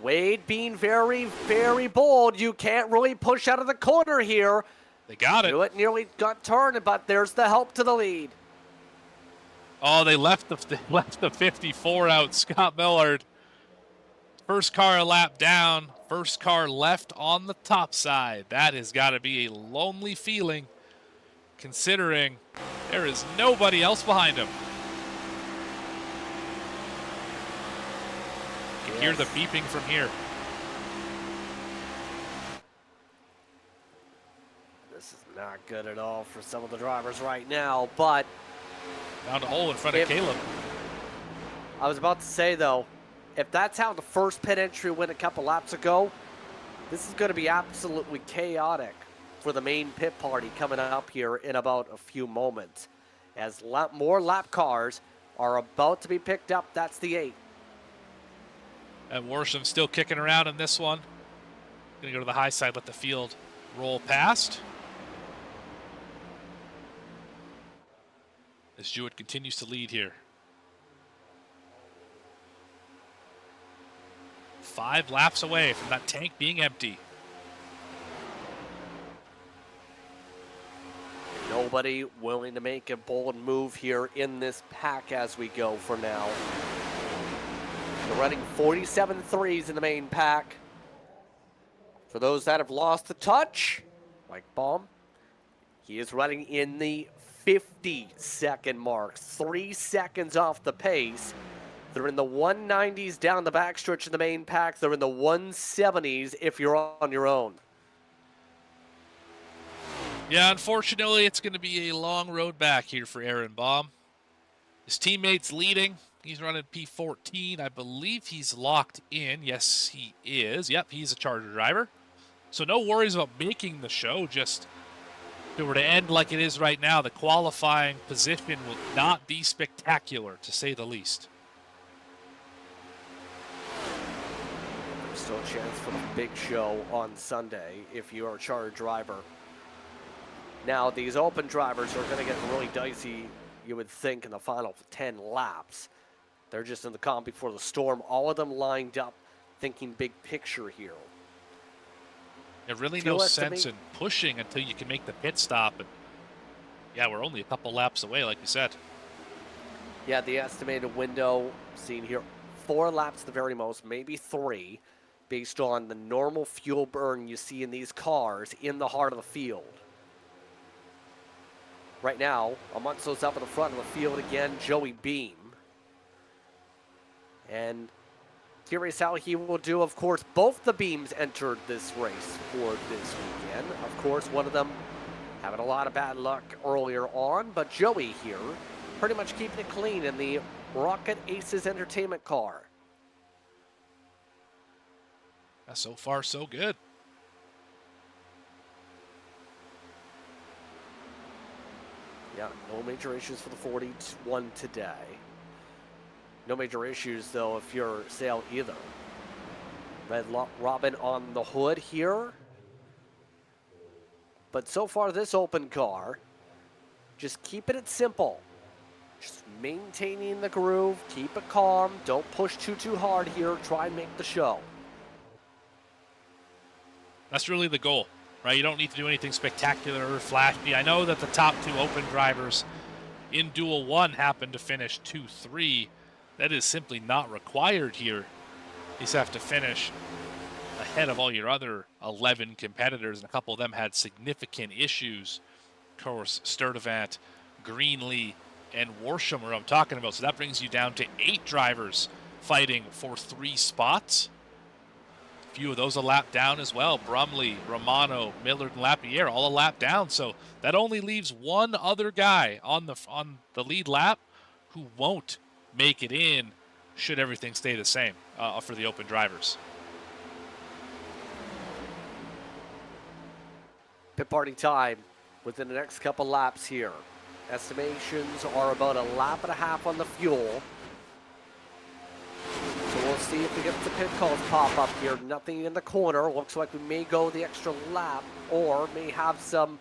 Wade being very, very bold. You can't really push out of the corner here. They got it. Jewett nearly got turned, but there's the help to the lead. Oh, they left the 54 out. Scott Millard. First car a lap down. First car left on the top side. That has got to be a lonely feeling, considering there is nobody else behind him. You can hear the beeping from here. This is not good at all for some of the drivers right now, but found a hole in front of Caleb. I was about to say, though, if that's how the first pit entry went a couple laps ago, this is going to be absolutely chaotic for the main pit party coming up here in about a few moments. As more lap cars are about to be picked up, that's the 8. And Worsham still kicking around in this one. Going to go to the high side, let the field roll past. As Jewett continues to lead here. 5 laps away from that tank being empty. Nobody willing to make a bold move here in this pack as we go for now. They're running 47 threes in the main pack. For those that have lost the touch, like Baum, he is running in the 50-second mark, 3 seconds off the pace. They're in the 190s down the backstretch in the main pack. They're in the 170s if you're on your own. Yeah, unfortunately, it's going to be a long road back here for Aaron Baum. His teammate's leading. He's running P14. I believe he's locked in. Yes, he is. Yep, he's a Charger driver. So no worries about making the show. Just if it were to end like it is right now, the qualifying position will not be spectacular, to say the least. There's still a chance for the big show on Sunday if you are a Charger driver. Now, these open drivers are going to get really dicey, you would think, in the final 10 laps. They're just in the calm before the storm. All of them lined up, thinking big picture here. There's really Fuel no estimate- sense in pushing until you can make the pit stop. And yeah, we're only a couple laps away, like you said. Yeah, the estimated window seen here, 4 laps at the very most, maybe 3, based on the normal fuel burn you see in these cars in the heart of the field. Right now, Alonso's up at the front of the field again, Joey Beam. And curious how he will do. Of course, both the Beams entered this race for this weekend. Of course, one of them having a lot of bad luck earlier on, but Joey here pretty much keeping it clean in the Rocket Aces Entertainment car. So far, so good. Yeah, no major issues for the 41 today. No major issues, though, if you're Sale either. Red Robin on the hood here. But so far, this open car, just keeping it simple. Just maintaining the groove, keep it calm, don't push too hard here, try and make the show. That's really the goal, right? You don't need to do anything spectacular or flashy. I know that the top 2 open drivers in Duel 1 happened to finish 2-3. That is simply not required here. You just have to finish ahead of all your other 11 competitors, and a couple of them had significant issues. Of course, Sturdivant, Greenlee, and Worsham are I'm talking about. So that brings you down to 8 drivers fighting for 3 spots. A few of those a lap down as well. Brumley, Romano, Millard, and Lapierre all a lap down. So that only leaves one other guy on the lead lap who won't make it in should everything stay the same for the open drivers. Pit party time within the next couple laps here. Estimations are about a lap and a half on the fuel. So we'll see if we get the pit calls pop up here. Nothing in the corner. Looks like we may go the extra lap or may have some,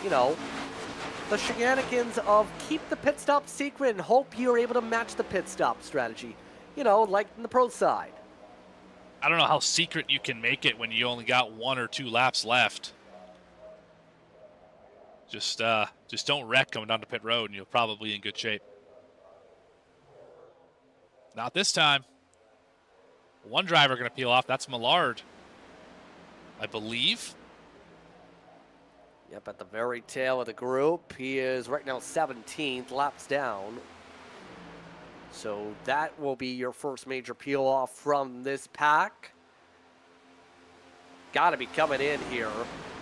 the shenanigans of keep the pit stop secret and hope you're able to match the pit stop strategy. Like in the pro side. I don't know how secret you can make it when you only got 1 or 2 laps left. Just don't wreck coming down to pit road and you'll probably be in good shape. Not this time. One driver going to peel off. That's Millard, I believe. Yep, at the very tail of the group. He is right now 17th, laps down. So that will be your first major peel off from this pack. Got to be coming in here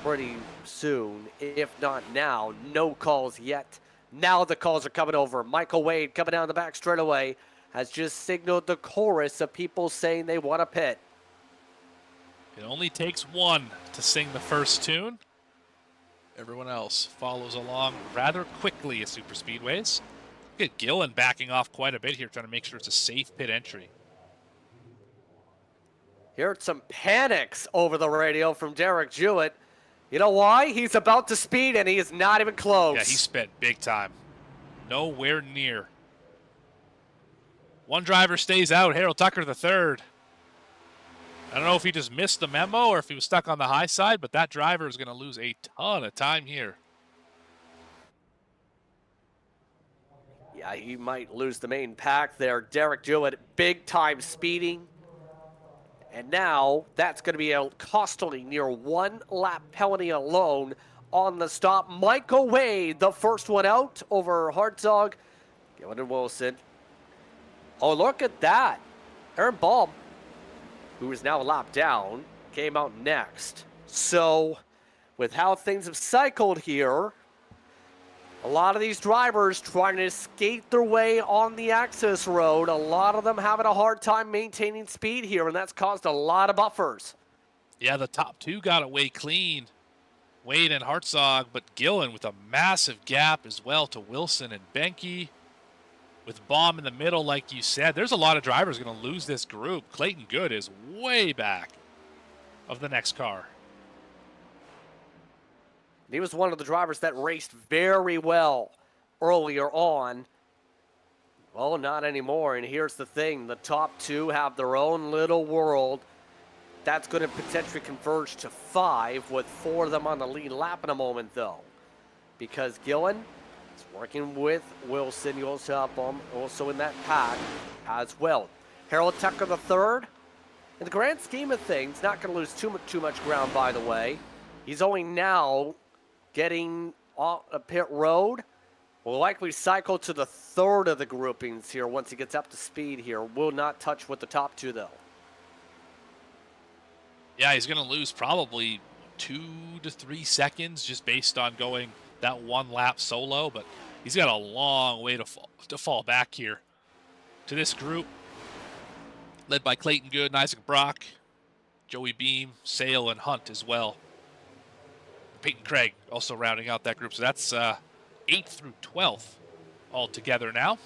pretty soon, if not now. No calls yet. Now the calls are coming over. Michael Wade coming down the back straightaway has just signaled the chorus of people saying they want to pit. It only takes one to sing the first tune. Everyone else follows along rather quickly at super speedways. Look at Gillen backing off quite a bit here, trying to make sure it's a safe pit entry. Heard some panics over the radio from Derek Jewett. You know why? He's about to speed and he is not even close. Yeah, he sped big time. Nowhere near. One driver stays out, Harold Tucker the third. I don't know if he just missed the memo or if he was stuck on the high side, but that driver is going to lose a ton of time here. Yeah, he might lose the main pack there. Derek Jewett, big time speeding. And now that's going to be a costly near 1 lap penalty alone on the stop. Michael Wade, the first one out over Hartzog. Gillen and Wilson. Oh, look at that. Aaron Baum, who is now a lap down, came out next. So, with how things have cycled here, a lot of these drivers trying to skate their way on the access road. A lot of them having a hard time maintaining speed here, and that's caused a lot of buffers. Yeah, the top 2 got away clean. Wade and Hartzog, but Gillen with a massive gap as well to Wilson and Benke. With Baum in the middle, like you said, there's a lot of drivers going to lose this group. Clayton Good is way back of the next car. He was one of the drivers that raced very well earlier on. Oh, not anymore. And here's the thing. The top two have their own little world. That's going to potentially converge to 5 with 4 of them on the lead lap in a moment, though. Because Gillen is working with Wilson. You also have him also in that pack as well. Harold Tucker the third. In the grand scheme of things, not going to lose too much ground, by the way. He's only now getting off a pit road. Will likely cycle to the third of the groupings here once he gets up to speed here. Will not touch with the top two, though. Yeah, he's going to lose probably 2 to 3 seconds just based on going that one lap solo, but he's got a long way to fall back here to this group, led by Clayton Good and Isaac Brock, Joey Beam, Sale, and Hunt as well. Peyton Craig also rounding out that group, so that's 8th through 12th all together now.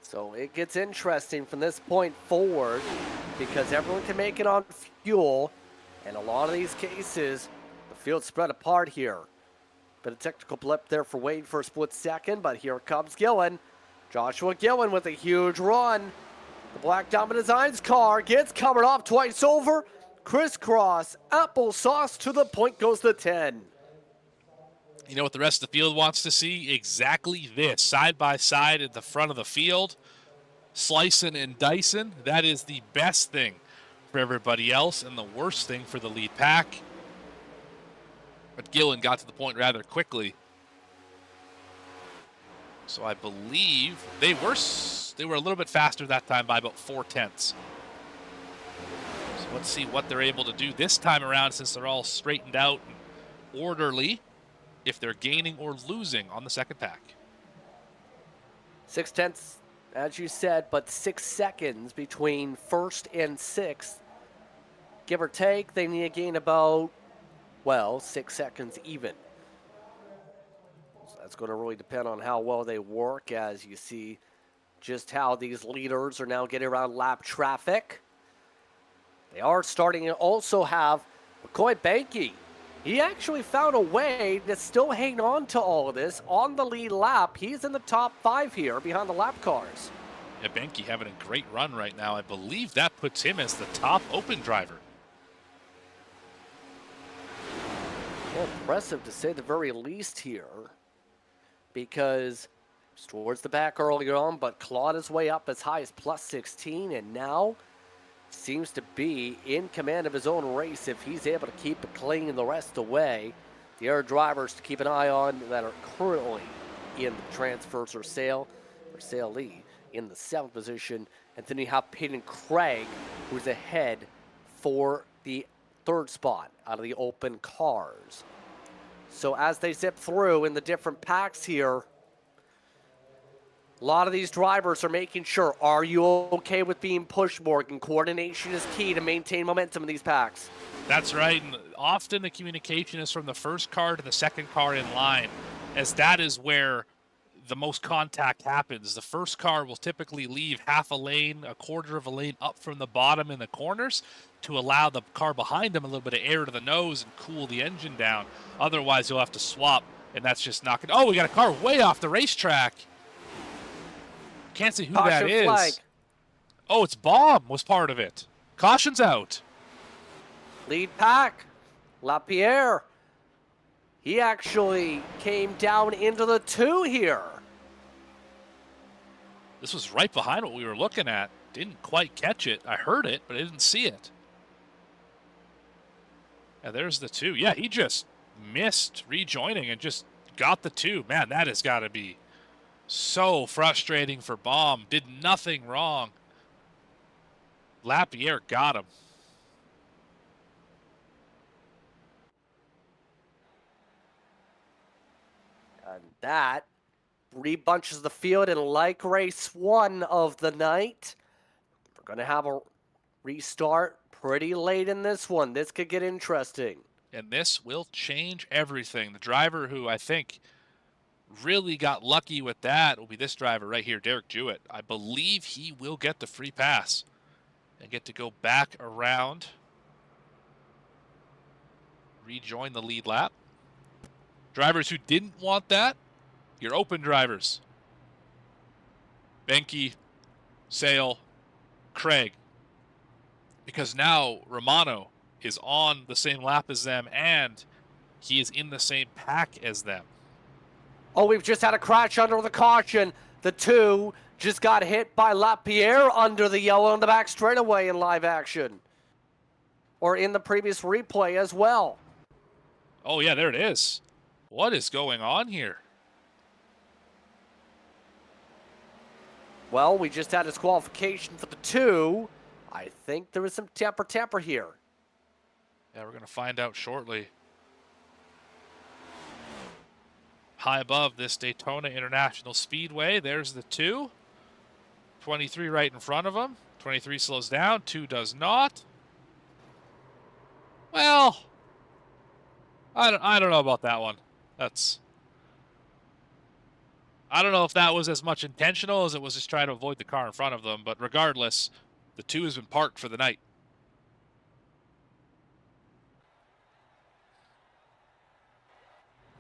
So it gets interesting from this point forward because everyone can make it on fuel, and a lot of these cases, the field's spread apart here. Bit of technical blip there for Wade for a split second, but here comes Gillen. Joshua Gillen with a huge run. The Black Diamond Designs car gets covered off twice over. Crisscross, applesauce to the point goes the 10. You know what the rest of the field wants to see? Exactly this, side by side at the front of the field. Slicing and dicing, that is the best thing for everybody else and the worst thing for the lead pack. But Gillen got to the point rather quickly. So I believe they were a little bit faster that time by about 4/10. So let's see what they're able to do this time around since they're all straightened out and orderly, if they're gaining or losing on the second pack. 6/10, as you said, but 6 seconds between first and sixth. Give or take, they need to gain about, 6 seconds even. So that's going to really depend on how well they work, as you see just how these leaders are now getting around lap traffic. They are starting to also have McCoy Banky. He actually found a way to still hang on to all of this on the lead lap. He's in the top 5 here behind the lap cars. Yeah, Benke having a great run right now. I believe that puts him as the top open driver. Well, impressive to say the very least here, because it's towards the back earlier on, but clawed his way up as high as plus 16, and now seems to be in command of his own race if he's able to keep it clean the rest of the way. The other drivers to keep an eye on that are currently in the transfers or Sale-lee in the 7th position. And then you have Peyton Craig, who's ahead for the 3rd spot out of the open cars. So as they zip through in the different packs here, a lot of these drivers are making sure, are you okay with being pushed, Morgan? Coordination is key to maintain momentum in these packs. That's right, and often the communication is from the first car to the second car in line, as that is where the most contact happens. The first car will typically leave half a lane, a quarter of a lane up from the bottom in the corners to allow the car behind them a little bit of air to the nose and cool the engine down. Otherwise, you'll have to swap, and that's just not good. Oh, we got a car way off the racetrack. Can't see who Caution that is. flag. Oh, it's Bomb was part of it. Caution's out. Lead pack, LaPierre. He actually came down into the 2 here. This was right behind what we were looking at. Didn't quite catch it. I heard it, but I didn't see it. Yeah, there's the 2. Yeah, he just missed rejoining and just got the 2. Man, that has got to be so frustrating for Bomb. Did nothing wrong. Lapierre got him. And that rebunches the field in like race 1 of the night. We're going to have a restart pretty late in this one. This could get interesting. And this will change everything. The driver who I think really got lucky with that will be this driver right here, Derek Jewett. I believe he will get the free pass and get to go back around, rejoin the lead lap. Drivers who didn't want that, your open drivers. Benke, Sale, Craig. Because now Romano is on the same lap as them, and he is in the same pack as them. Oh, we've just had a crash under the caution. The two just got hit by Lapierre under the yellow on the back straightaway in live action. Or in the previous replay as well. Oh, yeah, there it is. What is going on here? Well, we just had disqualification for the two. I think there is some temper here. Yeah, we're going to find out shortly. High above this Daytona International Speedway, there's the two. 23 right in front of him. 23 slows down, 2 does not. Well, I don't know about that one. I don't know if that was as much intentional as it was just trying to avoid the car in front of them, but regardless, the two has been parked for the night.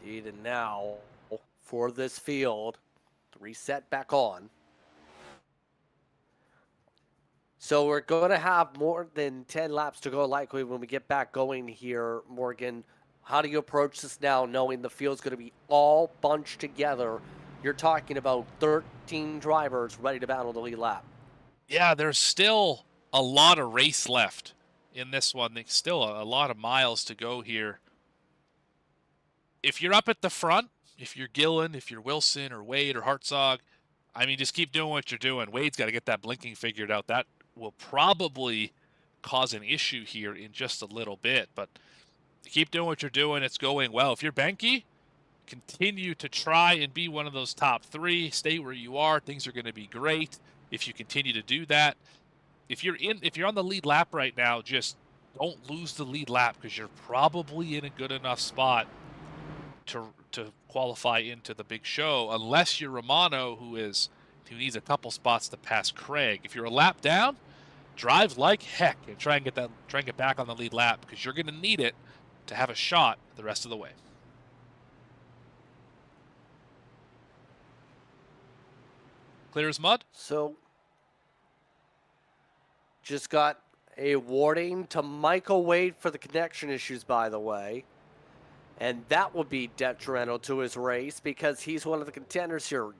Indeed, and now for this field, to reset back on. So we're going to have more than 10 laps to go likely when we get back going here, Morgan. How do you approach this now, knowing the field's going to be all bunched together? You're talking about 13 drivers ready to battle the lead lap. Yeah, there's still a lot of race left in this one. There's still a lot of miles to go here. If you're up at the front, if you're Gillen, if you're Wilson or Wade or Hartzog, I mean, just keep doing what you're doing. Wade's got to get that blinking figured out. That will probably cause an issue here in just a little bit, but keep doing what you're doing. It's going well. If you're Benke, continue to try and be one of those top three. Stay where you are. Things are going to be great if you continue to do that. If you're on the lead lap right now, just don't lose the lead lap, because you're probably in a good enough spot to qualify into the big show, unless you're Romano, who needs a couple spots to pass Craig. If you're a lap down, drive like heck and try and get back on the lead lap, because you're going to need it to have a shot the rest of the way. Clear as mud. So, just got a warning to Michael Wade for the connection issues, by the way. And that would be detrimental to his race, because he's one of the contenders here.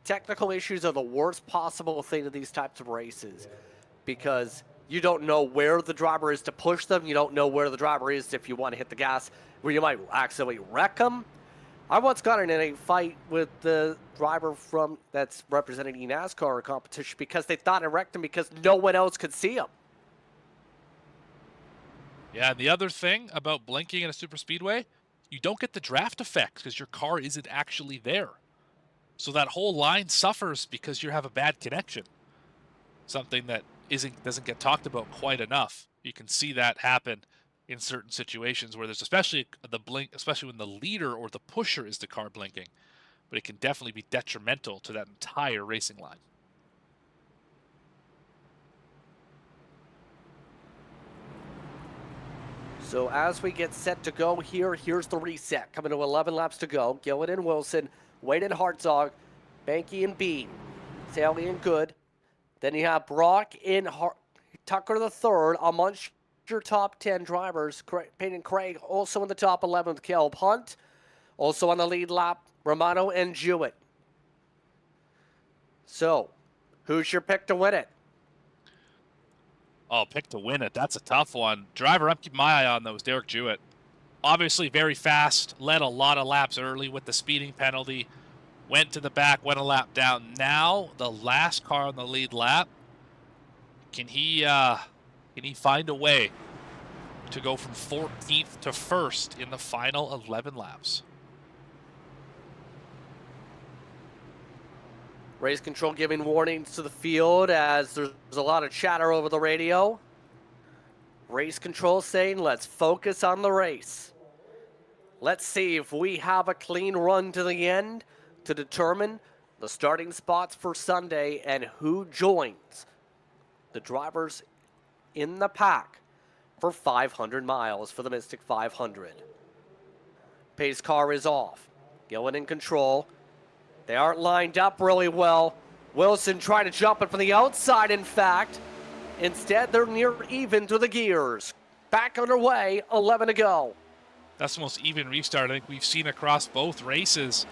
Technical issues are the worst possible thing in these types of races, because you don't know where the driver is to push them. You don't know where the driver is if you want to hit the gas, where you might accidentally wreck them. I once got in a fight with the driver that's representing the NASCAR competition because they thought I wrecked him because no one else could see him. Yeah, and the other thing about blinking in a super speedway, you don't get the draft effect because your car isn't actually there. So that whole line suffers because you have a bad connection. Something that doesn't get talked about quite enough. You can see that happen in certain situations where there's especially the blink, especially when the leader or the pusher is the car blinking. But it can definitely be detrimental to that entire racing line. So as we get set to go here, here's the reset. Coming to 11 laps to go. Gillen and Wilson, Wade and Hartzog, Benke and Bean, Sally and Good. Then you have Brock and Tucker the third amongst your top 10 drivers. Payne and Craig also in the top 11 with Caleb Hunt. Also on the lead lap, Romano and Jewett. So, who's your pick to win it? Oh, pick to win it. That's a tough one. Driver I'm keeping my eye on, though, is Derek Jewett. Obviously very fast, led a lot of laps early with the speeding penalty. Went to the back, went a lap down. Now, the last car on the lead lap, can he find a way to go from 14th to 1st in the final 11 laps? Race control giving warnings to the field as there's a lot of chatter over the radio. Race control saying, let's focus on the race. Let's see if we have a clean run to the end to determine the starting spots for Sunday and who joins the drivers in the pack for 500 miles for the Mystic 500. Pace car is off. Gillen in control. They aren't lined up really well. Wilson trying to jump it from the outside, in fact. Instead, they're near even through the gears. Back underway, 11 to go. That's the most even restart I think we've seen across both races.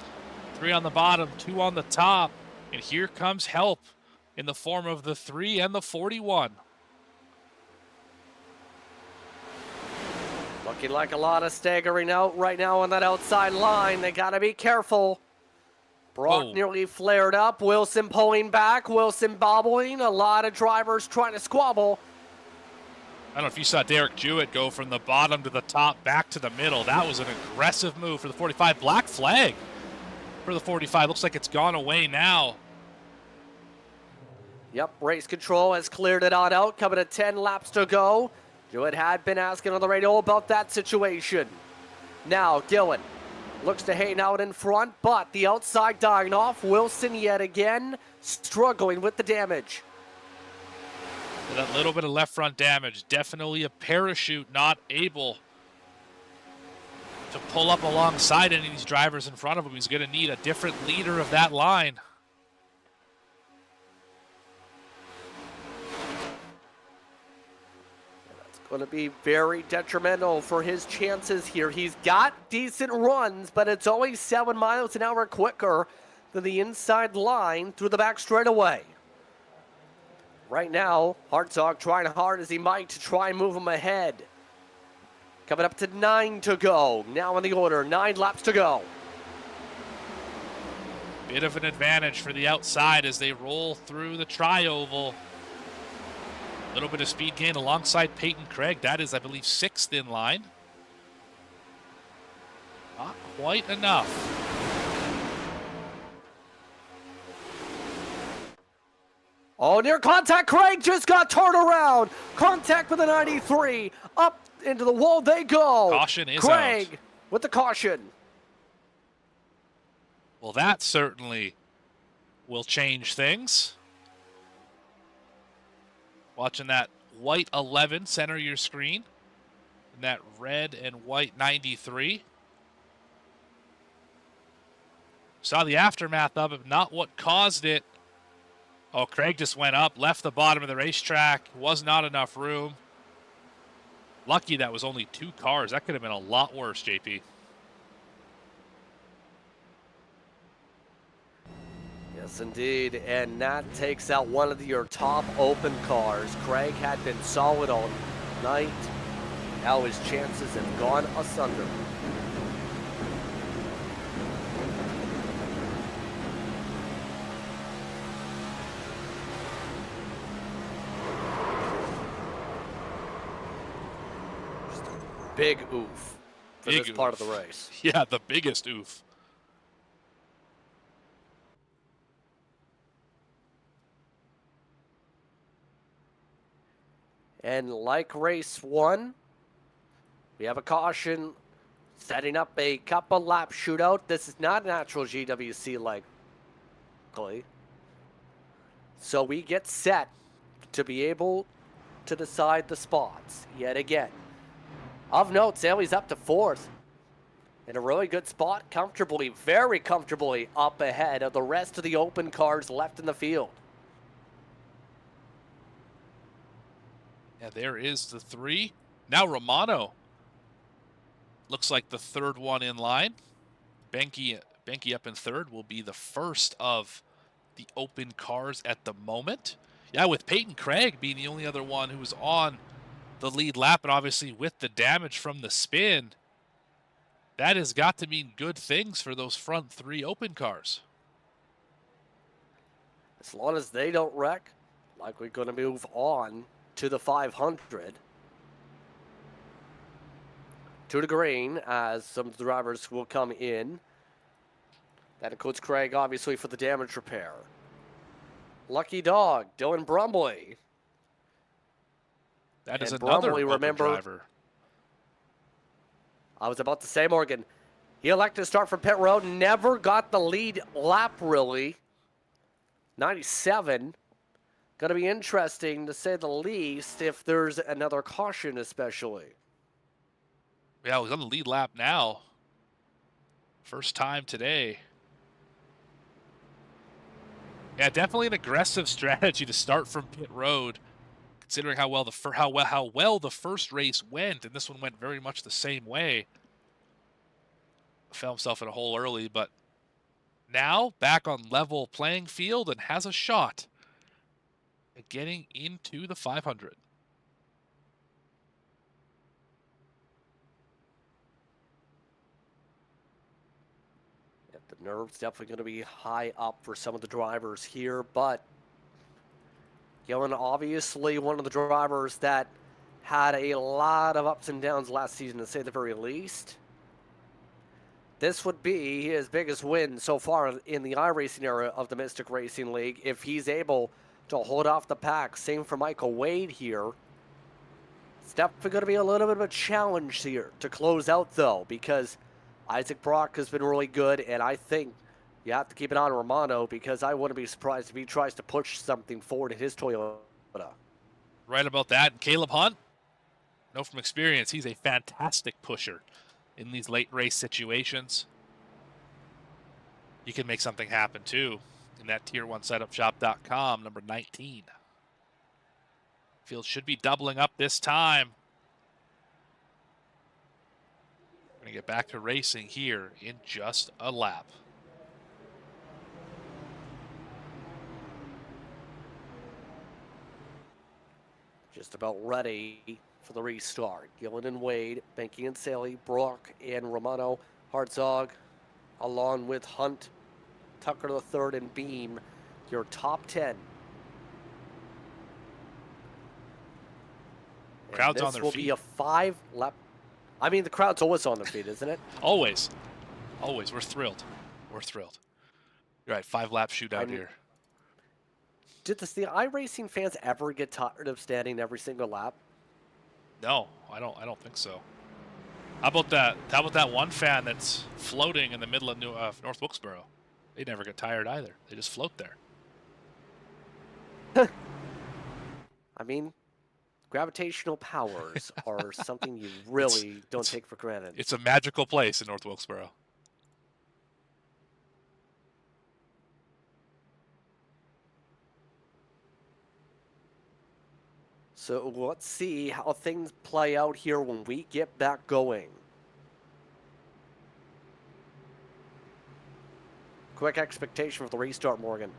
3 on the bottom, 2 on the top. And here comes help in the form of the 3 and the 41. Looking like a lot of staggering out right now on that outside line. They got to be careful. Brock Whoa. nearly flared up. Wilson pulling back. Wilson bobbling. A lot of drivers trying to squabble. I don't know if you saw Derek Jewett go from the bottom to the top, back to the middle. That was an aggressive move for the 45. Black flag for the 45. Looks like it's gone away now. Yep, race control has cleared it on out. Coming to 10 laps to go. Jewett had been asking on the radio about that situation. Now, Gillen looks to hang out in front, but the outside dying off. Wilson yet again struggling with the damage. That little bit of left front damage. Definitely a parachute not able to pull up alongside any of these drivers in front of him. He's going to need a different leader of that line. That's going to be very detrimental for his chances here. He's got decent runs, but it's only 7 miles an hour quicker than the inside line through the back straightaway. Right now, Hartzog trying hard as he might to try and move him ahead. Coming up to 9 to go. Now in the order, 9 laps to go. Bit of an advantage for the outside as they roll through the tri-oval. A little bit of speed gain alongside Peyton Craig. That is, I believe, 6th in line. Not quite enough. Oh, near contact. Craig just got turned around. Contact with a 93. Up into the wall they go. Caution is Craig out. with the caution. Well, that certainly will change things. Watching that white 11 center your screen. And that red and white 93. Saw the aftermath of it, not what caused it. Oh, Craig just went up, left the bottom of the racetrack. Was not enough room. Lucky that was only 2 cars. That could have been a lot worse, JP. Yes, indeed. And that takes out one of your top open cars. Craig had been solid all night. Now his chances have gone asunder. Big oof for Big this part of oof. the race. Yeah, the biggest oof. And like race 1, we have a caution setting up a couple lap shootout. This is not natural GWC likely. So we get set to be able to decide the spots yet again. Of note, Sally's up to 4th. In a really good spot, comfortably, very comfortably up ahead of the rest of the open cars left in the field. Yeah, there is the 3. Now Romano looks like the 3rd one in line. Benke up in 3rd will be the first of the open cars at the moment. Yeah, with Peyton Craig being the only other one who was on the lead lap, and obviously with the damage from the spin, that has got to mean good things for those front 3 open cars. As long as they don't wreck, like we're going to move on to the 500. To the green as some drivers will come in. That includes Craig, obviously, for the damage repair. Lucky Dog, Dylan Brumley. That is And another Brumley, open remember, driver. I was about to say, Morgan, he elected to start from pit road, never got the lead lap, really. 97. Going to be interesting, to say the least, if there's another caution, especially. Yeah, he's on the lead lap now. First time today. Yeah, definitely an aggressive strategy to start from pit road, considering how well the first race went, and this one went very much the same way. Found himself in a hole early, but now back on level playing field and has a shot at getting into the 500. Yeah, the nerves definitely going to be high up for some of the drivers here, but Gillen, obviously one of the drivers that had a lot of ups and downs last season, to say the very least. This would be his biggest win so far in the iRacing era of the Mystic Racing League if he's able to hold off the pack. Same for Michael Wade here. It's definitely going to be a little bit of a challenge here to close out, though, because Isaac Brock has been really good, and I think you have to keep an eye on Romano, because I wouldn't be surprised if he tries to push something forward in his Toyota. Right about that. And Caleb Hunt, know from experience, he's a fantastic pusher in these late race situations. You can make something happen too in that tier1setupshop.com, number 19. Field should be doubling up this time. We're going to get back to racing here in just a lap. Just about ready for the restart. Gillen and Wade, Benke and Saley, Brock and Romano, Hartzog, along with Hunt, Tucker the third, and Beam, your top 10. Crowd's on this their will feet. be a 5-lap. I mean, the crowd's always on their feet, isn't it? Always. Always. We're thrilled. We're thrilled. You're right. 5-lap shootout here. Did the iRacing fans ever get tired of standing every single lap? No, I don't think so. How about that? How about that one fan that's floating in the middle of North Wilkesboro? They never get tired either. They just float there. I mean, gravitational powers are something you really don't take for granted. It's a magical place in North Wilkesboro. So let's see how things play out here when we get back going. Quick expectation for the restart, Morgan.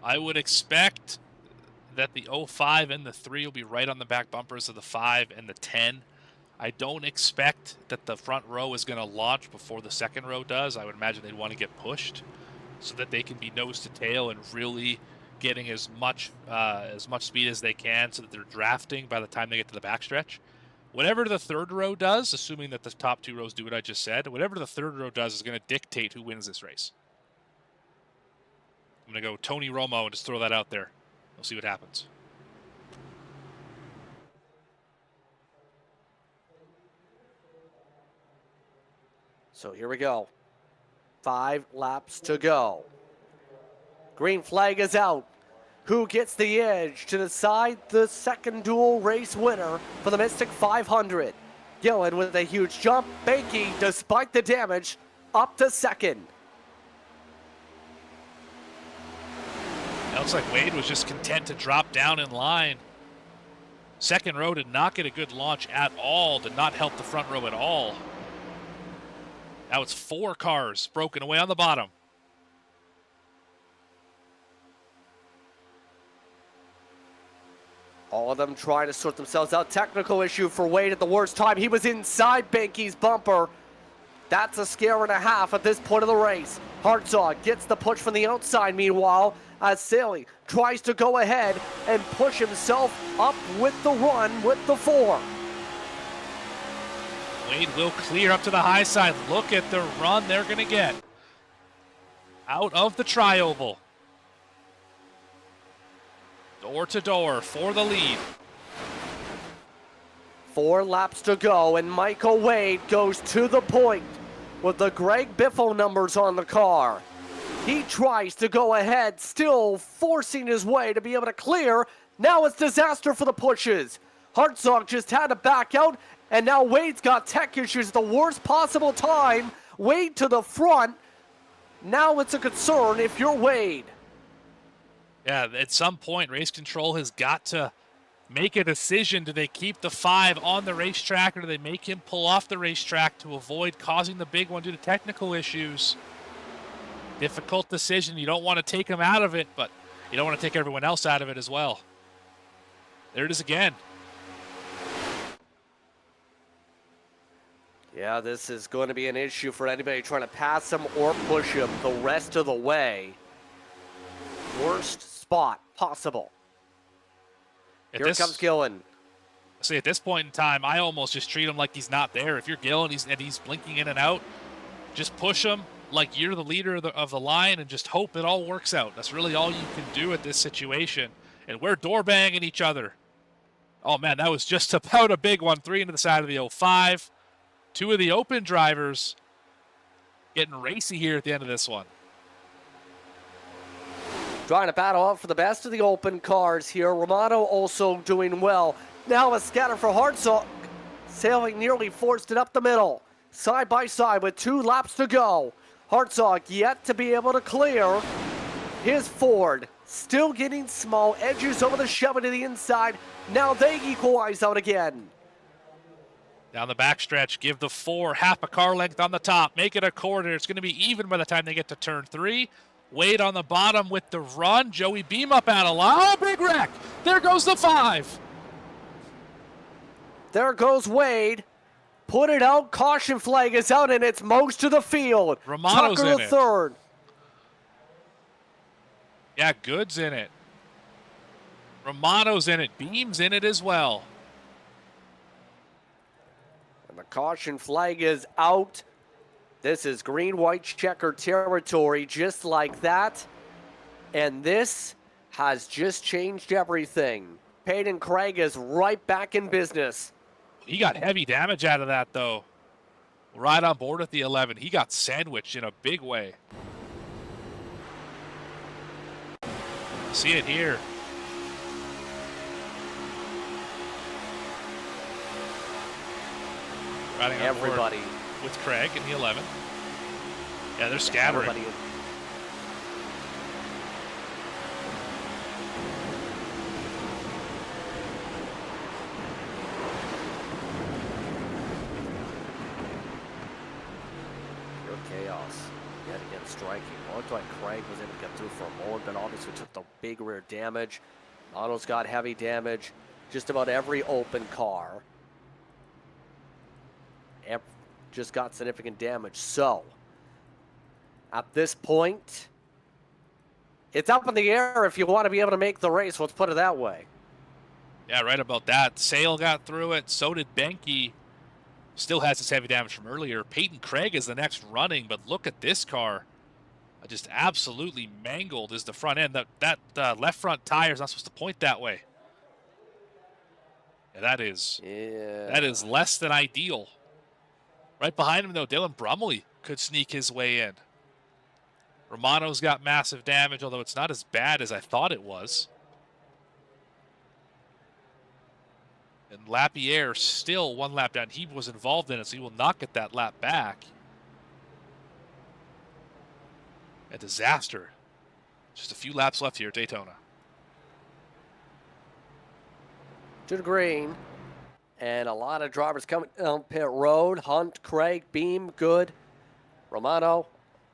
I would expect that the 05 and the 3 will be right on the back bumpers of the 5 and the 10. I don't expect that the front row is going to launch before the second row does. I would imagine they'd want to get pushed so that they can be nose to tail and really getting as much speed as they can so that they're drafting by the time they get to the backstretch. Whatever the third row does, assuming that the top 2 rows do what I just said, whatever the third row does is going to dictate who wins this race. I'm going to go Tony Romo and just throw that out there. We'll see what happens. So here we go. 5 laps to go. Green flag is out. Who gets the edge to decide the second dual race winner for the Mystic 500? Gillen with a huge jump. Benke, despite the damage, up to second. It looks like Wade was just content to drop down in line. Second row did not get a good launch at all, did not help the front row at all. Now it's 4 cars broken away on the bottom. All of them trying to sort themselves out. Technical issue for Wade at the worst time. He was inside Benke's bumper. That's a scare and a half at this point of the race. Hartzog gets the push from the outside, meanwhile, as Saley tries to go ahead and push himself up with the run with the 4. Wade will clear up to the high side. Look at the run they're going to get out of the tri-oval. Door to door for the lead. 4 laps to go, and Michael Wade goes to the point with the Greg Biffle numbers on the car. He tries to go ahead, still forcing his way to be able to clear. Now it's disaster for the pushes. Hartzog just had to back out, And now Wade's got tech issues at the worst possible time. Wade to the front. Now it's a concern if you're Wade. Yeah, at some point, Race Control has got to make a decision. Do they keep the 5 on the racetrack, or do they make him pull off the racetrack to avoid causing the big one due to technical issues? Difficult decision. You don't want to take him out of it, but you don't want to take everyone else out of it as well. There it is again. Yeah, this is going to be an issue for anybody trying to pass him or push him the rest of the way. Worst spot possible. Here comes Gillen. See, at this point in time, I almost just treat him like he's not there. If you're Gillen and he's blinking in and out, just push him like you're the leader of the line and just hope it all works out. That's really all you can do at this situation. And we're door banging each other. Oh, man, that was just about a big one. 3 into the side of the 05. 2 of the open drivers getting racy here at the end of this one. Trying to battle out for the best of the open cars here. Romano also doing well. Now a scatter for Hartzog. Sailing nearly forced it up the middle. Side by side with 2 laps to go. Hartzog yet to be able to clear his Ford. Still getting small edges over the Chevy to the inside. Now they equalize out again. Down the backstretch, give the 4 half a car length on the top. Make it a quarter. It's going to be even by the time they get to turn 3. Wade on the bottom with the run. Joey Beam up out of line. Oh, big wreck. There goes the 5. There goes Wade. Put it out. Caution flag is out, and it's most of the field. Romano's Tucker in to it. third. Yeah, Good's in it. Romano's in it. Beam's in it as well. And the caution flag is out. This is green-white checker territory, just like that. And this has just changed everything. Peyton Craig is right back in business. He got heavy damage out of that, though. Right on board with the 11. He got sandwiched in a big way. See it here. Riding on board Everybody. with Craig in the 11. Yeah, they're scattering. Everybody. Pure chaos. Yet again striking. Looked like Craig was able to get through for a moment, but obviously took the big rear damage. Mono's got heavy damage. Just about every open car just got significant damage. So, at this point, it's up in the air if you want to be able to make the race. Let's put it that way. Yeah, right about that. Sale got through it. So did Benke. Still has his heavy damage from earlier. Peyton Craig is the next running, but look at this car. Just absolutely mangled is the front end. That left front tire is not supposed to point that way. Yeah, that is less than ideal. Right behind him, though, Dylan Brumley could sneak his way in. Romano's got massive damage, although it's not as bad as I thought it was. And Lapierre still 1 lap down. He was involved in it, so he will not get that lap back. A disaster. Just a few laps left here at Daytona. To the green. And a lot of drivers coming down pit road. Hunt, Craig, Beam, Good. Romano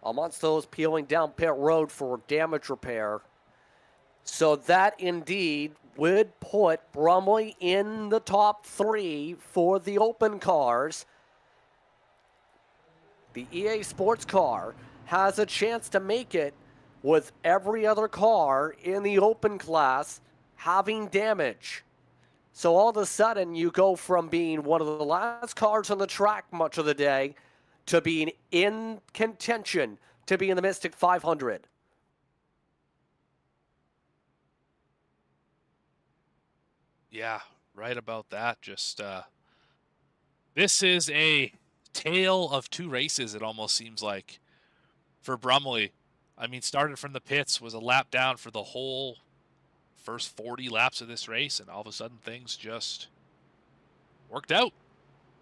amongst those peeling down pit road for damage repair. So that indeed would put Brumley in the top 3 for the open cars. The EA Sports car has a chance to make it with every other car in the open class having damage. So all of a sudden, you go from being one of the last cars on the track much of the day to being in contention to be in the Mystic 500. Yeah, right about that. Just this is a tale of 2 races, it almost seems like, for Brumley. I mean, started from the pits, was a lap down for the whole first 40 laps of this race, and all of a sudden things just worked out.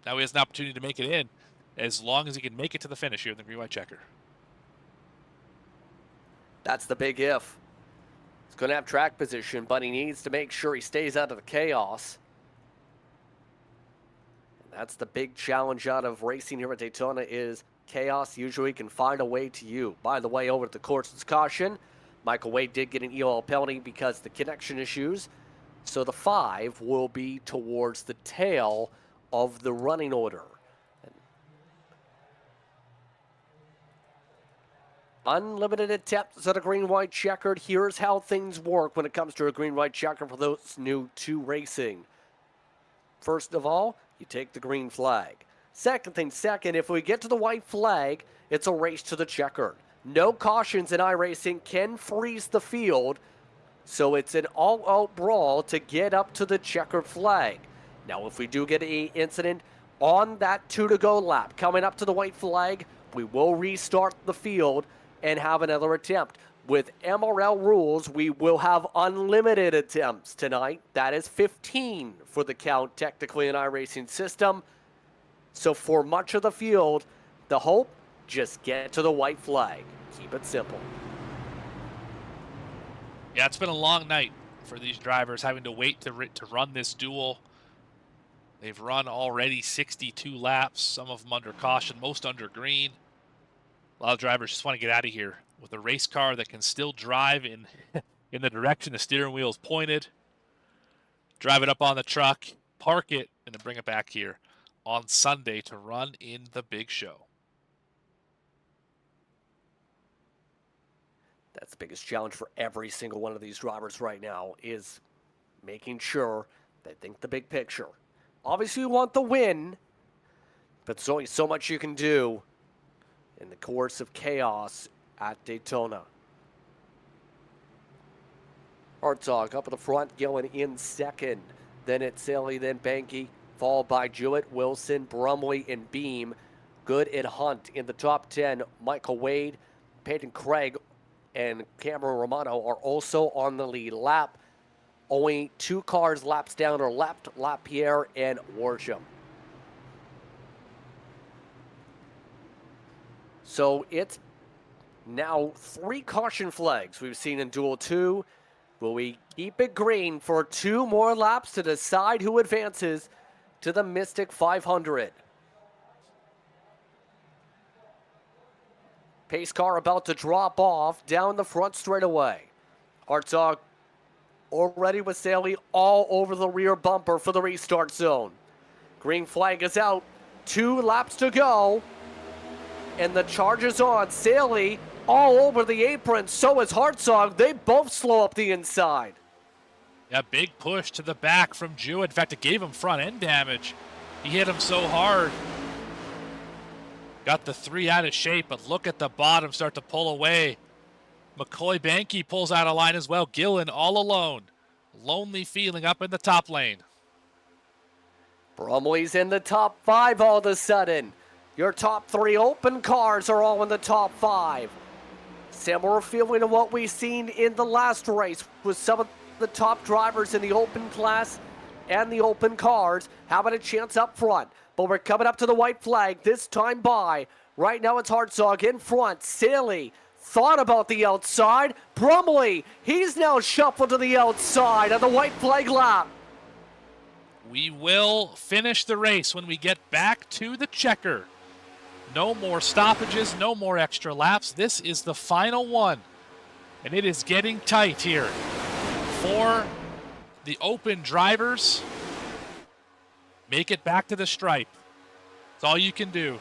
Now he has an opportunity to make it in, as long as he can make it to the finish here in the green-white checker. That's the big if. He's going to have track position, but he needs to make sure he stays out of the chaos. And that's the big challenge out of racing here at Daytona is chaos usually can find a way to you. By the way, over at the course caution, Michael Wade did get an EOL penalty because of the connection issues. So the 5 will be towards the tail of the running order. Unlimited attempts at a green-white checkered. Here's how things work when it comes to a green-white checker for those new to racing. First of all, you take the green flag. Second, if we get to the white flag, it's a race to the checkered. No cautions in iRacing can freeze the field, so it's an all-out brawl to get up to the checkered flag. Now, if we do get an incident on that 2-to-go lap coming up to the white flag, we will restart the field and have another attempt. With MRL rules, we will have unlimited attempts tonight. That is 15 for the count, technically, in iRacing system. So for much of the field, the hope, just get to the white flag. Keep it simple. Yeah, it's been a long night for these drivers, having to wait to run this duel. They've run already 62 laps, some of them under caution, most under green. A lot of drivers just want to get out of here with a race car that can still drive in the direction the steering wheel is pointed. Drive it up on the truck, park it, and then bring it back here on Sunday to run in the big show. That's the biggest challenge for every single one of these drivers right now is making sure they think the big picture. Obviously, you want the win, but there's only so much you can do in the course of chaos at Daytona. Hartzog up at the front, going in second. Then it's Saley, then Banky, followed by Jewett, Wilson, Brumley, and Beam. Good and Hunt in the top 10. Michael Wade, Peyton Craig, and Cameron Romano are also on the lead lap. Only 2 cars laps down are left, Lapierre and Worsham. So it's now 3 caution flags we've seen in Duel 2. Will we keep it green for 2 more laps to decide who advances to the Mystic 500? Pace car about to drop off down the front straightaway. Hartzog already with Saley all over the rear bumper for the restart zone. Green flag is out. 2 laps to go. And the charge is on. Saley all over the apron. So is Hartzog. They both slow up the inside. Yeah, big push to the back from Jewett. In fact, it gave him front end damage. He hit him so hard. Got the 3 out of shape, but look at the bottom start to pull away. McCoy Banky pulls out of line as well. Gillen all alone. Lonely feeling up in the top lane. Brumley's in the top 5 all of a sudden. Your top 3 open cars are all in the top 5. Similar feeling to what we've seen in the last race with some of the top drivers in the open class and the open cars having a chance up front. But we're coming up to the white flag this time by. Right now it's Hartzog in front. Saley thought about the outside. Brumley, he's now shuffled to the outside on the white flag lap. We will finish the race when we get back to the checker. No more stoppages, no more extra laps. This is the final one. And it is getting tight here for the open drivers. Make it back to the stripe. That's all you can do.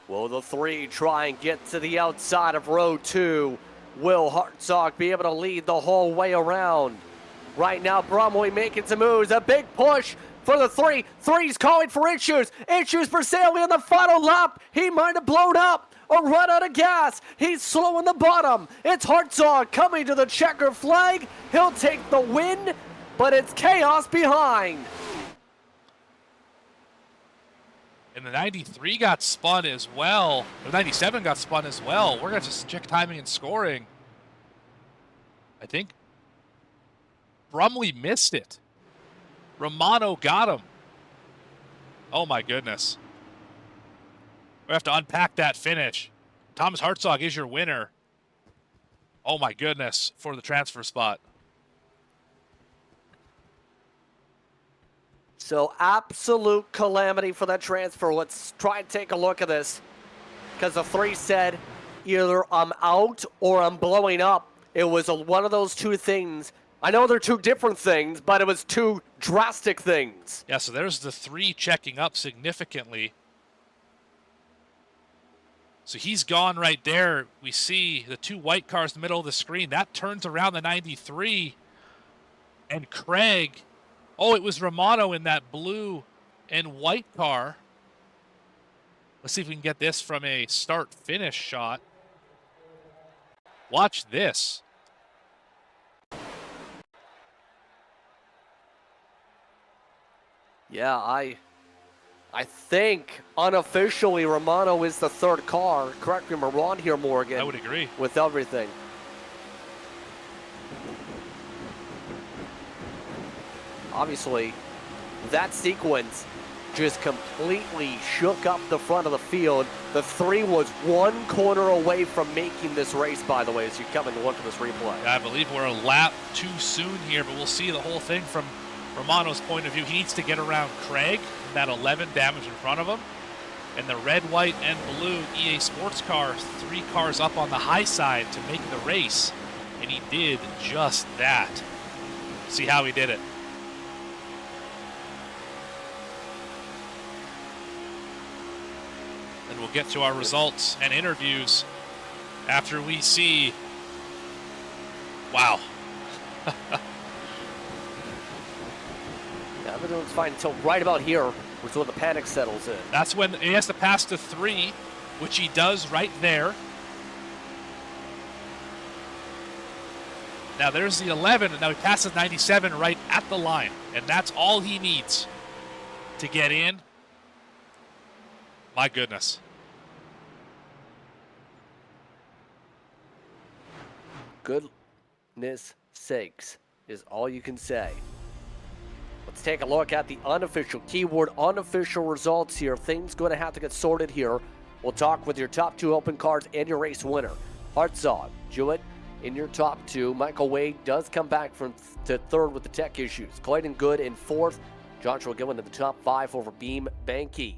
Will the 3 try and get to the outside of row 2? Will Hartzog be able to lead the whole way around? Right now, Brumley making some moves. A big push for the 3. 3's calling for issues. Issues for Saley on the final lap. He might have blown up or run out of gas. He's slow in the bottom. It's Hartzog coming to the checker flag. He'll take the win, but it's chaos behind. And the 93 got spun as well. The 97 got spun as well. We're going to just check timing and scoring. I think Brumley missed it. Romano got him. Oh my goodness. We have to unpack that finish. Thomas Hartzog is your winner. Oh my goodness, for the transfer spot. So absolute calamity for that transfer. Let's try and take a look at this. Because the 3 said, either I'm out or I'm blowing up. It was one of those two things. I know they're two different things, but it was two drastic things. Yeah, so there's the 3 checking up significantly. So he's gone right there. We see the 2 white cars in the middle of the screen. That turns around the 93. And Craig, oh, it was Romano in that blue and white car. Let's see if we can get this from a start-finish shot. Watch this. Yeah, I think unofficially Romano is the 3rd car. Correct me if I'm wrong here, Morgan. I would agree. With everything. Obviously, that sequence just completely shook up the front of the field. The 3 was 1 corner away from making this race, by the way, as you come and look at this replay. I believe we're a lap too soon here, but we'll see the whole thing from Romano's point of view. He needs to get around Craig, that 11 damage in front of him. And the red, white, and blue EA Sports car, 3 cars up on the high side to make the race. And he did just that. See how he did it. And we'll get to our results and interviews after we see. Wow. Yeah, everyone's fine until right about here, which is when the panic settles in. That's when he has to pass to 3, which he does right there. Now there's the 11, and now he passes 97 right at the line. And that's all he needs to get in. My goodness. Goodness sakes is all you can say. Let's take a look at the unofficial, keyword unofficial results here. Things going to have to get sorted here. We'll talk with your top 2 open cards and your race winner. Hartzog, Jewett in your top 2. Michael Wade does come back to 3rd with the tech issues. Clayton Good in 4th. Joshua Gillen in the top 5 over Beam Banky.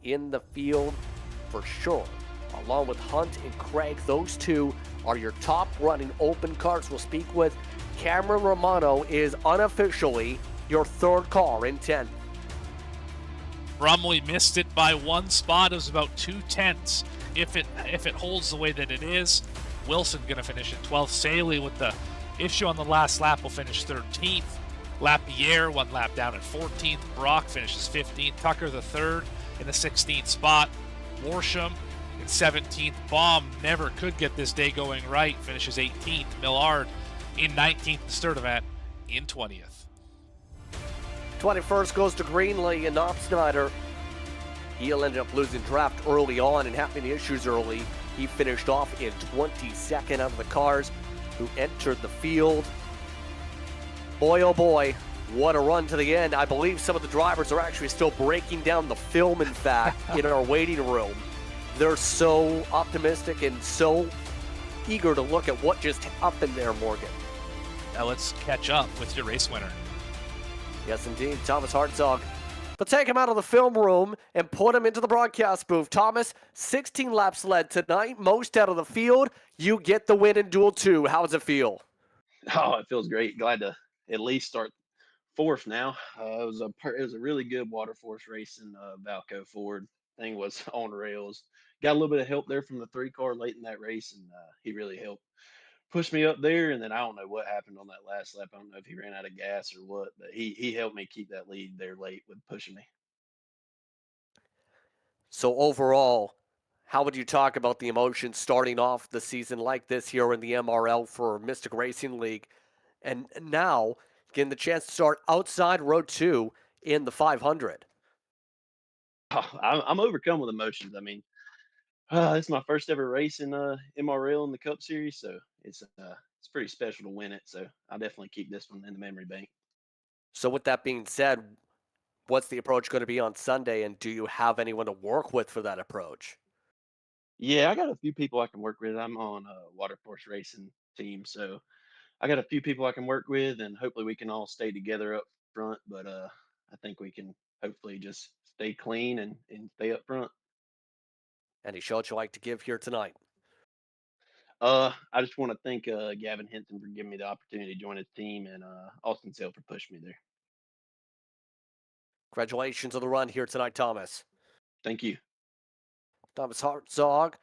In the field for sure. Along with Hunt and Craig, those 2 are your top running open cards. We'll speak with Cameron Romano is unofficially your 3rd car in 10th. Brumley missed it by 1 spot. It was about 2/10. If it holds the way that it is, Wilson going to finish in 12th. Saley with the issue on the last lap will finish 13th. Lapierre 1 lap down at 14th. Brock finishes 15th. Tucker the 3rd in the 16th spot. Worsham in 17th. Baum never could get this day going right. Finishes 18th. Millard in 19th. Sturdivant in 20th. 21st goes to Greenlee and Knopfsnyder. He'll end up losing draft early on and having the issues early. He finished off in 22nd out of the cars who entered the field. Boy, oh boy, what a run to the end. I believe some of the drivers are actually still breaking down the film, in fact, in our waiting room. They're so optimistic and so eager to look at what just happened there, Morgan. Now let's catch up with your race winner. Yes, indeed, Thomas Hartzog. But take him out of the film room and put him into the broadcast booth. Thomas, 16 laps led tonight, most out of the field. You get the win in Duel 2. How does it feel? Oh, it feels great. Glad to at least start 4th now. It was a really good water force race in Valco Ford. Thing was on rails. Got a little bit of help there from the 3 car late in that race, and he really helped push me up there. And then I don't know what happened on that last lap. I don't know if he ran out of gas or what, but he helped me keep that lead there late with pushing me. So overall, how would you talk about the emotions starting off the season like this here in the MRL for Mystic Racing League, and now getting the chance to start outside Road 2 in the 500? Oh, I'm overcome with emotions. I mean, it's my first ever race in MRL in the Cup Series, so it's pretty special to win it. So I definitely keep this one in the memory bank. So with that being said, what's the approach going to be on Sunday, and do you have anyone to work with for that approach? Yeah, I got a few people I can work with. I'm on a water course racing team, so I got a few people I can work with, and hopefully we can all stay together up front. But I think we can hopefully just stay clean and stay up front. Any shout you like to give here tonight? I just want to thank Gavin Hinton for giving me the opportunity to join his team, and Austin Sale for pushing me there. Congratulations on the run here tonight, Thomas. Thank you. Thomas Hartzog,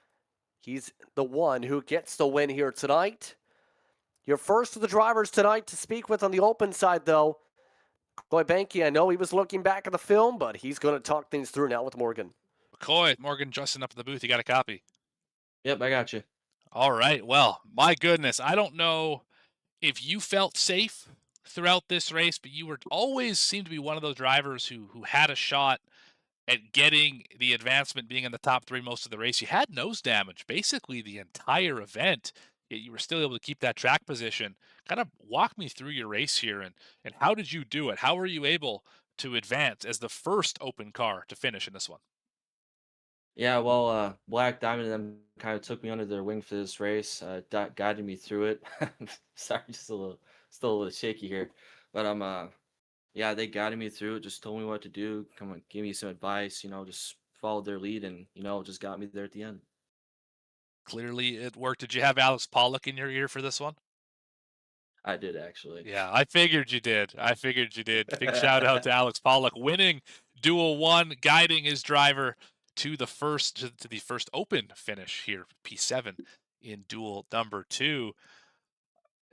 he's the one who gets the win here tonight. You're first of the drivers tonight to speak with on the open side, though. Coy Banky, I know he was looking back at the film, but he's going to talk things through now with Morgan. McCoy, Morgan Justin up in the booth. You got a copy? Yep, I got you. All right. Well, my goodness. I don't know if you felt safe throughout this race, but you were always seemed to be one of those drivers who had a shot at getting the advancement, being in the top three most of the race. You had nose damage basically the entire event, yet you were still able to keep that track position. Kind of walk me through your race here, and how did you do it? How were you able to advance as the first open car to finish in this one? Yeah, well, Black Diamond and them kind of took me under their wing for this race, guided me through it. Sorry, just still a little shaky here, but yeah, they guided me through it, just told me what to do, come on, give me some advice, just followed their lead, and just got me there at the end. Clearly it worked. Did you have Alex Pollock in your ear for this one? I did actually. Yeah, I figured you did. Big shout out to Alex Pollock winning Duel 1, guiding his driver to the first open finish here, P7 in Duel number 2.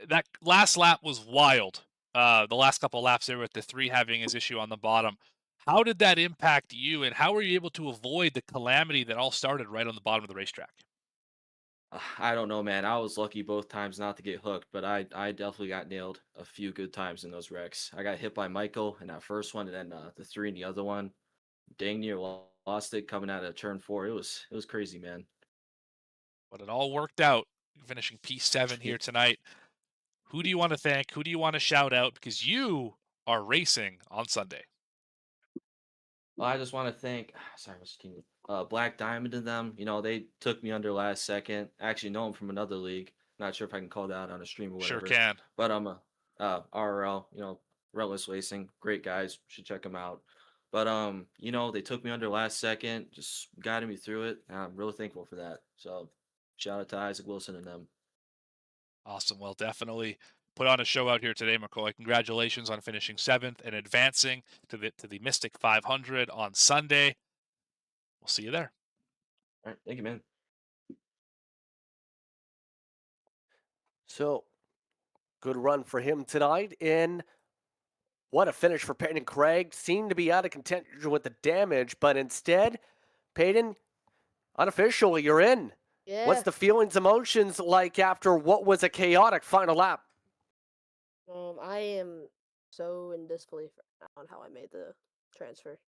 That last lap was wild. The last couple laps there with the 3 having his issue on the bottom. How did that impact you, and how were you able to avoid the calamity that all started right on the bottom of the racetrack? I don't know, man. I was lucky both times not to get hooked, but I definitely got nailed a few good times in those wrecks. I got hit by Michael in that first one, and then the 3 in the other one. Dang near lost it coming out of turn 4. It was crazy, man. But it all worked out, finishing P7 here tonight. Who do you want to thank? Who do you want to shout out? Because you are racing on Sunday. Well, I just want to thank, sorry, what's the team? Black Diamond and them. They took me under last second. I actually know them from another league. Not sure if I can call that out on a stream or Sure whatever. can. But I'm a RRL. Relentless Racing, great guys. Should check them out. But they took me under last second, just guided me through it. And I'm really thankful for that. So shout out to Isaac Wilson and them. Awesome. Well, definitely put on a show out here today, McCoy. Congratulations on finishing 7th and advancing to the Mystic 500 on Sunday. We'll see you there. All right, thank you, man. So, good run for him tonight. And what a finish for Peyton Craig. Seemed to be out of contention with the damage, but instead, Peyton, unofficially, you're in. Yeah. What's the feelings, emotions like after what was a chaotic final lap? I am so in disbelief right now on how I made the transfer.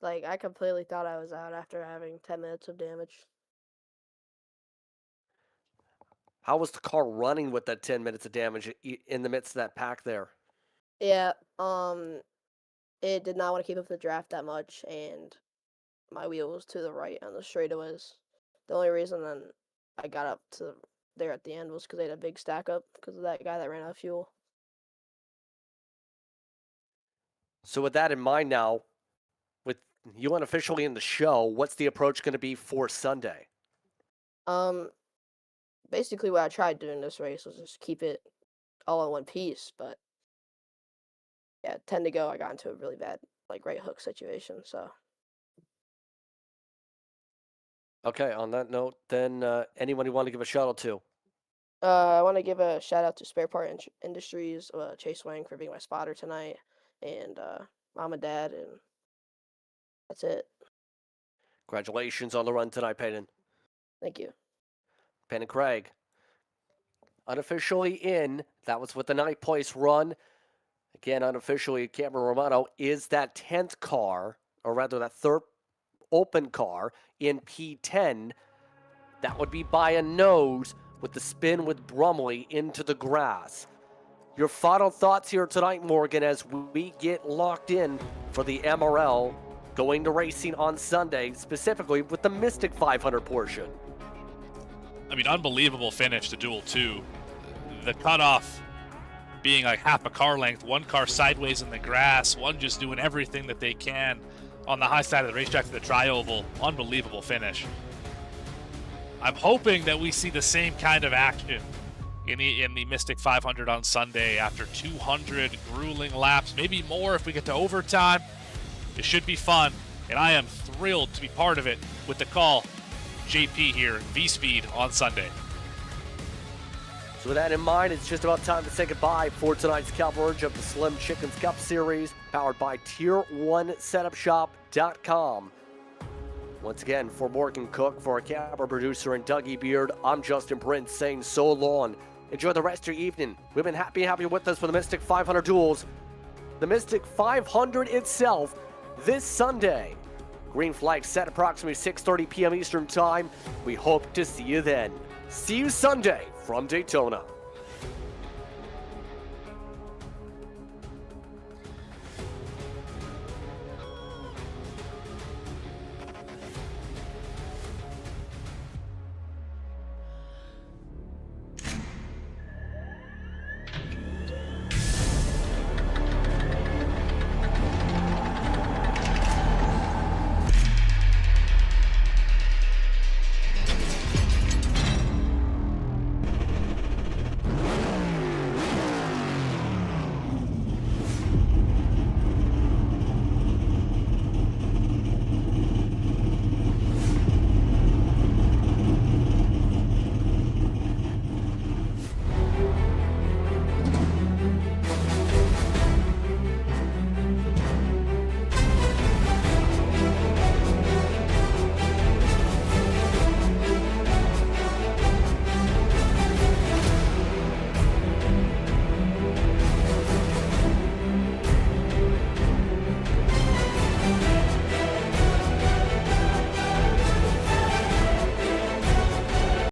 Like, I completely thought I was out after having 10 minutes of damage. How was the car running with that 10 minutes of damage in the midst of that pack there? Yeah, it did not want to keep up the draft that much, and my wheel was to the right on the straightaways. The only reason then I got up to there at the end was because they had a big stack up because of that guy that ran out of fuel. So with that in mind now, with you unofficially in the show, what's the approach going to be for Sunday? Basically what I tried doing this race was just keep it all in one piece, but yeah, 10 to go, I got into a really bad right hook situation, so. Okay, on that note, then anyone you want to give a shout out to? I want to give a shout out to Spare Part Industries, Chase Wang for being my spotter tonight, and mom and dad, and that's it. Congratulations on the run tonight, Peyton. Thank you. Peyton Craig, unofficially in. That was with the 9th place run. Again, unofficially, Cameron Romano is that 10th car, or rather that 3rd open car in P10. That would be by a nose with the spin with Brumley into the grass. Your final thoughts here tonight, Morgan, as we get locked in for the MRL going to racing on Sunday, specifically with the Mystic 500 portion. I mean, unbelievable finish to Duel 2. The cutoff being like half a car length, one car sideways in the grass, one just doing everything that they can on the high side of the racetrack to the tri-oval. Unbelievable finish. I'm hoping that we see the same kind of action in the Mystic 500 on Sunday after 200 grueling laps, maybe more if we get to overtime. It should be fun, and I am thrilled to be part of it with the call. JP here, V-Speed on Sunday. So with that in mind, it's just about time to say goodbye for tonight's coverage of the Slim Chickens Cup Series, powered by Tier1SetupShop.com. Once again, for Morgan Cook, for our camera producer and Dougie Beard, I'm Justin Prince saying so long. Enjoy the rest of your evening. We've been happy with us for the Mystic 500 Duels. The Mystic 500 itself this Sunday. Green flag set approximately 6:30 p.m. Eastern Time. We hope to see you then. See you Sunday from Daytona.